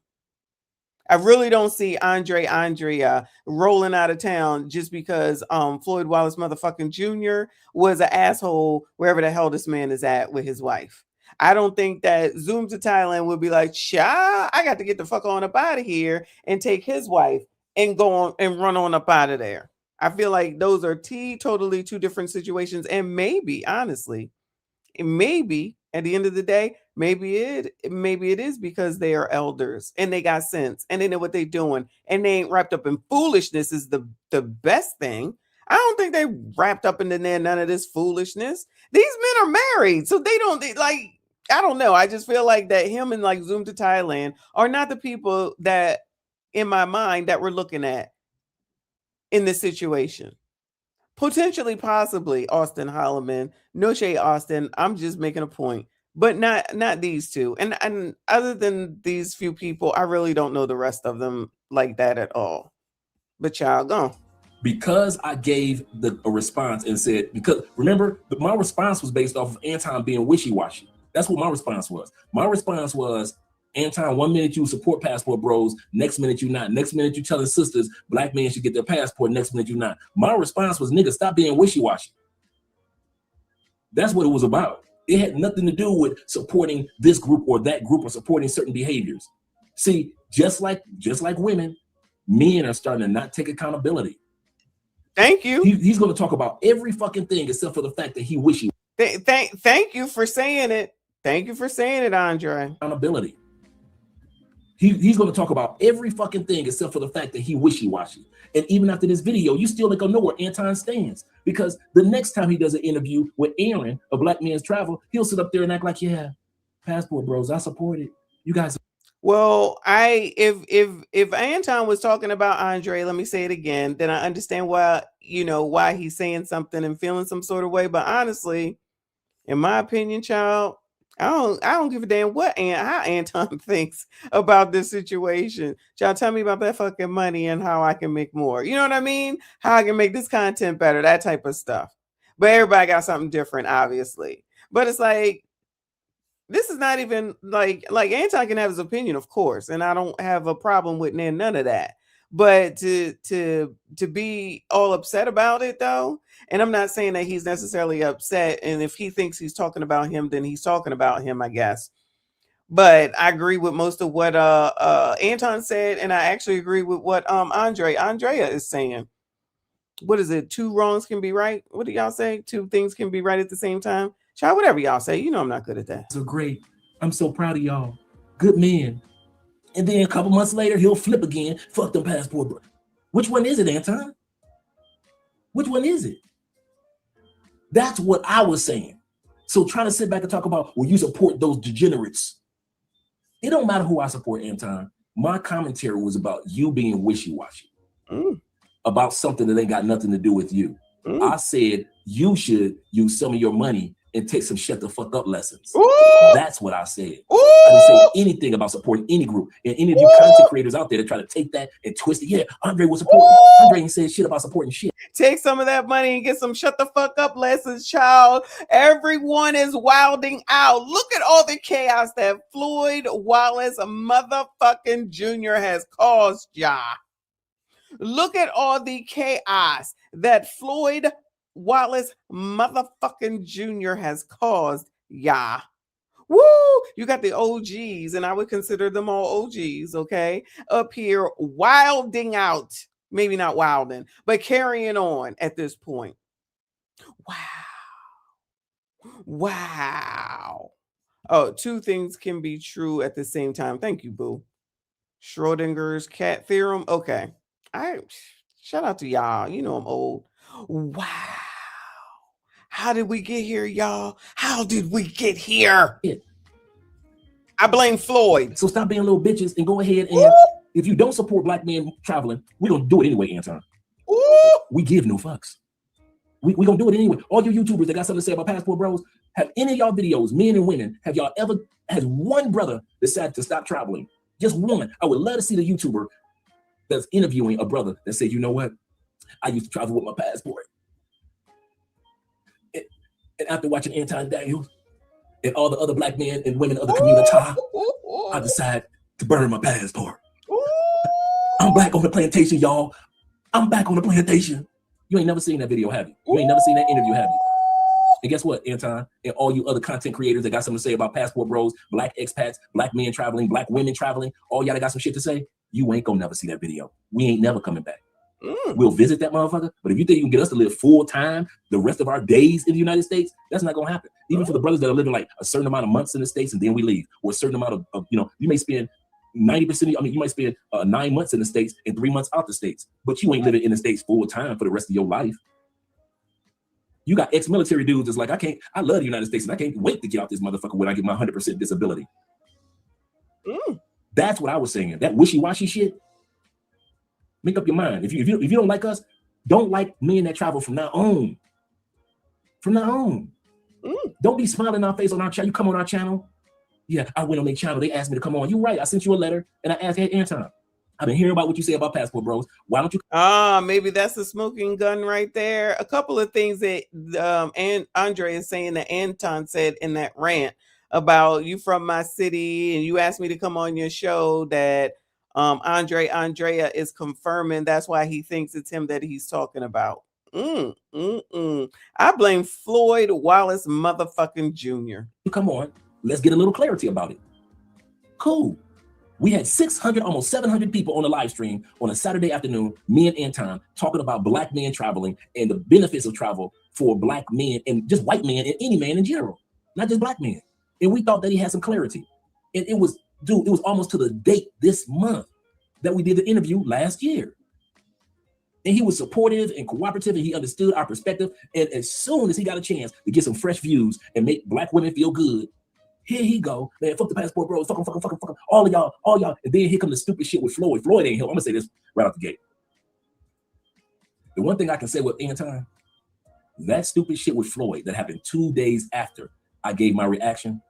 I really don't see Andrea rolling out of town just because Floyd Wallace motherfucking Jr. was an asshole wherever the hell this man is at with his wife. I don't think that Zoom to Thailand would be like, "Cha, I got to get the fuck on up out of here and take his wife and go on and run on up out of there." I feel like those are totally two different situations, and maybe, honestly, maybe at the end of the day, maybe it is because they are elders and they got sense and they know what they're doing and they ain't wrapped up in foolishness is the best thing. I don't think they wrapped up in none of this foolishness. These men are married, so they don't like. I don't know. I just feel like that him and like Zoom to Thailand are not the people that, in my mind, that we're looking at in this situation. Potentially, possibly Austin Holloman, no shade Austin. I'm just making a point, but not these two. And other than these few people, I really don't know the rest of them like that at all. But y'all go. Because I gave a response and said, because remember, my response was based off of Anton being wishy-washy. That's what my response was. My response was, Anton, 1 minute you support passport bros, next minute you not. Next minute you telling sisters black men should get their passport, next minute you not. My response was, nigga, stop being wishy-washy. That's what it was about. It had nothing to do with supporting this group or that group or supporting certain behaviors. See, just like women, men are starting to not take accountability. Thank you. He's going to talk about every fucking thing except for the fact that he wishy. Thank you for saying it. Thank you for saying it, Andre. Accountability. He's going to talk about every fucking thing except for the fact that he wishy-washy. And even after this video, you still ain't gonna know where Anton stands, because the next time he does an interview with Aaron, a Black Man's Travel, he'll sit up there and act like, yeah, passport bros, I support it. You guys. Well, if Anton was talking about Andre, let me say it again, then I understand why he's saying something and feeling some sort of way. But honestly, in my opinion, child, I don't give a damn how Anton thinks about this situation. Child, tell me about that fucking money and how I can make more. You know what I mean? How I can make this content better, that type of stuff. But everybody got something different, obviously. But it's like, this is not even like Anton can have his opinion, of course, and I don't have a problem with none of that. But to be all upset about it, though, and I'm not saying that he's necessarily upset, and if he thinks he's talking about him, then he's talking about him, I guess. But I agree with most of what Anton said, and I actually agree with what Andrea is saying. What is it? 2 wrongs can be right. What do y'all say? 2 things can be right at the same time. Child, whatever y'all say, you know I'm not good at that. So great. I'm so proud of y'all. Good men. And then a couple months later, he'll flip again. Fuck them passport bro. Which one is it, Anton? Which one is it? That's what I was saying. So trying to sit back and talk about, well, you support those degenerates. It don't matter who I support, Anton. My commentary was about you being wishy-washy. About something that ain't got nothing to do with you. I said you should use some of your money and take some shut the fuck up lessons. That's what I said. I didn't say anything about supporting any group. And any of you content creators out there that try to take that and twist it. Yeah, Andre was supporting. Andre ain't said shit about supporting shit. Take some of that money and get some shut the fuck up lessons, child. Everyone is wilding out. Look at all the chaos that Floyd Wallace motherfucking Jr. has caused, y'all. Look at all the chaos that Floyd Wallace motherfucking Jr. has caused, y'all. Woo! You got the OGs, and I would consider them all OGs, okay? Up here wilding out. Maybe not wilding, but carrying on at this point. Wow. Oh, 2 things can be true at the same time. Thank you, boo. Schrodinger's cat theorem. Okay. Shout out to y'all. You know I'm old. Wow. How did we get here, y'all? How did we get here? I blame Floyd. So stop being little bitches and go ahead and if you don't support black men traveling, we're gonna do it anyway, Anton. We give no fucks. We gonna do it anyway. All you YouTubers that got something to say about Passport Bros, have any of y'all videos, men and women, have y'all ever had one brother decide to stop traveling? Just one. I would love to see the YouTuber that's interviewing a brother that said, you know what? I used to travel with my passport. And after watching Anton Daniels and all the other black men and women of the community, I decided to burn my passport. I'm back on the plantation, y'all. I'm back on the plantation. You ain't never seen that video, have you? You ain't never seen that interview, have you? And guess what, Anton, and all you other content creators that got something to say about Passport Bros, black expats, black men traveling, black women traveling, all y'all that got some shit to say, you ain't gonna never see that video. We ain't never coming back. We'll visit that motherfucker, but if you think you can get us to live full time the rest of our days in the United States, that's not gonna happen. Even for the brothers that are living like a certain amount of months in the States and then we leave, or a certain amount of you may spend 90%, you might spend 9 months in the States and 3 months out the States, but you ain't living in the States full time for the rest of your life. You got ex-military dudes that's like, I love the United States and I can't wait to get out this motherfucker when I get my 100% disability. That's what I was saying. That wishy-washy shit. Make up your mind. If you don't like us, don't like men that travel from now on. From now on. Don't be smiling in our face on our channel. You come on our channel. Yeah, I went on their channel. They asked me to come on. You're right. I sent you a letter and I asked, hey, Anton, I've been hearing about what you say about Passport Bros. Why don't you? Maybe that's a smoking gun right there. A couple of things that and Andre is saying that Anton said in that rant about you from my city and you asked me to come on your show, that Andrea is confirming that's why he thinks it's him that he's talking about. I blame Floyd Wallace motherfucking Jr. Come on, let's get a little clarity about it. Cool. We had 600, almost 700 people on the live stream on a Saturday afternoon, me and Anton, talking about black men traveling and the benefits of travel for black men and just white men and any man in general, not just black men. And we thought that he had some clarity. And it was almost to the date this month that we did the interview last year. And he was supportive and cooperative and he understood our perspective. And as soon as he got a chance to get some fresh views and make black women feel good, here he go, man, fuck the Passport Bros, fuck them, all y'all. And then here come the stupid shit with Floyd. Floyd ain't help. I'm gonna say this right out the gate. The one thing I can say with Anton, that stupid shit with Floyd that happened 2 days after I gave my reaction,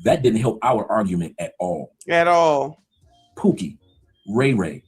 that didn't help our argument at all. At all. Pookie, Ray,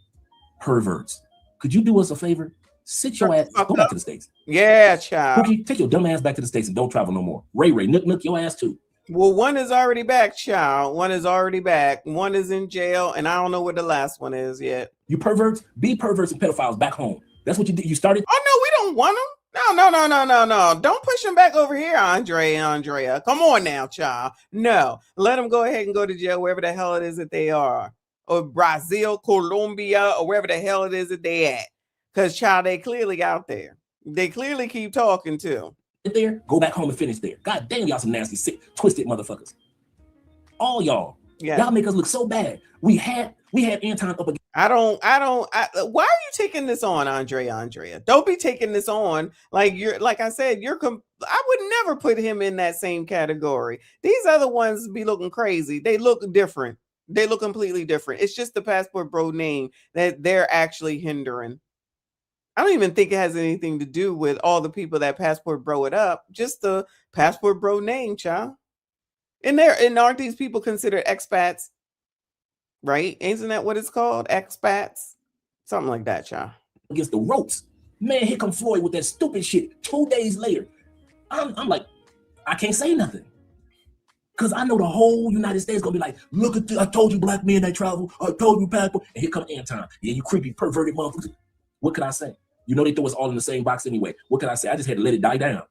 perverts, could you do us a favor? Sit your ass, go back to the States. Yeah, child. Pookie, take your dumb ass back to the States and don't travel no more. Ray, nook your ass too. Well, one is already back, child. One is already back. One is in jail, and I don't know where the last one is yet. You perverts, be perverts and pedophiles back home. That's what you did. You started. Oh, no, we don't want them. No. Don't push them back over here, Andrea. Come on now, child. No, let them go ahead and go to jail wherever the hell it is that they are. Or Brazil, Colombia, or wherever the hell it is that they at. Because, child, they clearly out there. They clearly keep talking too. There, go back home and finish there. God damn, y'all some nasty, sick, twisted motherfuckers. All y'all. Yeah. Y'all make us look so bad. We had Anton up again. Why are you taking this on, Andrea? Don't be taking this on like I said, I would never put him in that same category. These other ones be looking crazy. They look different. They look completely different. It's just the Passport Bro name that they're actually hindering. I don't even think it has anything to do with all the people that Passport Bro it up. Just the Passport Bro name, child. And aren't these people considered expats? Right? Isn't that what it's called? Expats? Something like that, child. Against the ropes. Man, here come Floyd with that stupid shit 2 days later. I'm like, I can't say nothing. Because I know the whole United States gonna be like, look at this. I told you black men that travel. I told you Passport. And here come Anton. Yeah, you creepy, perverted motherfuckers. What could I say? You know they throw us all in the same box anyway. What can I say? I just had to let it die down.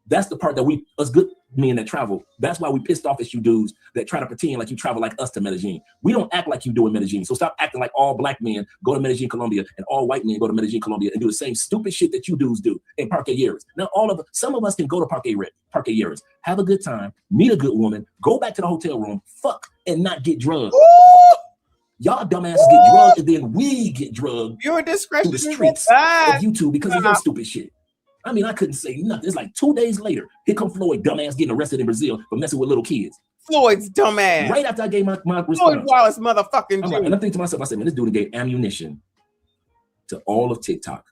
That's the part that us good men that travel, that's why we pissed off at you dudes that try to pretend like you travel like us to Medellin. We don't act like you do in Medellin. So stop acting like all black men go to Medellin, Colombia, and all white men go to Medellin, Colombia, and do the same stupid shit that you dudes do in Parque Yeras. Now, some of us can go to Parque Yeras, have a good time, meet a good woman, go back to the hotel room, fuck, and not get drugged. Ooh! Y'all dumbasses get drugged, and then we get drugged. Your discretion through the streets of YouTube because of your stupid shit. I mean, I couldn't say nothing. It's like 2 days later, here come Floyd, dumbass, getting arrested in Brazil for messing with little kids. Floyd's dumbass. Right after I gave my response. Floyd Wallace motherfucking I'm like, and I'm thinking to myself, I said, man, this dude gave ammunition to all of TikTok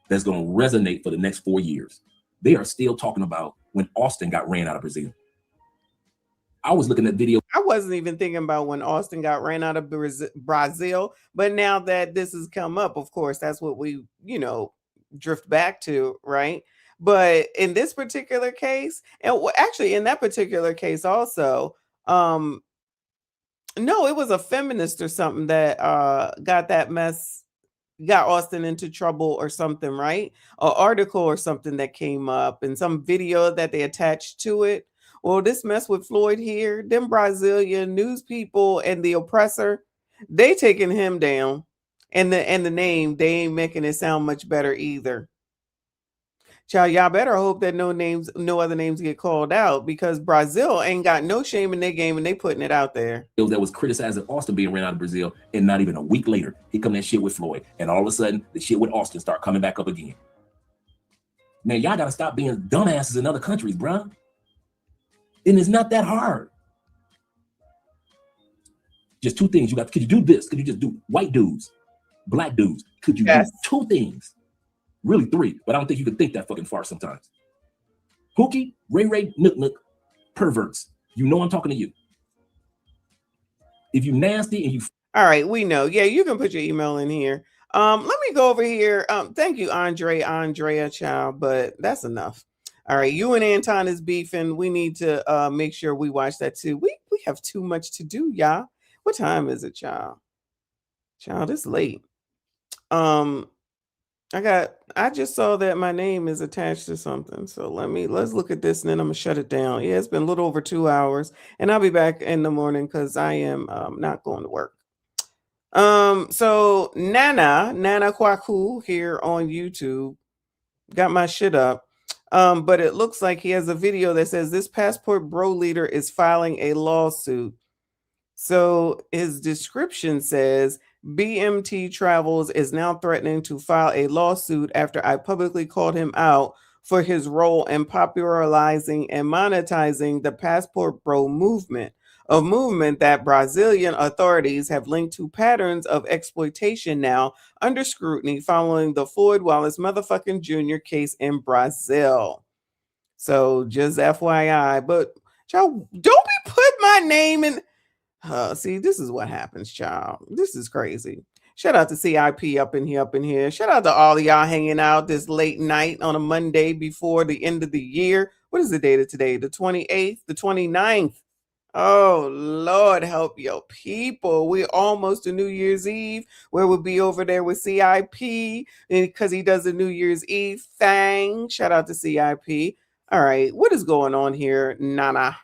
that's going to resonate for the next 4 years. They are still talking about when Austin got ran out of Brazil. I was looking at video. I wasn't even thinking about when Austin got ran out of Brazil, but now that this has come up, of course, that's what we, drift back to, right? But in this particular case, and actually in that particular case also, no, it was a feminist or something that got Austin into trouble or something, right? An article or something that came up and some video that they attached to it. Well, this mess with Floyd here, them Brazilian news people and the oppressor, they taking him down. And the name, they ain't making it sound much better either. Child, y'all better hope that no other names get called out, because Brazil ain't got no shame in their game and they putting it out there. That was criticizing Austin being ran out of Brazil, and not even a week later, he come that shit with Floyd, and all of a sudden, the shit with Austin start coming back up again. Man, y'all gotta stop being dumbasses in other countries, bruh. And it's not that hard. Just two things. Could you do this? Could you just do white dudes, black dudes? Could you do two things? Really three, but I don't think you can think that fucking far sometimes. Hookie, Ray, Nook, perverts. You know I'm talking to you. If you nasty and you... All right, we know. Yeah, you can put your email in here. Let me go over here. Thank you, Andrea, child, but that's enough. All right, you and Anton is beefing. We need to make sure we watch that too. We have too much to do, y'all. What time is it, child? Child, it's late. I just saw that my name is attached to something. So let's look at this and then I'm gonna shut it down. Yeah, it's been a little over 2 hours, and I'll be back in the morning because I am not going to work. So Nana Kwaku here on YouTube got my shit up. But it looks like he has a video that says this passport bro leader is filing a lawsuit. So his description says BMT Travels is now threatening to file a lawsuit after I publicly called him out for his role in popularizing and monetizing the passport bro movement, a movement that Brazilian authorities have linked to patterns of exploitation now under scrutiny following the Floyd Wallace motherfucking Jr. case in Brazil. So just FYI, but y'all don't be put my name in. See, this is what happens, child. This is crazy. Shout out to CIP up in here. Shout out to all of y'all hanging out this late night on a Monday before the end of the year. What is the date of today? The 28th, the 29th. Oh, Lord, help your people. We're almost to New Year's Eve, where we'll be over there with CIP because he does the New Year's Eve thing. Shout out to CIP. All right, what is going on here, Nana?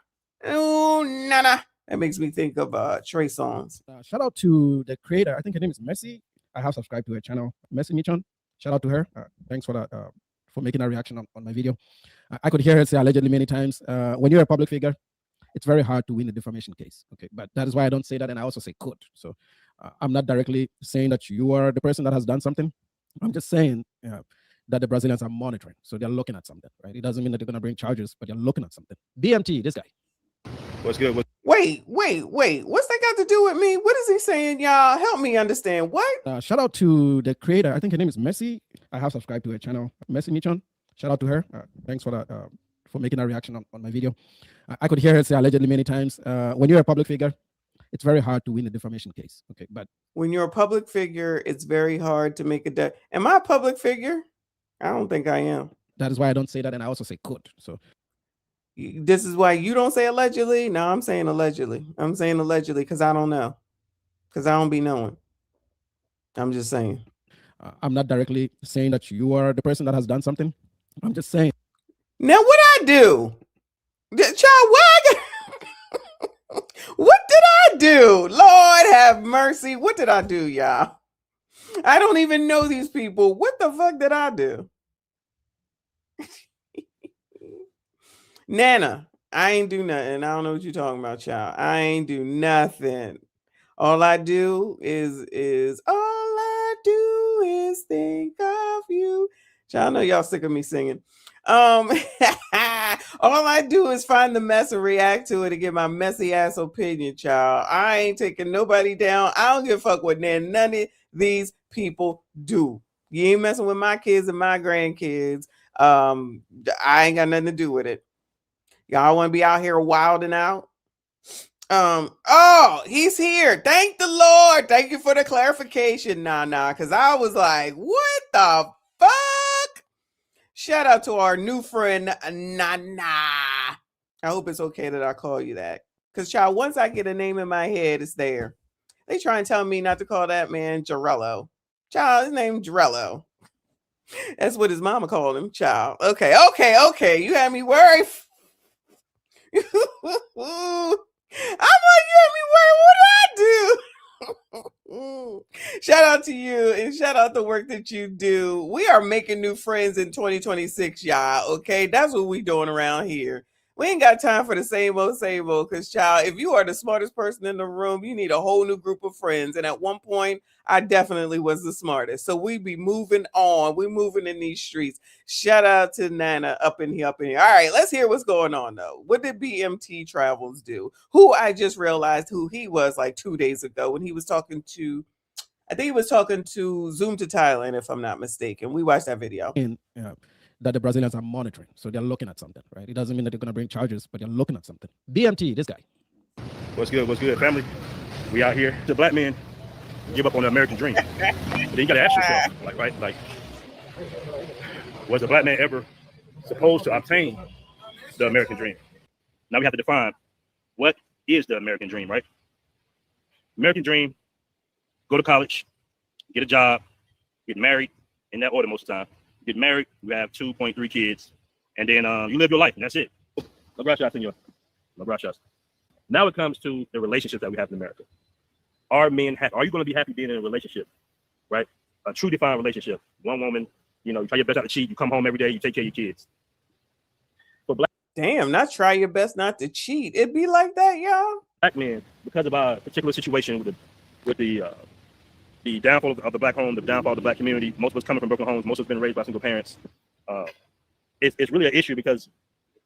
Oh, Nana. That makes me think of Trey Songz. Shout out to the creator. I think her name is Messi. I have subscribed to her channel, Messi Michon. Shout out to her. Thanks for that, for making a reaction on my video. I could hear her say allegedly many times. When you're a public figure, it's very hard to win a defamation case. Okay, but that is why I don't say that, and I also say could. So I'm not directly saying that you are the person that has done something. I'm just saying that the Brazilians are monitoring, so they're looking at something, right? It doesn't mean that they're going to bring charges, but they're looking at something. BMT, this guy. What's good? Wait. What's that got to do with me? What is he saying, y'all? Help me understand. What? Shout out to the creator. I think her name is Messi. I have subscribed to her channel, Messi Michon. Shout out to her. Thanks for that, for making a reaction on my video. I could hear her say allegedly many times. When you're a public figure, it's very hard to win a defamation case. Okay, but when you're a public figure, it's very hard to make a Am I a public figure? I don't think I am. That is why I don't say that, and I also say could. So this is why you don't say allegedly. No, I'm saying allegedly. I'm saying allegedly because I don't know. Because I don't be knowing. I'm just saying. I'm not directly saying that you are the person that has done something. I'm just saying. Now, what I do? Child, what did I do? Lord have mercy. What did I do, y'all? I don't even know these people. What the fuck did I do? Nana, I ain't do nothing. I don't know what you're talking about, child. I ain't do nothing. All I do is think of you. Y'all know y'all sick of me singing. All I do is find the mess and react to it and get my messy ass opinion, child. I ain't taking nobody down. I don't give a fuck what none of these people do. You ain't messing with my kids and my grandkids. I ain't got nothing to do with it. Y'all want to be out here wilding out? Oh, he's here. Thank the Lord. Thank you for the clarification. Nah, because I was like, what the fuck? Shout out to our new friend, Nana. I hope it's okay that I call you that. Because, child, once I get a name in my head, it's there. They try and tell me not to call that man Jarello. Child, his name Jarello. That's what his mama called him, child. Okay. You had me worried. I'm like, you had me worried. What did I do? Shout out to you and shout out the work that you do. We are making new friends in 2026, y'all. Okay, that's what we doing around here. We ain't got time for the same old, because, child, if you are the smartest person in the room, you need a whole new group of friends. And at one point, I definitely was the smartest. So we be moving on. We moving in these streets. Shout out to Nana up in here. All right, let's hear what's going on, though. What did BMT Travels do? Who I just realized who he was like 2 days ago when he was talking to, I think he was talking to Zoom to Thailand, if I'm not mistaken. We watched that video. That the Brazilians are monitoring. So they're looking at something, right? It doesn't mean that they're going to bring charges, but they're looking at something. BMT, this guy. What's good, family? We out here. The black men give up on the American dream. But then you got to ask yourself, was the black man ever supposed to obtain the American dream? Now we have to define what is the American dream, right? American dream, go to college, get a job, get married, in that order most of the time. Get married, you have 2.3 kids, and then you live your life, and that's it. Now it comes to the relationships that we have in America. Are men happy? Are you going to be happy being in a relationship, right? A true defined relationship. One woman, you try your best not to cheat. You come home every day. You take care of your kids. For black, damn, not try your best not to cheat. It be like that, y'all. Black men, because of our particular situation with the downfall of the black home, the downfall of the black community. Most of us coming from broken homes. Most of us been raised by single parents. It's really an issue because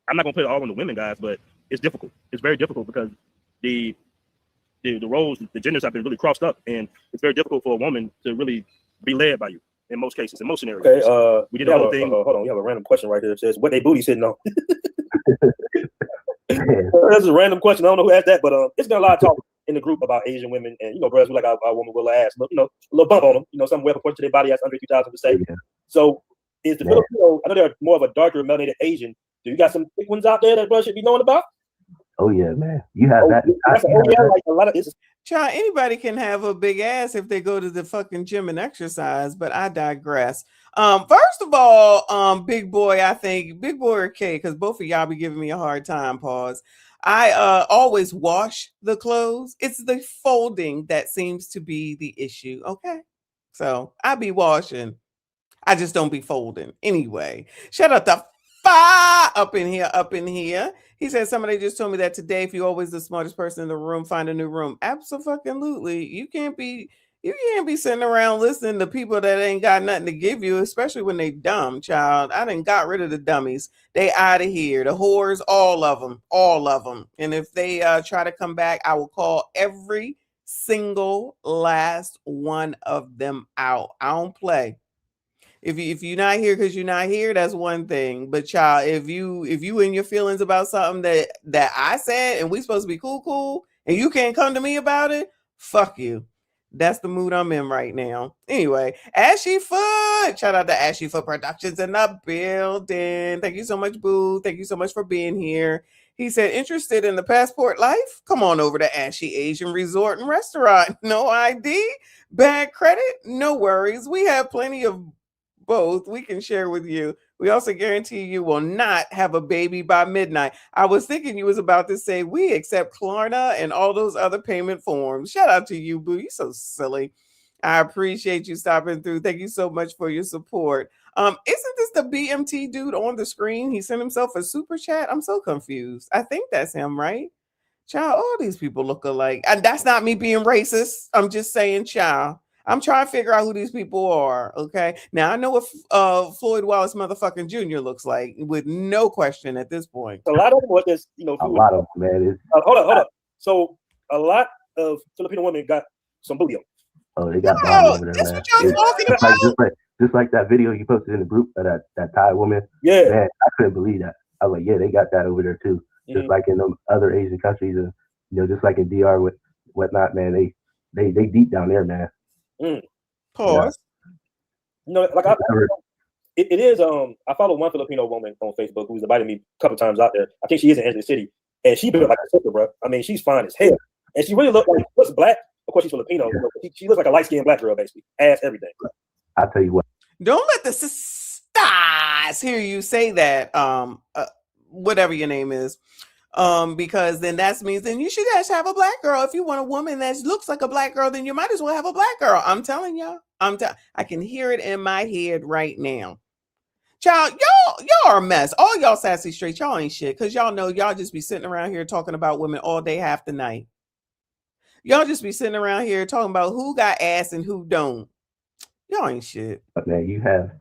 I'm not gonna put it all on the women, guys, but it's difficult. It's very difficult because the roles, the genders have been really crossed up, and it's very difficult for a woman to really be led by you in most cases, in most scenarios. Okay, we did the whole thing. Hold on, we have a random question right here. It says, "What they booty sitting on?" That's a random question. I don't know who asked that, but it's been a lot of talk in the group about Asian women, and brothers, we like our woman will ass, but a little bump on them, some wear proportion to their body has under 3,000 to say. So is the Filipino? I know they're more of a darker melanated Asian. Do you got some big ones out there that brothers should be knowing about? Oh yeah, man. You have that. Like a lot of this. Child, anybody can have a big ass if they go to the fucking gym and exercise, but I digress. First of all, Big Boy or K, because both of y'all be giving me a hard time, pause. I always wash the clothes. It's the folding that seems to be the issue. Okay. So I be washing. I just don't be folding. Anyway, shout out to Fire up in here. He said somebody just told me that today, if you're always the smartest person in the room, find a new room. Absolutely. You can't be sitting around listening to people that ain't got nothing to give you, especially when they dumb, child. I done got rid of the dummies. They out of here. The whores, all of them. And if they try to come back, I will call every single last one of them out. I don't play. If you're not here because you're not here, that's one thing. But child, if you in your feelings about something that I said and we supposed to be cool, and you can't come to me about it, fuck you. That's the mood I'm in right now. Anyway, Ashy Foot. Shout out to Ashy Foot Productions in the building. Thank you so much, Boo. Thank you so much for being here. He said, interested in the passport life? Come on over to Ashy Asian Resort and Restaurant. No ID? Bad credit? No worries. We have plenty of both we can share with you. We also guarantee you will not have a baby by midnight. I was thinking you was about to say we accept Klarna and all those other payment forms. Shout out to you, Boo. You're so silly. I appreciate you stopping through. Thank you so much for your support. Isn't this the BMT dude on the screen? He sent himself a super chat. I'm so confused. I think that's him, right? Child, all these people look alike. And that's not me being racist. I'm just saying, child. I'm trying to figure out who these people are. Okay. Now I know what Floyd Wallace motherfucking Jr. looks like with no question at this point. A lot of them was this, you know, A lot of them, man. It's, hold up. So a lot of Filipino women got some booty on. oh, they got body over there, That's man. what y'all talking about. Just like that video you posted in the group of that Thai woman. Yeah. Man, I couldn't believe that. I was like, yeah, they got that over there too. Just like in them other Asian countries, and you know, just like in DR with whatnot, man. They deep down there, man. Pause. You know, like it is. I follow one Filipino woman on Facebook who's invited me a couple times out there. I think she is in Angeles City, and she built like a sister, bro. I mean, she's fine as hell, and she really looks black. Of course, she's Filipino. You know, she looks like a light skinned black girl, basically. Ass, everything. I'll tell you what. Don't let the sisters hear you say that. Whatever your name is. Because then that means then you should just have a black girl. If you want a woman that looks like a black girl, then you might as well have a black girl. I'm telling y'all. I can hear it in my head right now. Child, y'all are a mess. All y'all sassy straight, y'all ain't shit. Because y'all know y'all just be sitting around here talking about women all day, half the night. Y'all just be sitting around here talking about who got ass and who don't. Y'all ain't shit. But man, you have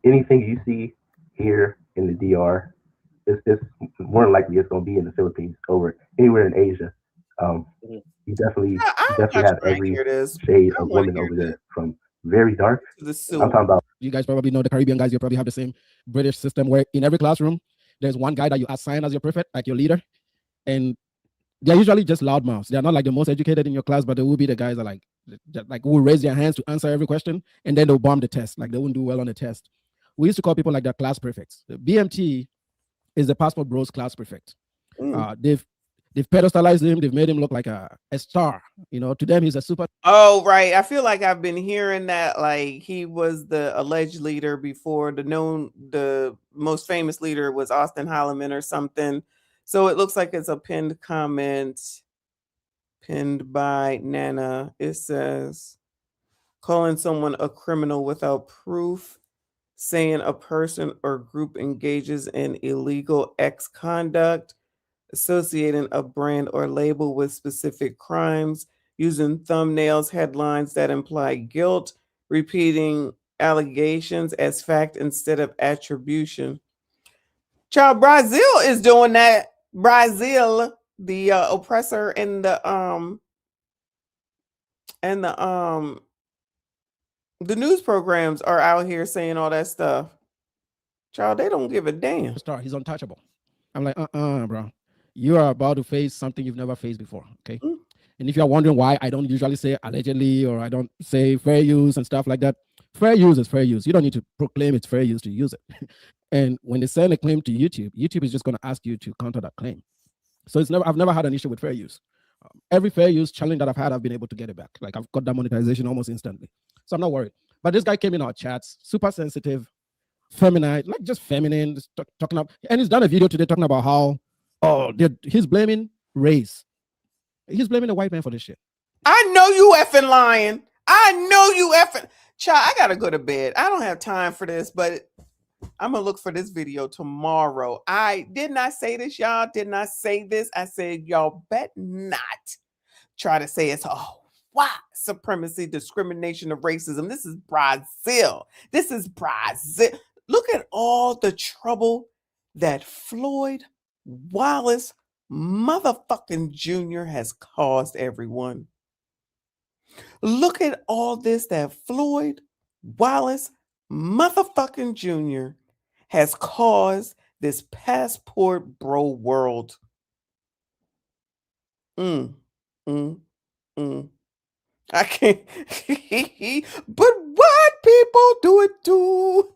anything you see here in the DR, it's more than likely it's going to be in the Philippines, over anywhere in Asia. You definitely have every shade of women over there, from very dark. I'm talking about. You guys probably know the Caribbean guys. You probably have the same British system where in every classroom there's one guy that you assign as your prefect, like your leader, and they're usually just loudmouths. They're not like the most educated in your class, but they will be the guys that like will raise their hands to answer every question, and then they'll bomb the test. Like they won't do well on the test. We used to call people like that class prefects. The BMT is the Passport Bros class prefect. They've pedestalized him. They've made him look like a star. You know, to them he's a super. Oh, right. I feel like I've been hearing that like he was the alleged leader before. The most famous leader was Austin Holloman or something. So it looks like it's a pinned comment pinned by Nana. It says, calling someone a criminal without proof, saying a person or group engages in illegal conduct, associating a brand or label with specific crimes, using thumbnails, headlines that imply guilt, repeating allegations as fact instead of attribution. Child, Brazil is doing that. Brazil, the oppressor and the news programs are out here saying all that stuff. Child, they don't give a damn. Star, he's untouchable. I'm like, bro. You are about to face something you've never faced before. Okay. And if you're wondering why I don't usually say allegedly or I don't say fair use and stuff like that, fair use is fair use. You don't need to proclaim it's fair use to use it. And when they send a claim to YouTube, YouTube is just going to ask you to counter that claim. So I've never had an issue with fair use. Every fair use challenge that I've had, I've been able to get it back. Like I've got that monetization almost instantly. So I'm not worried. But this guy came in our chats, super sensitive, feminine, like just feminine, just talking about, and he's done a video today talking about how, he's blaming race. He's blaming the white man for this shit. I know you effing lying. I know you effing. Child, I gotta go to bed. I don't have time for this, but I'm gonna look for this video tomorrow. I did not say this, y'all. Did not say this. I said y'all bet not try to say it's white supremacy, discrimination, of racism. This is Brazil. This is Brazil. Look at all the trouble that Floyd Wallace motherfucking Jr. has caused everyone. Look at all this that Floyd Wallace motherfucking Jr. has caused this passport bro world. I can't. But white people do it too.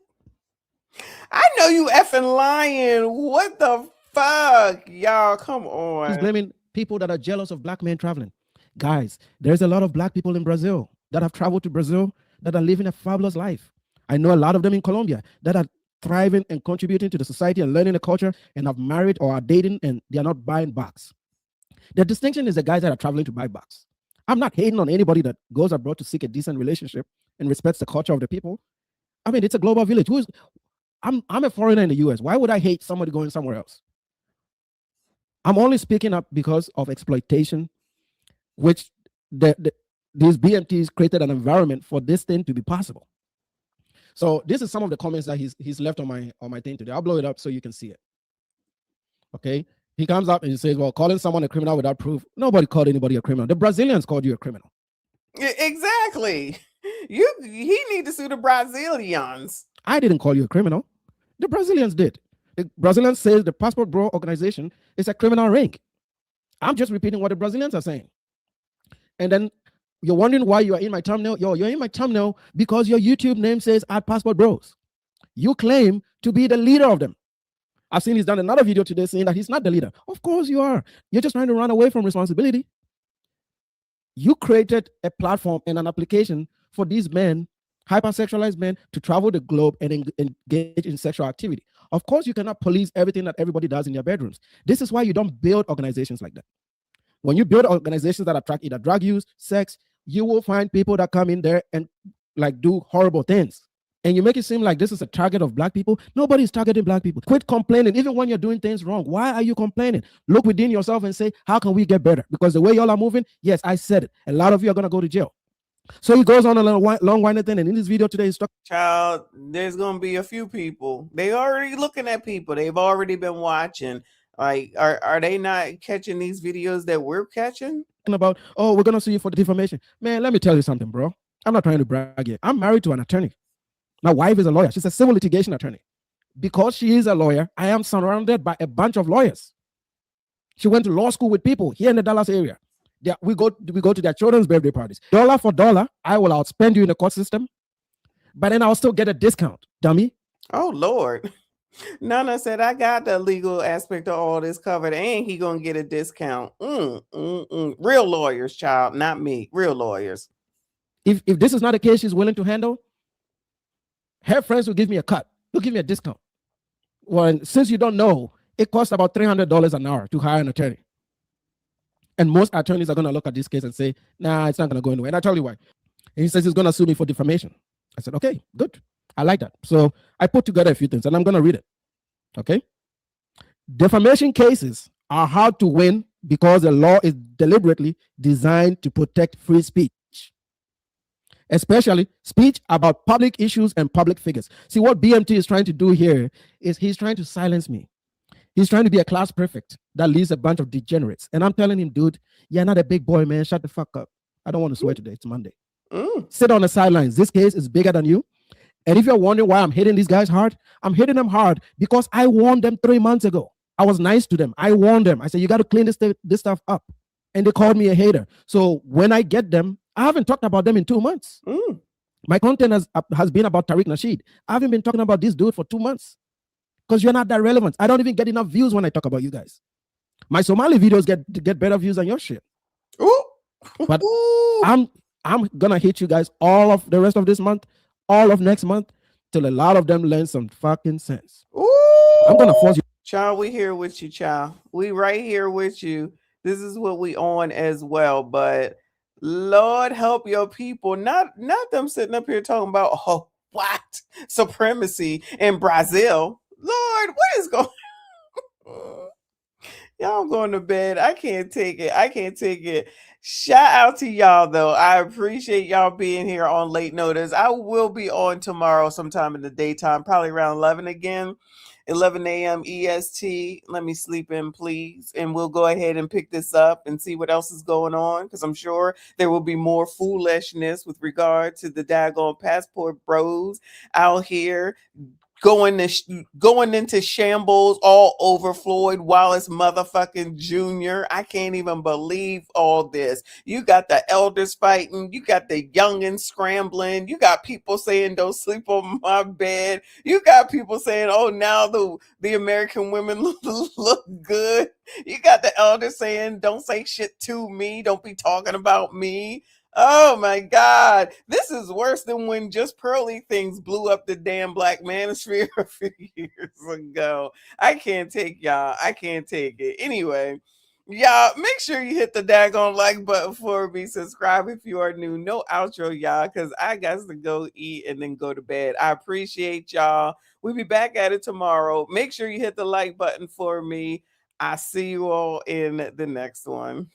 I know you effing lying. What the fuck, y'all? Come on. He's blaming people that are jealous of black men traveling. Guys, there's a lot of black people in Brazil that have traveled to Brazil that are living a fabulous life. I know a lot of them in Colombia that are thriving and contributing to the society and learning the culture and have married or are dating and they are not buying box. The distinction is the guys that are traveling to buy box. I'm not hating on anybody that goes abroad to seek a decent relationship and respects the culture of the people. I mean, it's a global village. I'm a foreigner in the US. Why would I hate somebody going somewhere else? I'm only speaking up because of exploitation, which these BMTs created an environment for this thing to be possible. So this is some of the comments that he's left on my thing today. I'll blow it up so you can see it. Okay. He comes up and he says, well, calling someone a criminal without proof. Nobody called anybody a criminal. The Brazilians called you a criminal. Exactly. He need to sue the Brazilians. I didn't call you a criminal. The Brazilians did. The Brazilians says the Passport Bro organization is a criminal ring. I'm just repeating what the Brazilians are saying. And then you're wondering why you are in my thumbnail. You're in my thumbnail because your YouTube name says @Passport Bros. You claim to be the leader of them. I've seen he's done another video today saying that he's not the leader. Of course you are. You're just trying to run away from responsibility. You created a platform and an application for these men, hypersexualized men, to travel the globe and engage in sexual activity. Of course, you cannot police everything that everybody does in their bedrooms. This is why you don't build organizations like that. When you build organizations that attract either drug use, sex, you will find people that come in there and like do horrible things. And you make it seem like this is a target of black people. Nobody's targeting black people. Quit complaining. Even when you're doing things wrong, why are you complaining? Look within yourself and say, how can we get better? Because the way y'all are moving, yes, I said it. A lot of you are going to go to jail. So he goes on a long-winded thing. And in this video today, he's talking. Child, there's going to be a few people. They already looking at people. They've already been watching. Like, are they not catching these videos that we're catching? About, oh, we're going to sue you for defamation. Man, let me tell you something, bro. I'm not trying to brag here. I'm married to an attorney. My wife is a lawyer. She's a civil litigation attorney. Because she is a lawyer, I am surrounded by a bunch of lawyers. She went to law school with people here in the Dallas area. We go to their children's birthday parties. Dollar for dollar, I will outspend you in the court system, but then I'll still get a discount, dummy. Oh, Lord. Nana said, I got the legal aspect of all this covered, and he gonna get a discount. Real lawyers, child, not me. Real lawyers. If this is not a case she's willing to handle, her friends will give me a cut. They'll give me a discount. Well, since you don't know, it costs about $300 an hour to hire an attorney. And most attorneys are going to look at this case and say, nah, it's not going to go anywhere. And I tell you why. And he says he's going to sue me for defamation. I said, okay, good. I like that. So I put together a few things and I'm going to read it. Okay. Defamation cases are hard to win because the law is deliberately designed to protect free speech, especially speech about public issues and public figures. See, what BMT is trying to do here is he's trying to silence me. He's trying to be a class prefect that leads a bunch of degenerates. And I'm telling him, dude, you're not a big boy, man. Shut the fuck up. I don't want to swear today. It's Monday. Sit on the sidelines. This case is bigger than you. And if you're wondering why I'm hitting these guys hard, I'm hitting them hard because I warned them 3 months ago. I was nice to them. I warned them. I said, you got to clean this stuff up. And they called me a hater. So when I get them, I haven't talked about them in 2 months. My content has been about Tariq Nasheed. I haven't been talking about this dude for 2 months because you're not that relevant. I don't even get enough views when I talk about you guys. My Somali videos get better views than your shit. But I'm gonna hit you guys all of the rest of this month, all of next month, till a lot of them learn some fucking sense. I'm gonna force you. Child, we here with you, child. We right here with you. This is what we on as well. But Lord help your people. Not them sitting up here talking about what supremacy in Brazil. Lord, what is going on? Y'all going to bed. I can't take it. I can't take it. Shout out to y'all, though. I appreciate y'all being here on late notice. I will be on tomorrow sometime in the daytime, probably around 11 again, 11 a.m. EST. Let me sleep in, please. And we'll go ahead and pick this up and see what else is going on, because I'm sure there will be more foolishness with regard to the daggone passport bros out here going into shambles all over Floyd Wallace motherfucking Jr. I can't even believe all this. You got the elders fighting. You got the youngins scrambling. You got people saying, don't sleep on my bed. You got people saying, oh, now the American women look good. You got the elders saying, don't say shit to me. Don't be talking about me. Oh my God, this is worse than when just pearly things blew up the damn black manosphere a few years ago. I can't take y'all. I can't take it. Anyway, y'all, make sure you hit the daggone like button for me. Subscribe if you are new. No outro, y'all, because I got to go eat and then go to bed. I appreciate y'all. We'll be back at it tomorrow. Make sure you hit the like button for me. I see you all in the next one.